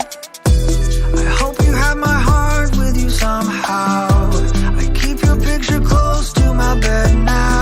I hope you have my heart with you somehow. I keep your picture close to my bed now.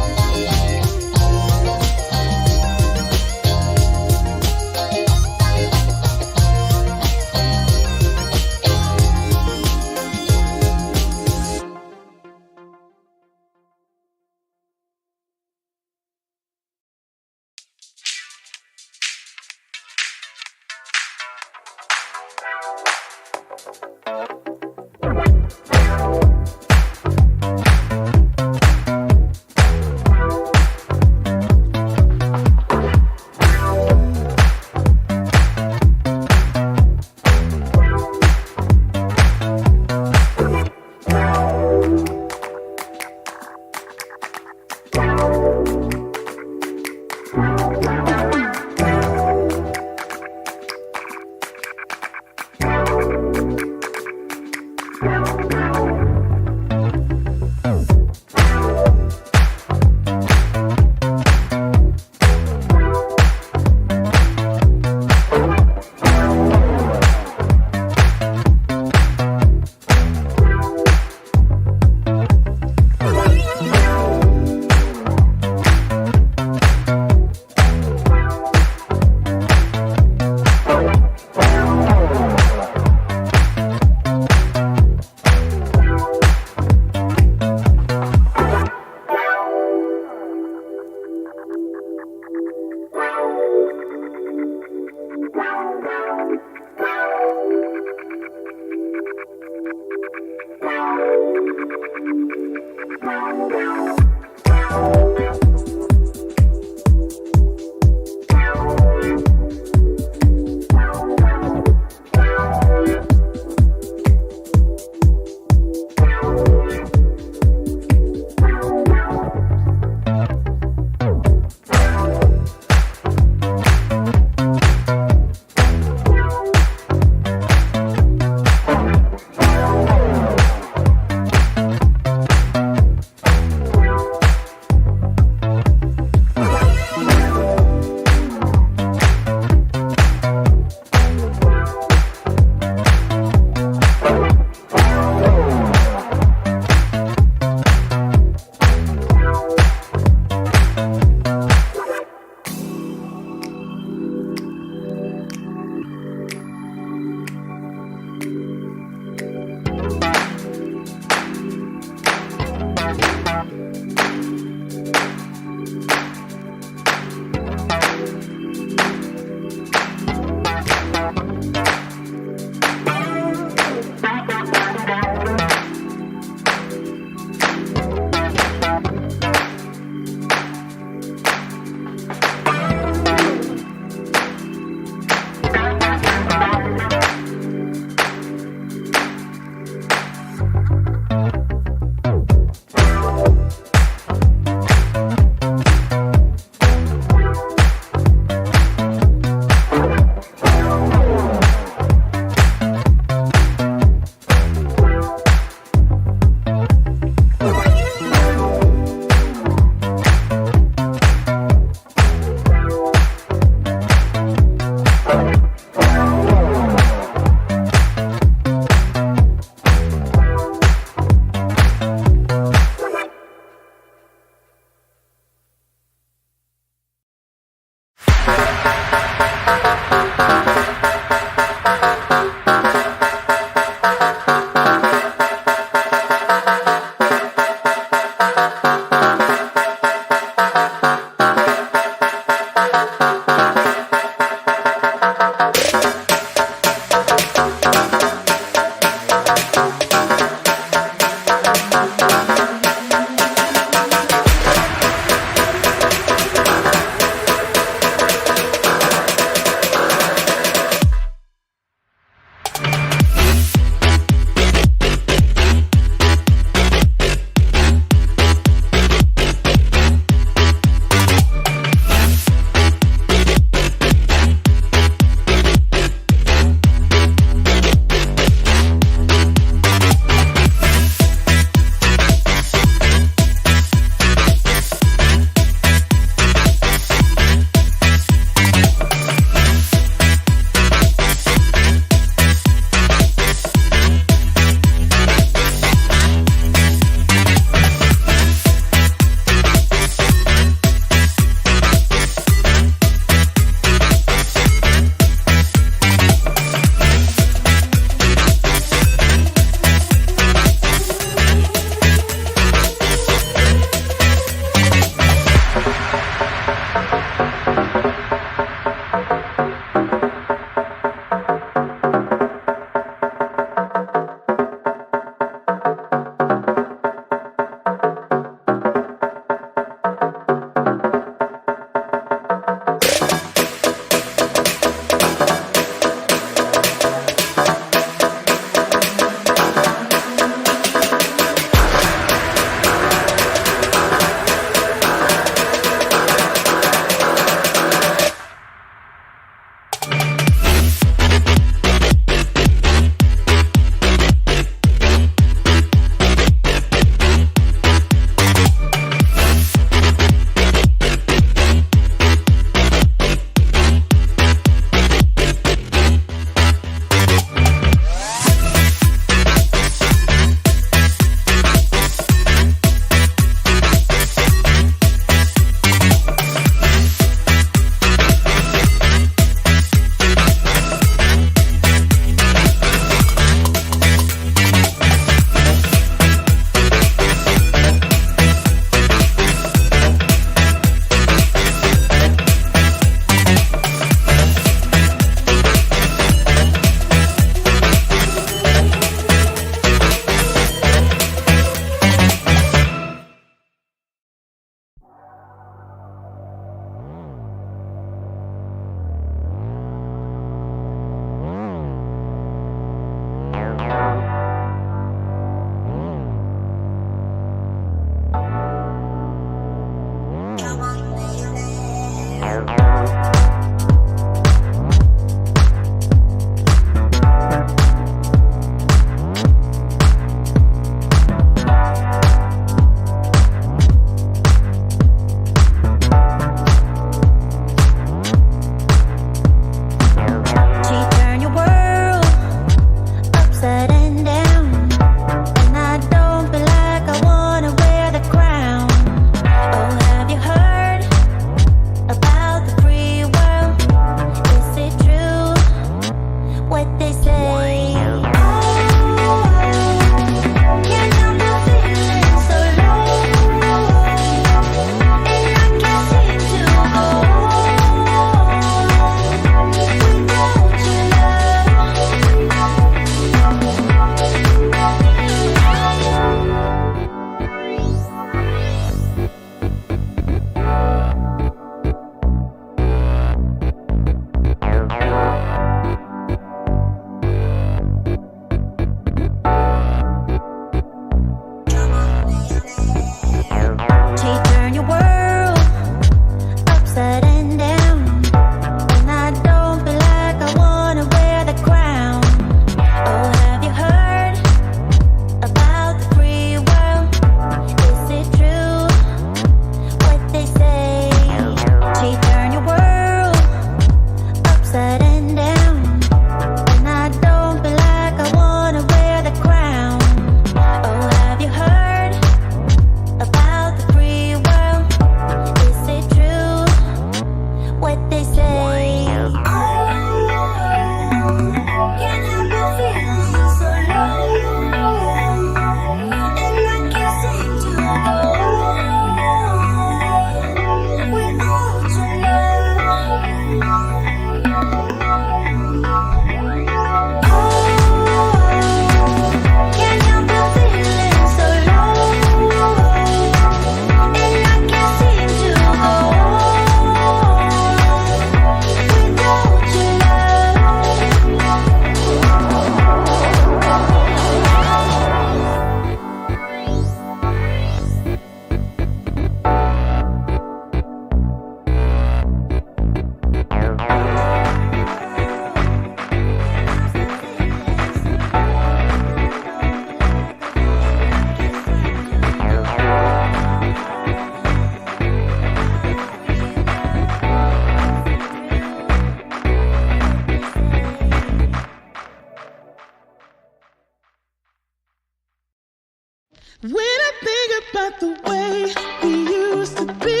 the way we used to be.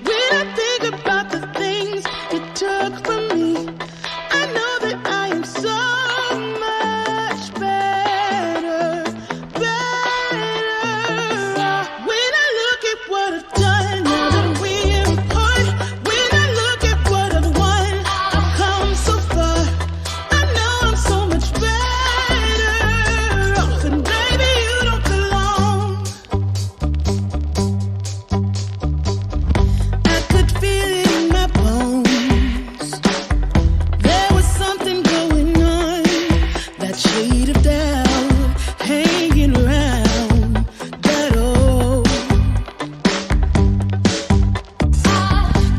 When I think about the things you took from me, I know that I am so much better, better. When I look at what I've done, now that we're apart, when I look at what I've won, I've come so far. I know I'm so much better off, and baby, you don't belong. I could feel it in my bones. There was something going on, that shade of doubt hanging around that old.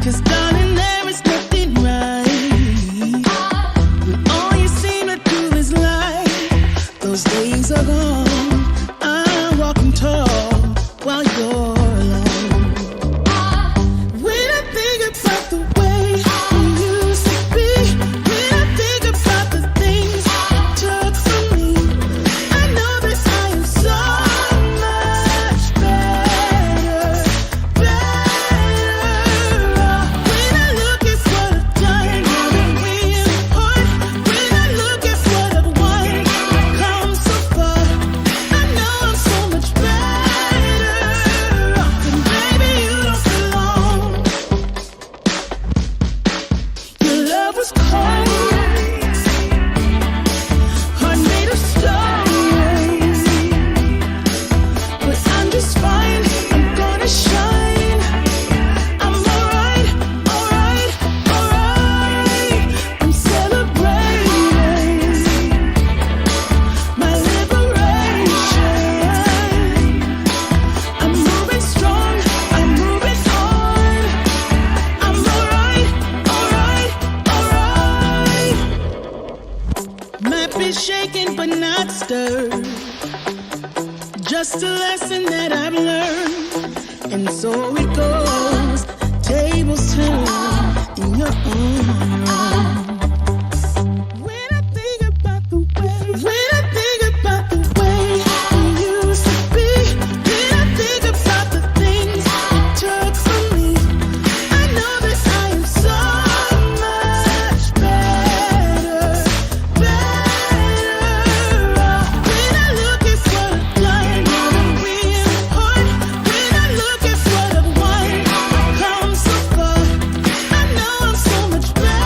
'Cause darling, there is nothing right when all you seem to do is lie. Those days are gone. I'm walking tall while you're alone. When I think about the way we used to be, when I think about the things you took from me, I know that I am so much better, better. When I look at what I've done, now that we're apart, when I look at what I've won, I've come so far. I know I'm so much better off, and baby, you don't belong. Your love was cold, heart made of stone, but I'm just fine. I'm gonna shine. I'm alright, alright, alright. I'm celebrating my liberation. I'm moving strong, I'm moving on. I'm alright, alright, alright. Might be shaken but not stirred. Just a lesson that I've learned. And so it goes, tables turn in your honor. When I think about the way, when I think about the way we used to be, when I think about the things you took from me, I know that I am so much better, better. When I look at what I've done, now that we're apart, when I look at what I've won, I've come so far. I know I'm so much better.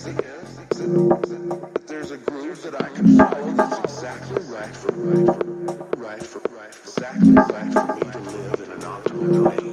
that there's a groove that I can follow that's exactly right for exactly right for me to live in an optimal way.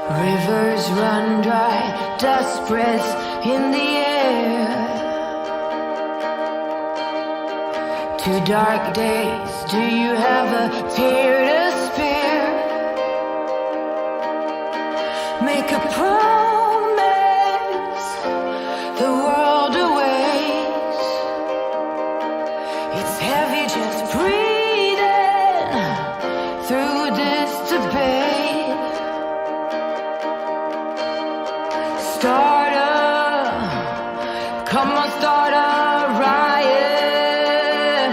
Rivers run dry, dust spreads in the air. 2 dark days, do you have a tear to spare? Make a promise, the world awaits. It's heavy just breathing through this debate. Come on, start a riot.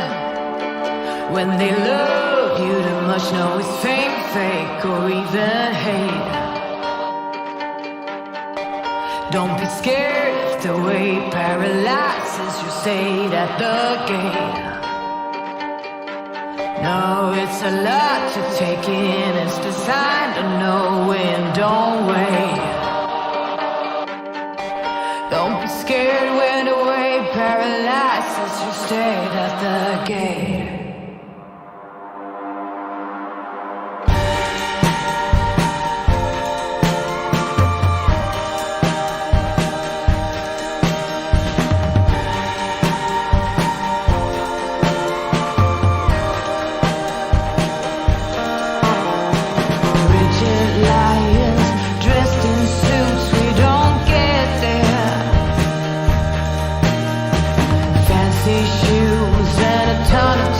When they love you too much, know it's fame, fake, or even hate. Don't be scared if the weight paralyzes your state at the gate. No, it's a lot to take in, it's designed to know when, don't wait. Don't be scared when the weight paralyzes your state at the gate. Rigid lions dressed in suits, we don't get there. Fancy shoes and a ton of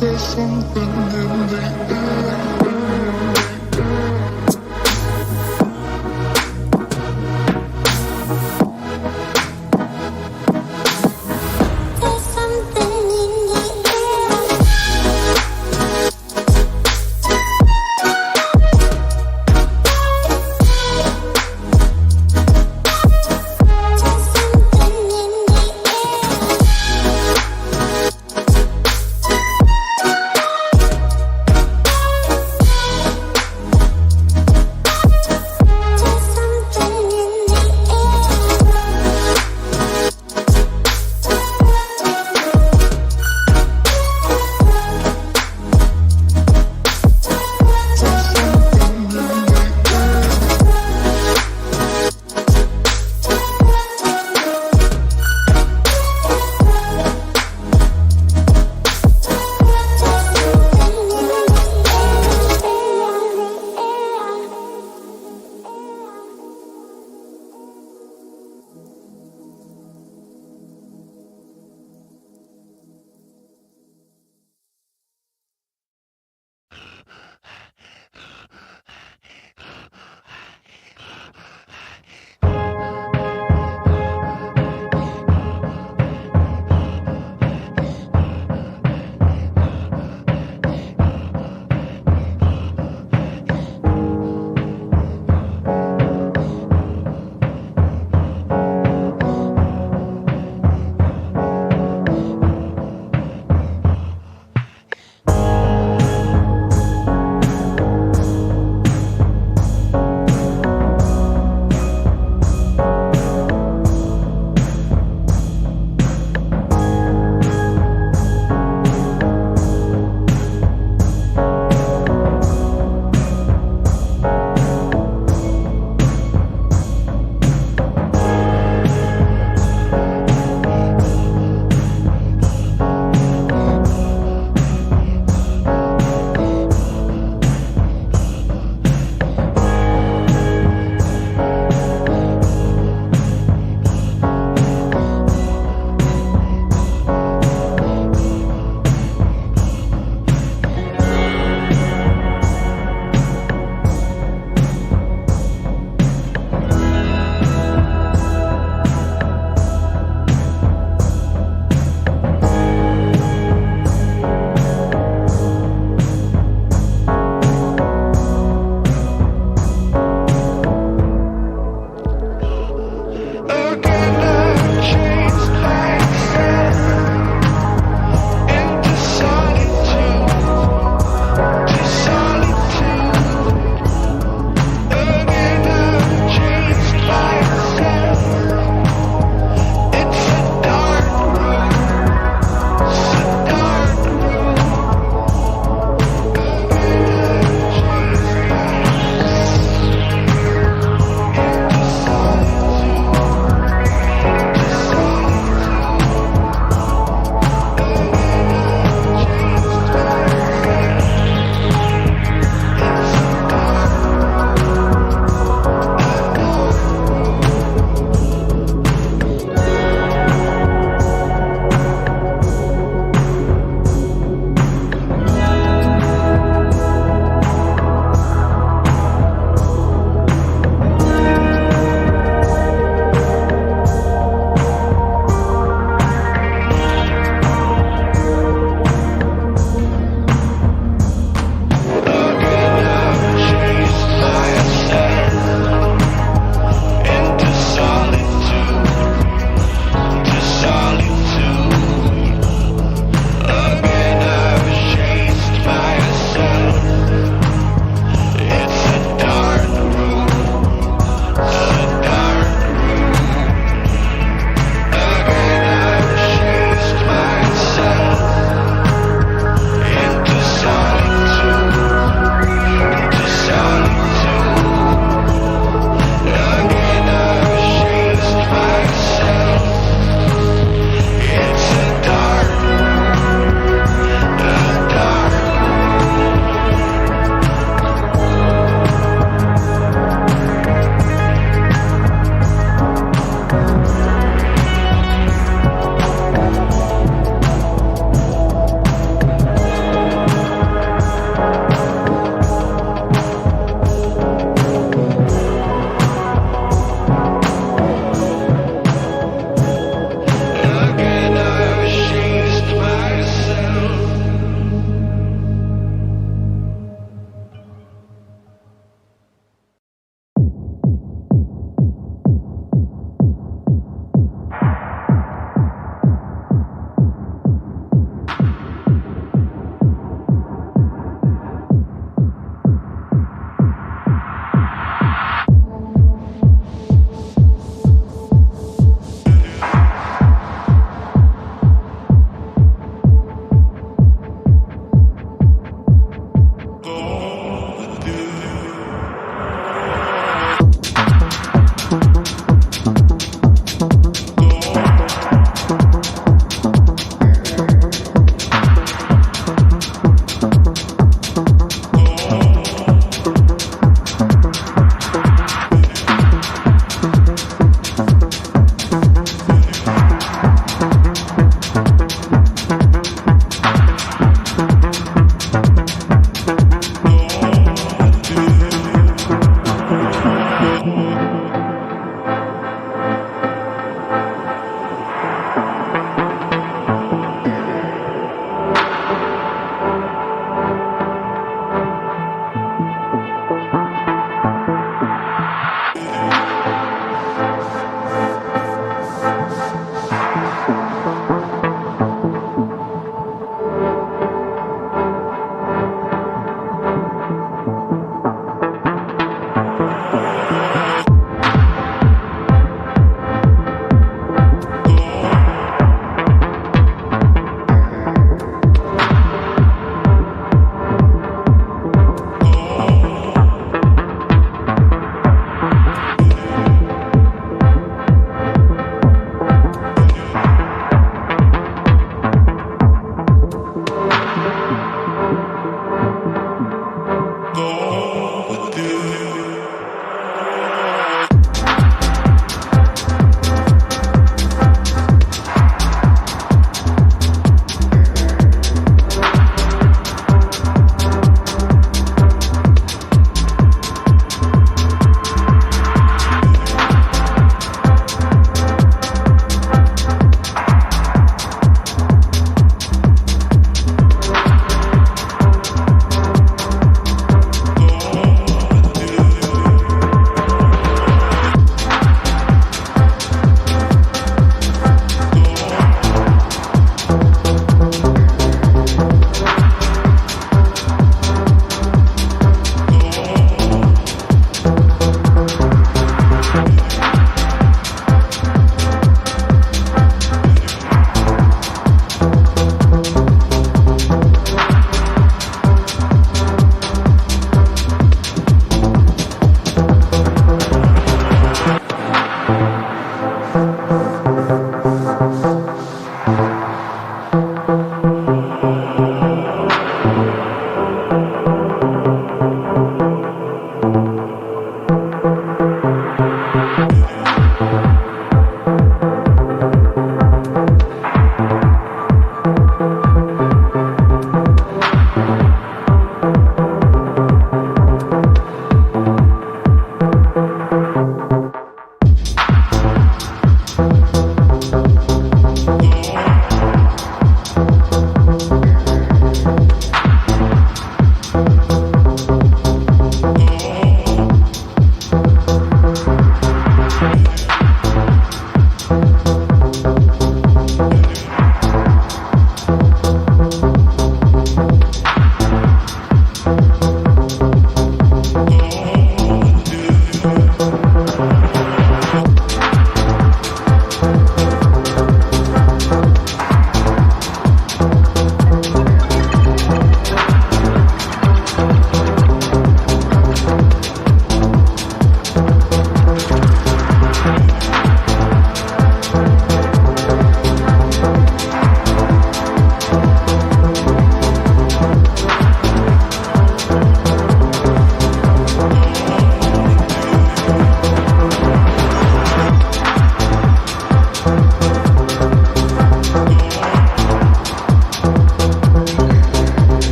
There's something in the air. There's something in the air. There's something in the air.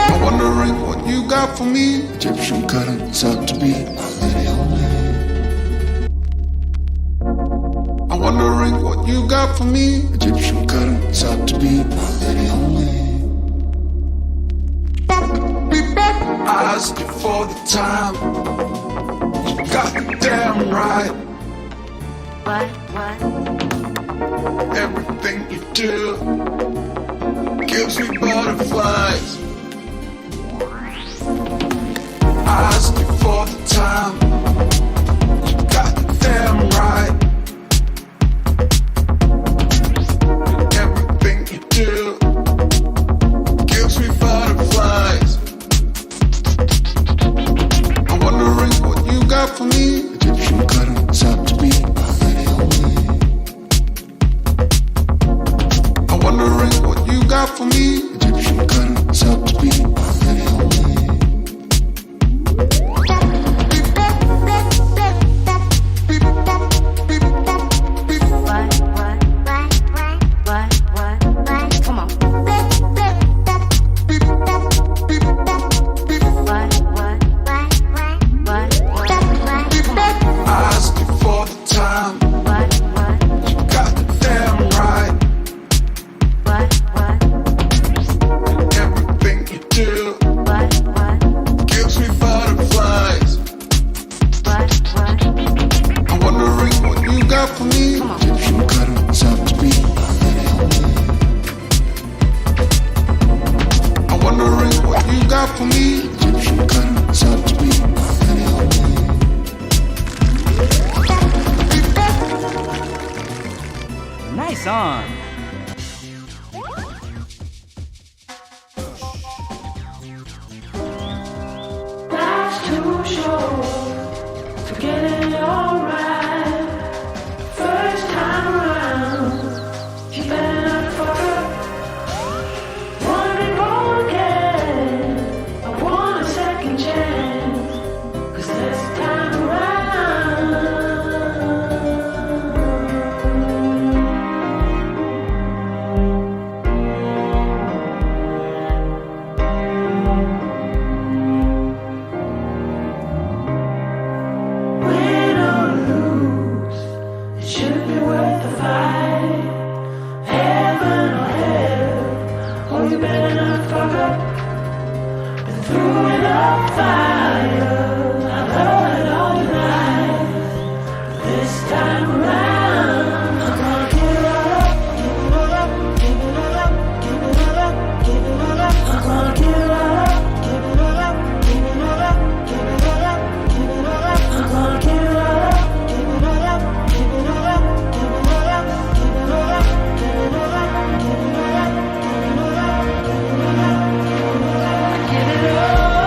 I'm wondering what you got for me. Egyptian curtains out to be my lady only. I'm wondering what you got for me. Egyptian curtains out to be my lady only. I asked you for the time. You got it damn right. Everything you do gives me butterflies. I asked you for the time. You got it damn right. Everything you do gives me butterflies. I'm wondering what you got for me. Egyptian curtains out to be my lady only. I'm wondering what you got for me. Egyptian curtains out to be my lady only. got for me. Egyptian cutters out to be. I'm wondering what you got for me. Egyptian cutters out to be. Nice on. Life's too short to get it all right. First time around, you better not fuck up. Wanna be born again, I want a second chance. 'Cause this time around, win or lose, it should be worth the fight. Heaven or hell, oh you better not fuck up. Been through enough fire, I've heard it all night. This time around, I'm gonna give it all up, give it all up, give it all up, give it all up, give it all up. I'm gonna give it all up, give it all up, give it all up, give it all up, give it all up. I'm gonna give it all up, give it all up, give it all up, give it all up, give it all up, give it all up, give it all up, give it all up, give it all up, give it all up.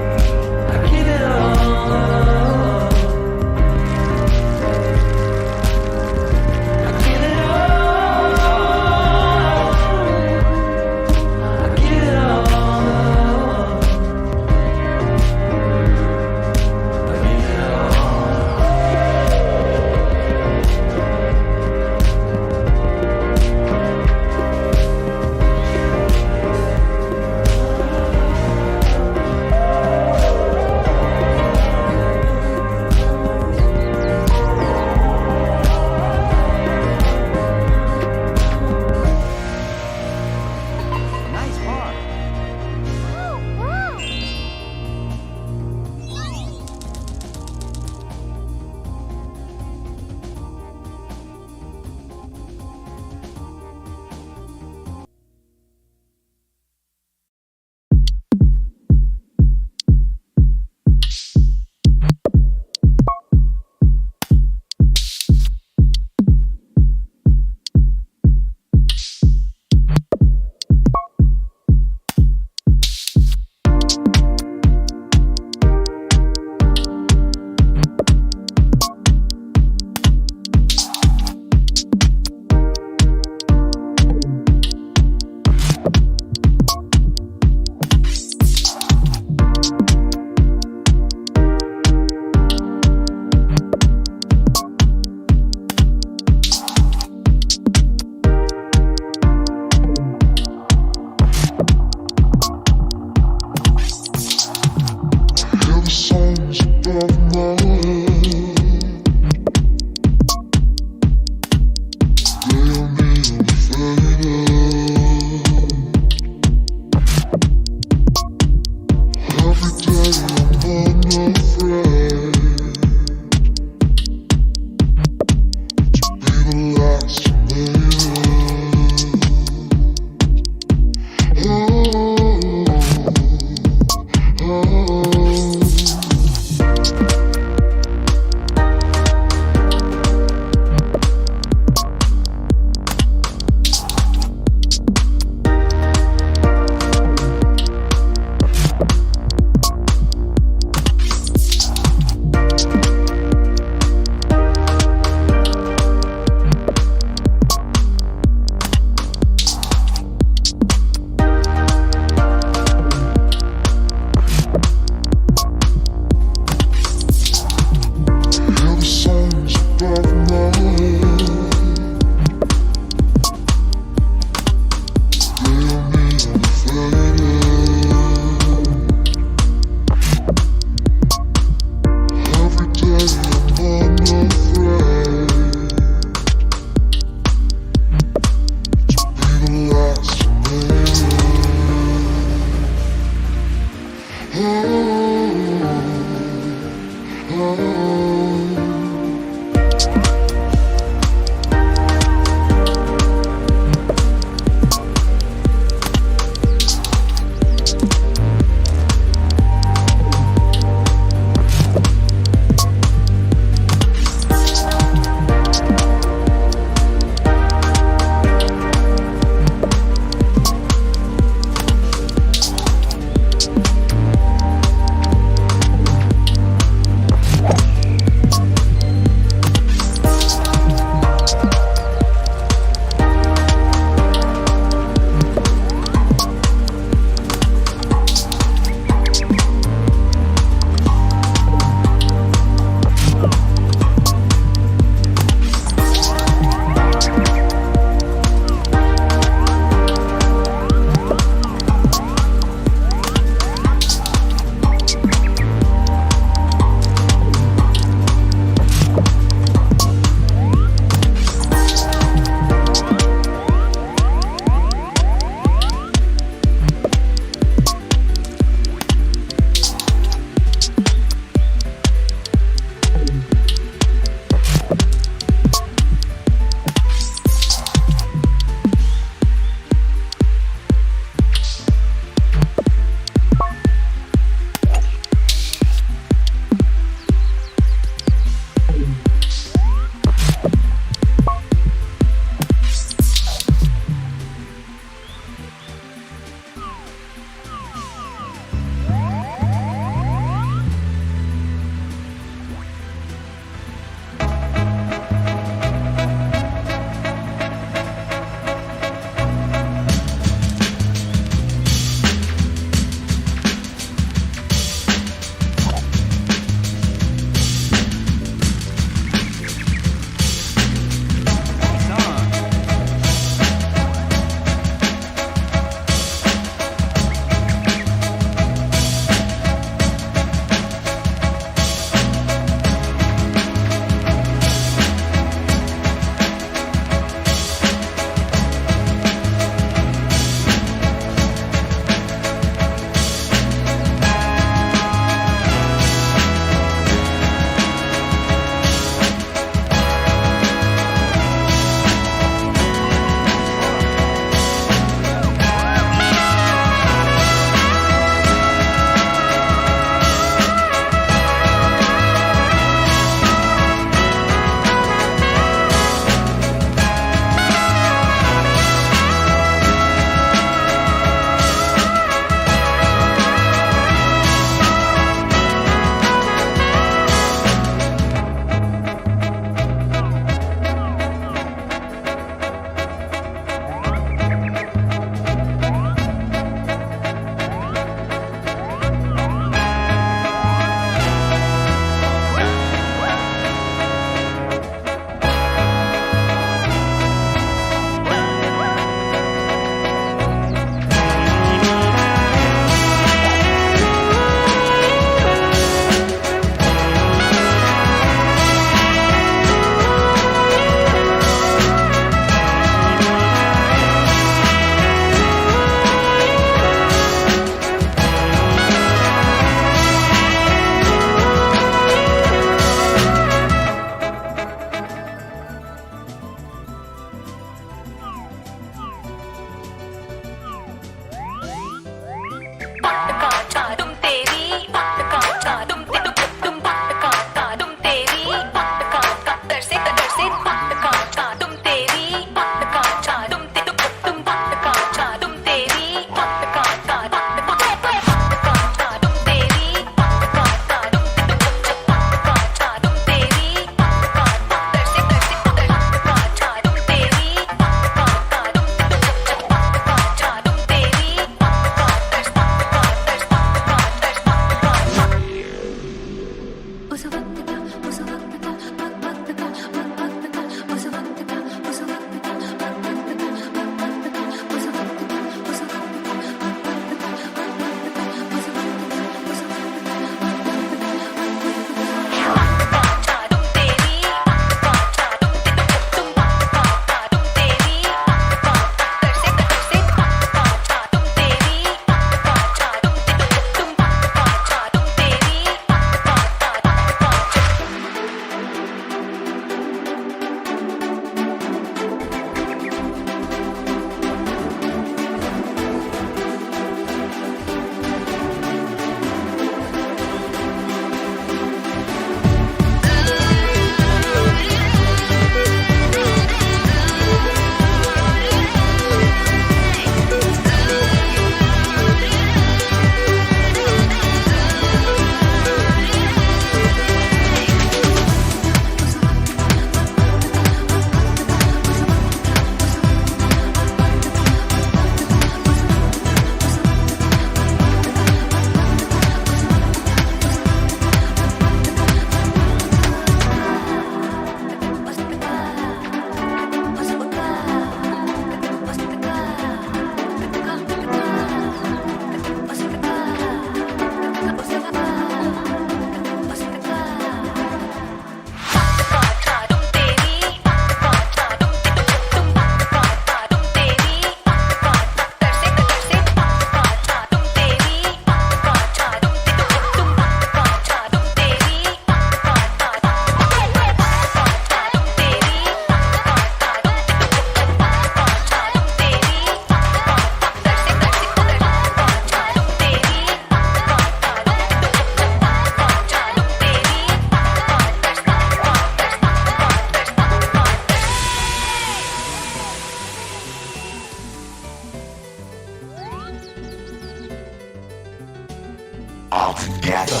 all together.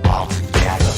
All together.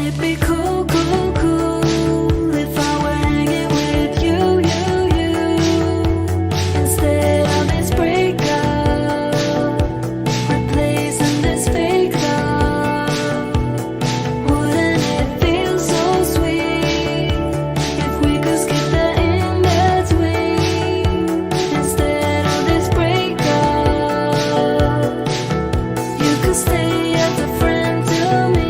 it be cool, cool, cool if I were hanging with you, you? Instead of this breakup, replacing this fake love. Wouldn't it feel so sweet if we could skip the in between? Instead of this breakup, you could stay as a friend to me.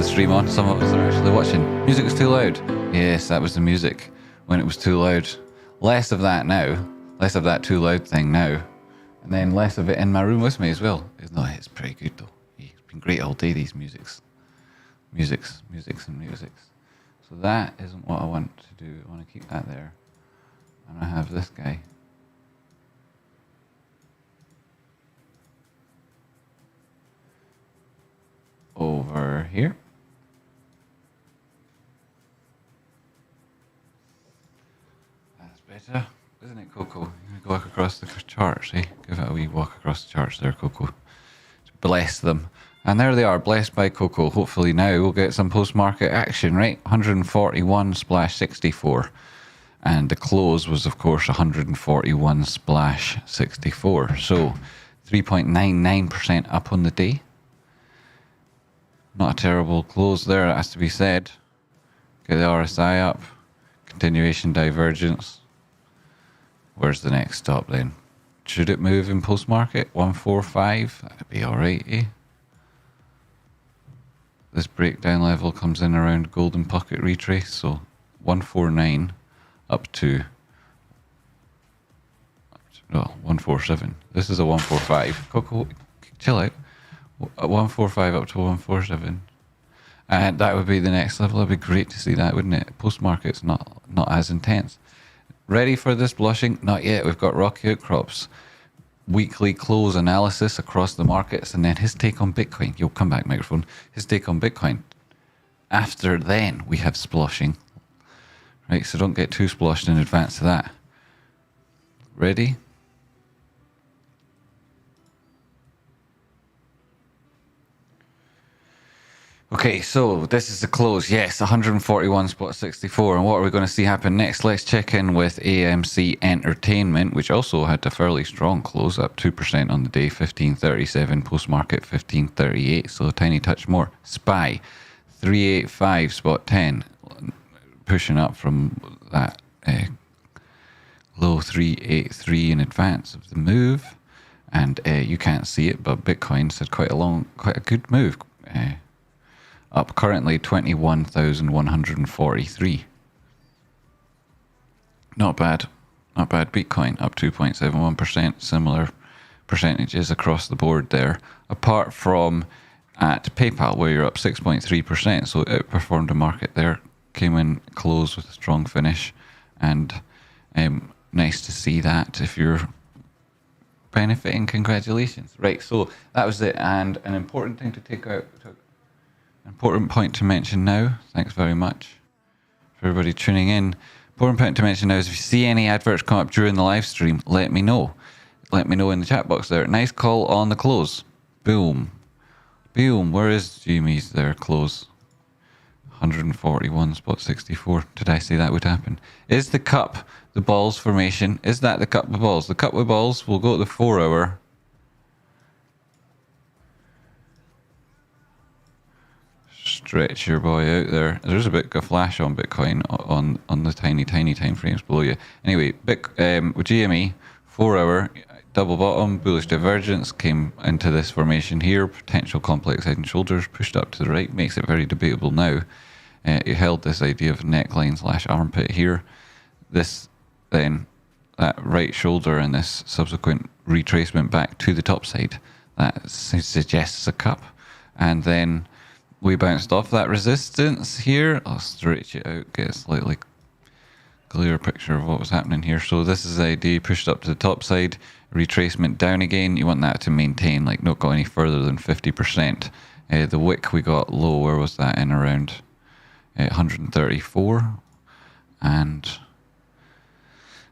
the stream on. Some of us are actually watching. Music was too loud. Yes, that was the music when it was too loud. Less of that now. Less of that too loud thing now. And then less of it in my room with me as well. It's pretty good though. It's been great all day, these musics. Musics. So that isn't what I want to do. I want to keep that there. And I have this guy. Over here. That's better, isn't it, Coco? You're going to walk across the charts, eh? Give it a wee walk across the charts there, Coco. Bless them. And there they are, blessed by Coco. Hopefully now we'll get some post-market action, right? 141 splash 64. And the close was, of course, 141 splash 64. So 3.99% up on the day. Not a terrible close there, it has to be said. Get the RSI up. Continuation divergence. Where's the next stop then? Should it move in post-market? 145? That'd be alright, eh? This breakdown level comes in around golden pocket retrace, so 149 up to 147. This is a 145. Coco, chill out. 145 up to 147. And that would be the next level. It'd be great to see that, wouldn't it? Post-market's not as intense. Ready for this blushing? Not yet. We've got rocky outcrops. Weekly close analysis across the markets, and then his take on Bitcoin. You'll come back, microphone. His take on Bitcoin. After then, we have sploshing. Right, so don't get too sploshed in advance of that. Ready? Okay, so this is the close. Yes, 141.64. And what are we going to see happen next? Let's check in with AMC Entertainment, which also had a fairly strong close, up 2% on the day, 1537, post-market 1538, so a tiny touch more. SPY, 385.10, pushing up from that low 383 in advance of the move. And you can't see it, but Bitcoin's had quite a good move. Up currently 21,143. Not bad. Not bad. Bitcoin up 2.71%. Similar percentages across the board there. Apart from at PayPal, where you're up 6.3%. So it outperformed the market there. Came in close with a strong finish. And nice to see that if you're benefiting. Congratulations. Right, so that was it. And an important thing to take out. Important point to mention now. Thanks very much for everybody tuning in. Important point to mention now is if you see any adverts come up during the live stream, let me know. Let me know in the chat box there. Nice call on the close. Boom. Boom. Where is GME's there? Close. 141.64. Did I say that would happen? Is the cup the balls formation? Is that the cup with balls? The cup with balls will go to the 4 hour. Stretch your boy out there. There's a bit of a flash on Bitcoin on the tiny time frames below you. Anyway, with GME, 4 hour, double bottom, bullish divergence, came into this formation here, potential complex head and shoulders, pushed up to the right, makes it very debatable now. It held this idea of neckline / armpit here. This then, that right shoulder and this subsequent retracement back to the top side, that suggests a cup. And then we bounced off that resistance here. I'll stretch it out, get a slightly clearer picture of what was happening here. So this is the idea, pushed up to the top side, retracement down again. You want that to maintain, like not go any further than 50%. The wick we got low, where was that? In around 134. And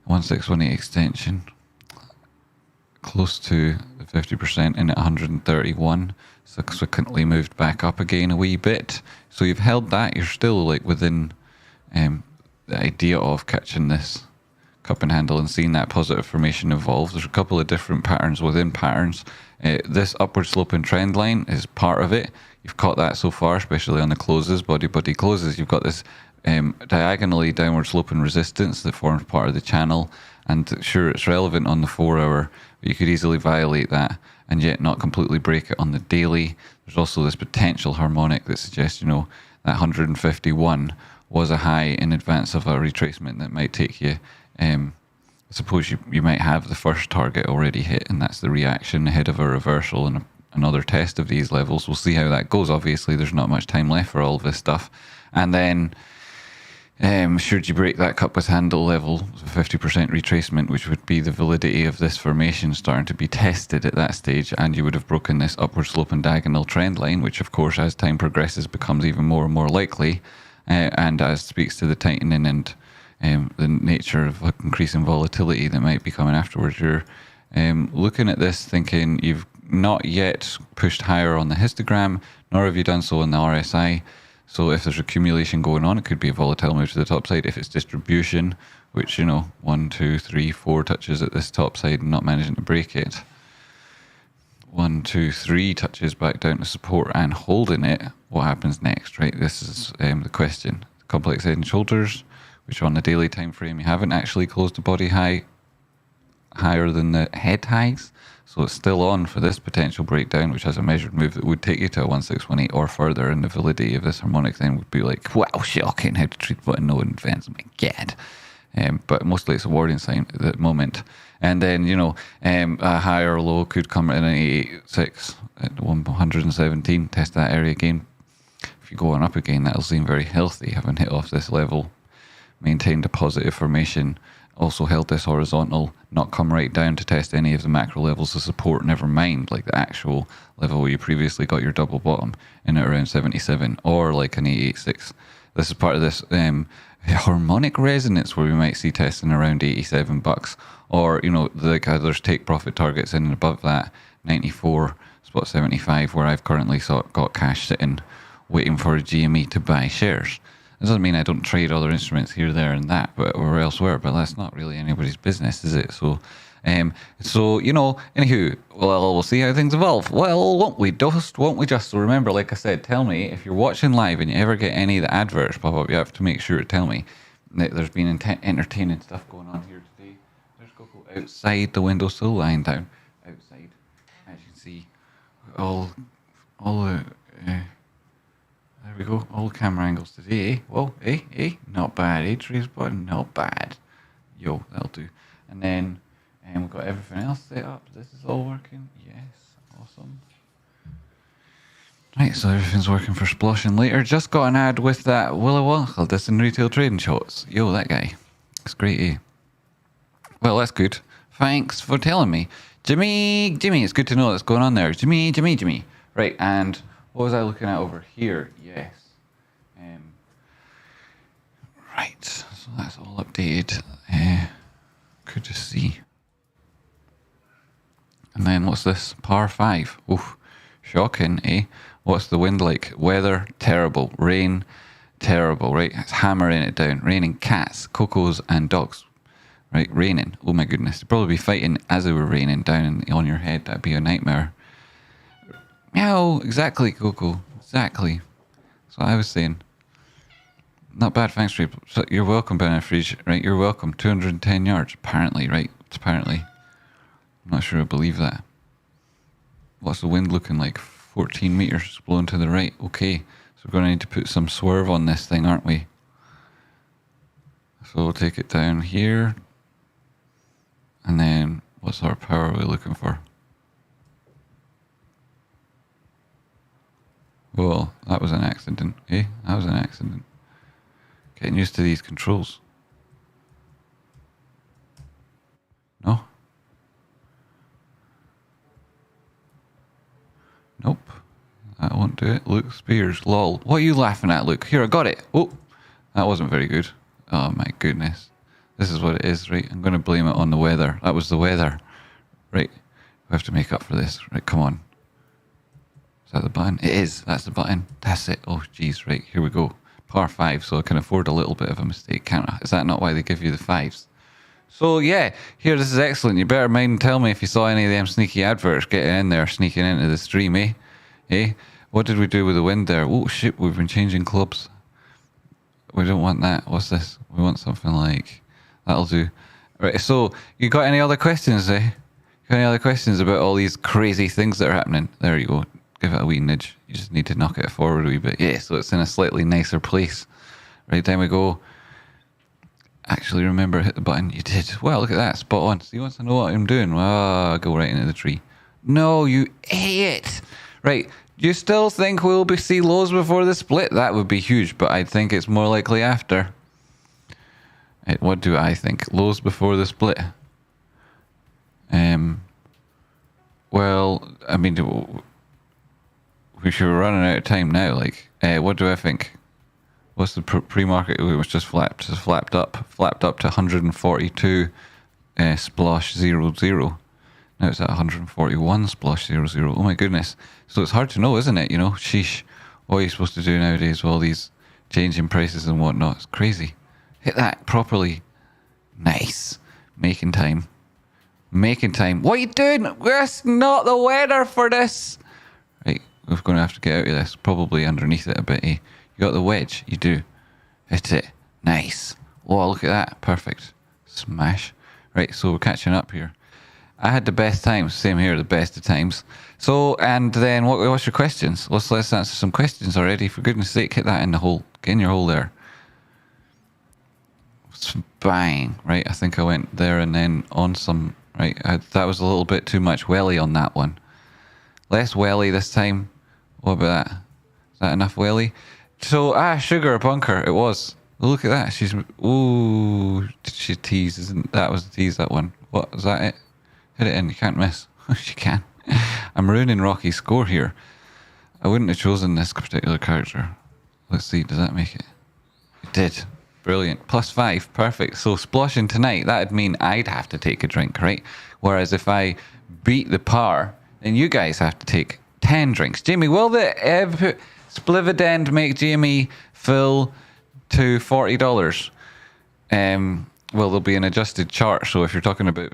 1618 extension. Close to the 50% in at 131. Subsequently moved back up again a wee bit. So you've held that. You're still like within the idea of catching this cup and handle and seeing that positive formation evolve. There's a couple of different patterns within patterns. This upward sloping trend line is part of it. You've caught that so far, especially on the closes, body closes. You've got this diagonally downward sloping resistance that forms part of the channel. And sure, it's relevant on the 4 hour, but you could easily violate that. and yet not completely break it on the daily. There's also this potential harmonic that suggests, that 151 was a high in advance of a retracement that might take you. I suppose you might have the first target already hit, and that's the reaction ahead of a reversal and another test of these levels. We'll see how that goes. Obviously, there's not much time left for all of this stuff. And then, should you break that cup with handle level, 50% retracement, which would be the validity of this formation starting to be tested at that stage, and you would have broken this upward slope and diagonal trend line, which, of course, as time progresses, becomes even more and more likely, and as speaks to the tightening and the nature of increasing volatility that might be coming afterwards. You're looking at this thinking you've not yet pushed higher on the histogram, nor have you done so on the RSI. So if there's accumulation going on, it could be a volatile move to the top side. If it's distribution, which, 1, 2, 3, 4 touches at this top side and not managing to break it, 1, 2, 3 touches back down to support and holding it, what happens next, right? This is the question. Complex head and shoulders, which on the daily time frame, you haven't actually closed the body high higher than the head highs. So it's still on for this potential breakdown, which has a measured move that would take you to a 1618 or further. And the validity of this harmonic then would be like, wow, shocking, how to treat button no in advance. Oh my God. But mostly it's a warning sign at the moment. And then, a high or low could come in at 86 at 117. Test that area again. If you go on up again, that'll seem very healthy, having hit off this level. Maintained a positive formation, also held this horizontal, not come right down to test any of the macro levels of support, never mind like the actual level where you previously got your double bottom in at around 77 or like an 886. This is part of this harmonic resonance where we might see testing around $87, or like there's take profit targets in and above that 94 spot 75 where I've currently got cash sitting waiting for a GME to buy shares. It doesn't mean I don't trade other instruments here, there, and that, or elsewhere, but that's not really anybody's business, is it? So, anywho, well, we'll see how things evolve. Well, won't we just? So remember, like I said, tell me if you're watching live and you ever get any of the adverts pop up, you have to make sure to tell me that there's been entertaining stuff going on here today. There's Coco outside the window, still lying down outside. As you can see, all the. There we go, all the camera angles today, eh? Whoa, not bad, eh, Trace button, not bad. Yo, that'll do. And then we've got everything else set up. This is all working, yes, awesome. Right, so everything's working for Sploshing later. Just got an ad with that Willow Walker, this in retail trading shots. Yo, that guy, it's great, eh? Well, that's good. Thanks for telling me. Jimmy, it's good to know what's going on there. Jimmy. Right, and what was I looking at over here? Yes. Right, so that's all updated. Good to see. And then what's this? Par 5. Oof, shocking, eh? What's the wind like? Weather, terrible. Rain, terrible, right? It's hammering it down. Raining cats, cocos, and dogs. Right, raining. Oh my goodness. They'd probably be fighting as they were raining down on your head. That'd be a nightmare. Meow, exactly, Coco. Exactly. That's what I was saying. Not bad, thanks, Ray. So you're welcome, Benefridge. Right, you're welcome. 210 yards, apparently, right? Apparently. I'm not sure I believe that. What's the wind looking like? 14 meters blowing to the right. Okay, so we're going to need to put some swerve on this thing, aren't we? So we'll take it down here. And then, what sort of power are we looking for? Well, that was an accident, eh? That was an accident. Getting used to these controls. No? Nope. That won't do it. Luke Spears, lol. What are you laughing at, Luke? Here, I got it. Oh, that wasn't very good. Oh my goodness. This is what it is, right? I'm going to blame it on the weather. That was the weather. Right. We have to make up for this. Right, come on. Is that the button? It is. That's the button. That's it. Oh, geez. Right, here we go. Par 5, so I can afford a little bit of a mistake, can't I? Is that not why they give you the 5s? So, yeah. Here, this is excellent. You better mind and tell me if you saw any of them sneaky adverts getting in there, sneaking into the stream, eh? Eh? What did we do with the wind there? Oh, shit. We've been changing clubs. We don't want that. What's this? We want something like... That'll do. Right, so, you got any other questions, eh? Any other questions about all these crazy things that are happening? There you go. Give it a wee nudge. You just need to knock it forward a wee bit. Yeah, so it's in a slightly nicer place. Right, time we go. Actually, remember, hit the button. You did. Well, look at that. Spot on. So he wants to know what I'm doing. Ah, go right into the tree. No, you idiot. Right, you still think we'll see lows before the split? That would be huge, but I think it's more likely after. What do I think? Lows before the split? Well, I mean, we should be running out of time now. Like, what do I think? What's the pre-market? It was just flapped up to 142 splosh 00. Now it's at 141 splosh 00. Oh my goodness! So it's hard to know, isn't it? You know, sheesh. What are you supposed to do nowadays with all these changing prices and whatnot? It's crazy. Hit that properly. Nice. Making time. Making time. What are you doing? That's not the weather for this. Right, we're going to have to get out of this. Probably underneath it a bit, eh? You got the wedge? You do. Hit it. Nice. Oh, look at that. Perfect. Smash. Right, so we're catching up here. I had the best times. Same here, the best of times. So, and then what's your questions? Let's answer some questions already. For goodness sake, hit that in the hole. Get in your hole there. Bang. Right, I think I went there and then on some... Right, that was a little bit too much welly on that one. Less welly this time. What about that? Is that enough welly? So, sugar bunker. It was. Look at that. She's... Ooh. She teased. That was the tease, that one. What? Is that it? Hit it in. You can't miss. She can. I'm ruining Rocky's score here. I wouldn't have chosen this particular character. Let's see. Does that make it? It did. Brilliant. +5. Perfect. So sploshing tonight, that'd mean I'd have to take a drink, right? Whereas if I beat the par, then you guys have to take 10 drinks. Jamie, will the Splividend make GME full to $40? Well, there'll be an adjusted chart. So if you're talking about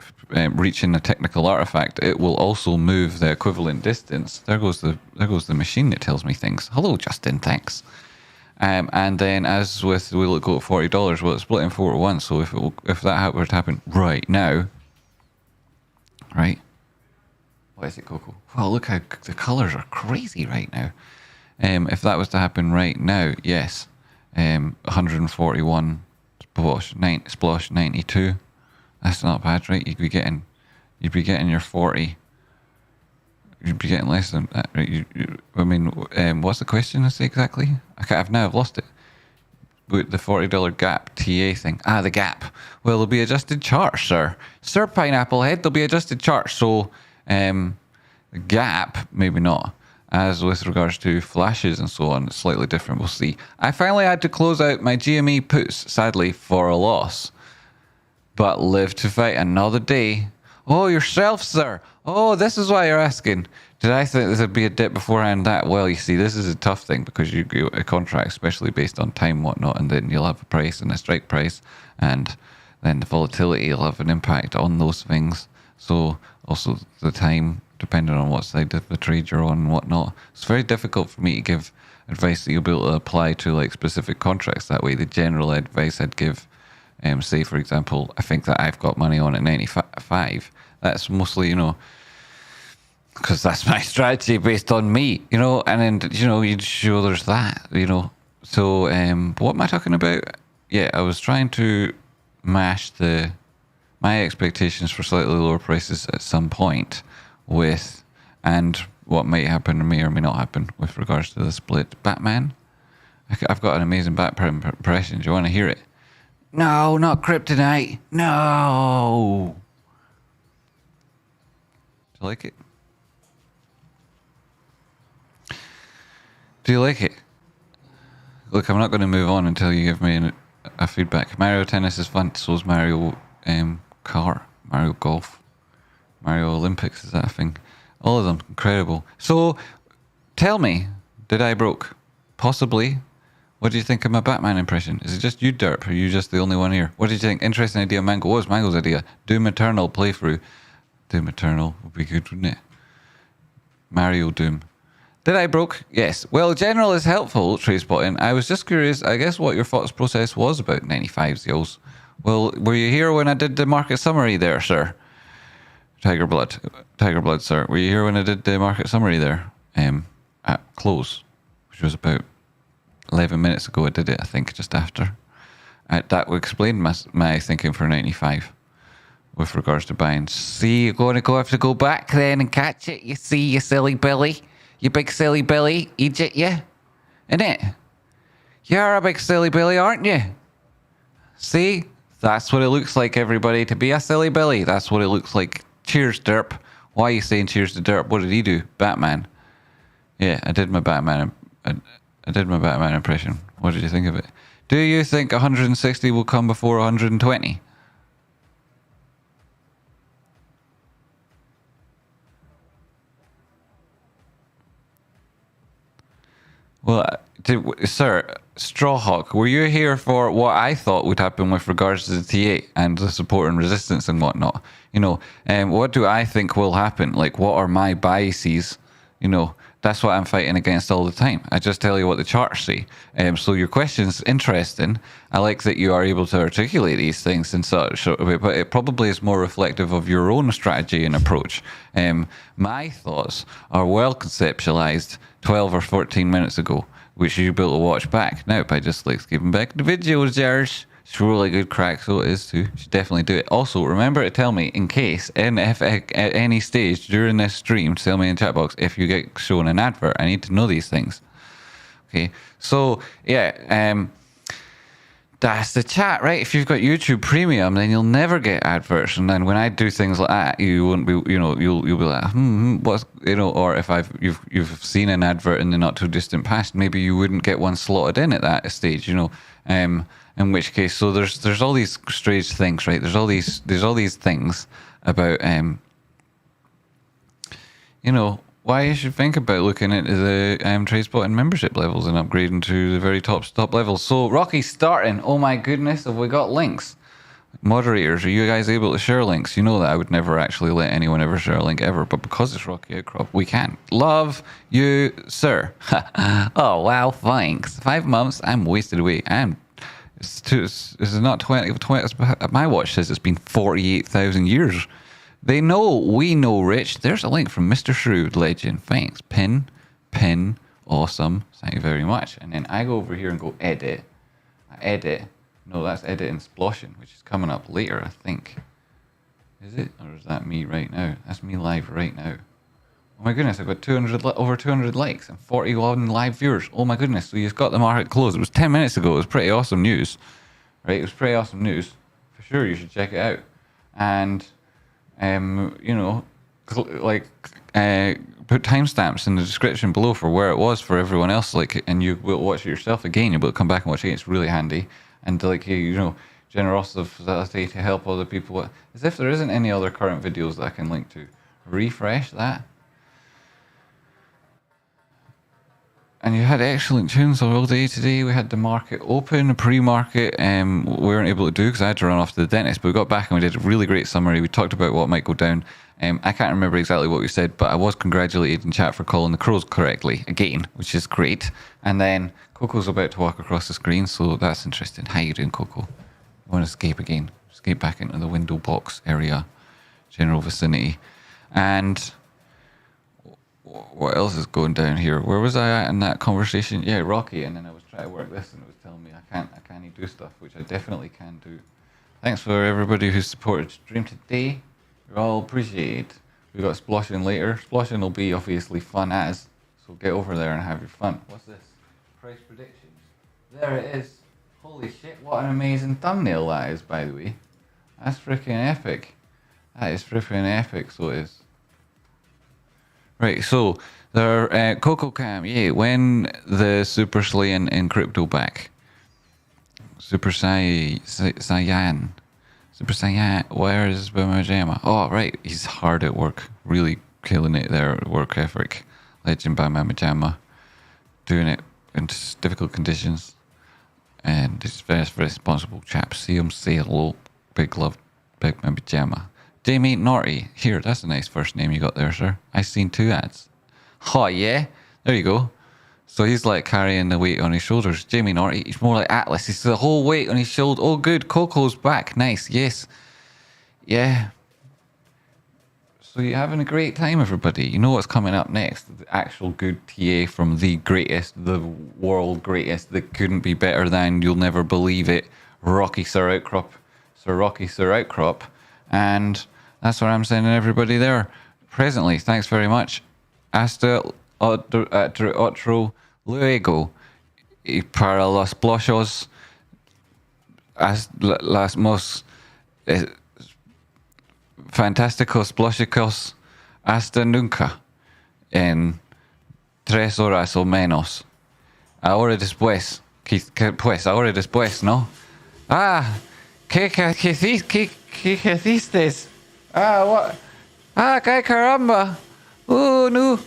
reaching a technical artifact, it will also move the equivalent distance. There goes the machine that tells me things. Hello, Justin. Thanks. And then, as with will it go at $40? Well, it's split in 4 to 1. So if that were to happen right now, right? What is it, Coco? Well, look how the colours are crazy right now. If that was to happen right now, yes, 141 splosh 92. That's not bad, right? You'd be getting your 40. You'd be getting less than that, right? I mean, what's the question exactly? I've lost it. But the $40 gap TA thing. The gap. Well, there'll be adjusted charts, sir. Sir Pineapple Head, there'll be adjusted charts. So, the gap, maybe not. As with regards to flashes and so on, it's slightly different. We'll see. I finally had to close out my GME puts, sadly, for a loss. But live to fight another day. Oh, yourself, sir. Oh, this is why you're asking. Did I think this would be a dip beforehand? That, well, you see, this is a tough thing because you get a contract, especially based on time and whatnot, and then you'll have a price and a strike price, and then the volatility will have an impact on those things. So also the time, depending on what side of the trade you're on and whatnot. It's very difficult for me to give advice that you'll be able to apply to like specific contracts that way. The general advice I'd give, say, for example, I think that I've got money on at 95. That's mostly, because that's my strategy based on me, and then, you'd show there's that, So, what am I talking about? Yeah, I was trying to mash my expectations for slightly lower prices at some point and what might happen or may not happen with regards to the split. Batman? I've got an amazing Batman impression. Do you want to hear it? No, not kryptonite. No. Do you like it? Do you like it? Look, I'm not going to move on until you give me a feedback. Mario Tennis is fun. So is Mario Kart, Mario Golf, Mario Olympics. Is that a thing? All of them incredible. So, tell me, did I broke? Possibly. What do you think of my Batman impression? Is it just you, Derp? Or are you just the only one here? What did you think? Interesting idea, Mango. What was Mango's idea? Doom Eternal playthrough. Doom Eternal would be good, wouldn't it? Mario Doom. Did I broke? Yes. Well, general is helpful, trade spotting. I was just curious, I guess, what your thoughts process was about 95 Zeals. Well, were you here when I did the market summary there, sir? Tiger Blood, sir. Were you here when I did the market summary there? At close, which was about 11 minutes ago. I did it, I think, just after. That would explain my thinking for 95 with regards to buying. See, you're going to have to go back then and catch it. You see, you silly Billy. You big silly Billy. Egypt, you. Innit? You're a big silly Billy, aren't you? See? That's what it looks like, everybody, to be a silly Billy. That's what it looks like. Cheers, Derp. Why are you saying cheers to Derp? What did he do? Batman. Yeah, I did my Batman. I did my Batman impression. What did you think of it? Do you think 160 will come before 120? Well, sir, Strawhawk, were you here for what I thought would happen with regards to the T8 and the support and resistance and whatnot? You know, what do I think will happen? Like, what are my biases? You know, that's what I'm fighting against all the time. I just tell you what the charts say. So your question's interesting. I like that you are able to articulate these things in such a way, but it probably is more reflective of your own strategy and approach. My thoughts are well conceptualized 12 or 14 minutes ago, which you built a watch back now by just like skipping back the videos, Jars. It's really good crack, so it is too. You should definitely do it. Also, remember to tell me in case, if at any stage during this stream, tell me in chat box if you get shown an advert. I need to know these things. Okay, so yeah, that's the chat, right? If you've got YouTube Premium, then you'll never get adverts. And then when I do things like that, you won't be, you know, you'll be like, what's, you know, or if you've seen an advert in the not too distant past, maybe you wouldn't get one slotted in at that stage, you know. In which case, so there's all these strange things, right? There's all these things about, you know, why you should think about looking at the TradeSpot and membership levels and upgrading to the very top levels. So Rocky's starting. Oh my goodness, have we got links? Moderators, are you guys able to share links? You know that I would never actually let anyone ever share a link ever, but because it's Rocky Outcrop, we can. Love you, sir. Oh wow, thanks. 5 months, I'm wasted away. This is not 20. My watch says it's been 48,000 years. We know, Rich. There's a link from Mr. Shrewd, legend. Thanks. Pin, awesome. Thank you very much. And then I go over here and go edit. I edit. No, that's edit and sploshing, which is coming up later, I think. Is it? Or is that me right now? That's me live right now. Oh my goodness, I've got over 200 likes and 41 live viewers. Oh my goodness, so you've got the market closed. It was 10 minutes ago. It was pretty awesome news. Right, it was pretty awesome news. For sure, you should check it out. And, you know, put timestamps in the description below for where it was for everyone else. Like, and you will watch it yourself again. You'll be able to come back and watch it. It's really handy. And like, you know, generosity to help other people. As if there isn't any other current videos that I can link to. Refresh that. And you had excellent tunes all day today. We had the market open, pre-market. We weren't able to do because I had to run off to the dentist. But we got back and we did a really great summary. We talked about what might go down. I can't remember exactly what we said, but I was congratulated in chat for calling the crows correctly again, which is great. And then Coco's about to walk across the screen, so that's interesting. How you doing, Coco? You want to escape again? Escape back into the window box area, general vicinity. And what else is going down here? Where was I at in that conversation? Yeah, Rocky. And then I was trying to work this, and it was telling me I can't do stuff, which I definitely can do. Thanks for everybody who supported stream today. You're all appreciated. We got Sploshing later. Sploshing will be obviously fun as, so get over there and have your fun. What's this? Price predictions. There it is. Holy shit! What an amazing thumbnail that is, by the way. That's freaking epic. That is freaking epic. So it is. Right, so there, Coco Cam, yeah, when the Super Saiyan in crypto back. Super Saiyan. Super Saiyan, where is Bamajama? Oh, right, he's hard at work, really killing it there at work ethic. Legend Bamajama, doing it in difficult conditions. And he's very responsible chap. See him say hello, big love, big Bamajama. Jamie Naughty. Here, that's a nice first name you got there, sir. I've seen 2 ads. Oh, yeah. There you go. So he's like carrying the weight on his shoulders. Jamie Naughty. He's more like Atlas. He's the whole weight on his shoulder. Oh, good. Coco's back. Nice. Yes. Yeah. So you're having a great time, everybody. You know what's coming up next? The actual good TA from the greatest, the world greatest, that couldn't be better than, you'll never believe it, Rocky Sir Outcrop. Sir Rocky Sir Outcrop. And that's what I'm sending everybody there. Presently, thanks very much. Hasta otro luego. Y para los blochos, las mos fantásticos blochicos hasta nunca. En 3 horas o menos. Ahora después. Pues, ahora después, ¿no? Ah, ¿qué hiciste? Ah, what? Ah, qué caramba. No.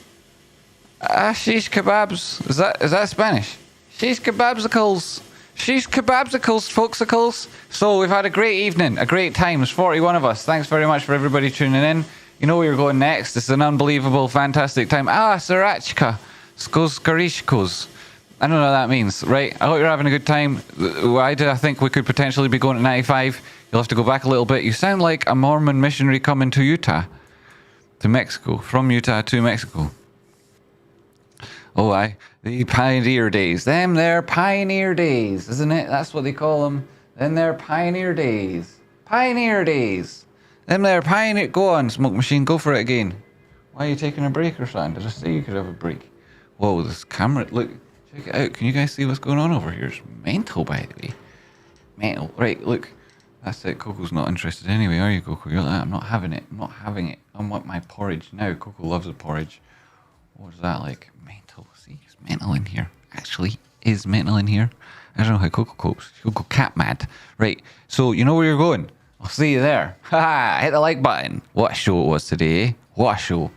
Ah, shish kebabs. Is that Spanish? Shish kebabsicles. Shish kebabsicles, folksicles. So we've had a great evening, a great time. There's 41 of us. Thanks very much for everybody tuning in. You know where you're going next. It's an unbelievable, fantastic time. Ah, Sriracha. Skoskarishkos. I don't know what that means, right? I hope you're having a good time. I think we could potentially be going to 95. You'll have to go back a little bit. You sound like a Mormon missionary coming to Utah. To Mexico. From Utah to Mexico. Oh, aye. The pioneer days. Them there pioneer days, isn't it? That's what they call them. Them there pioneer days. Pioneer days. Them there pioneer... Go on, Smoke Machine. Go for it again. Why are you taking a break or something? Did I say you could have a break? Whoa, this camera... Look, check it out. Can you guys see what's going on over here? It's mental, by the way. Mental. Right, look. That's it. Coco's not interested anyway, are you, Coco? You're like, I'm not having it. I'm not having it. I want my porridge now. Coco loves the porridge. What is that like? Mental. See, it's mental in here. Actually, is mental in here. I don't know how Coco copes. She'll go cat mad. Right, so you know where you're going. I'll see you there. Ha! Hit the like button. What a show it was today, eh? What a show.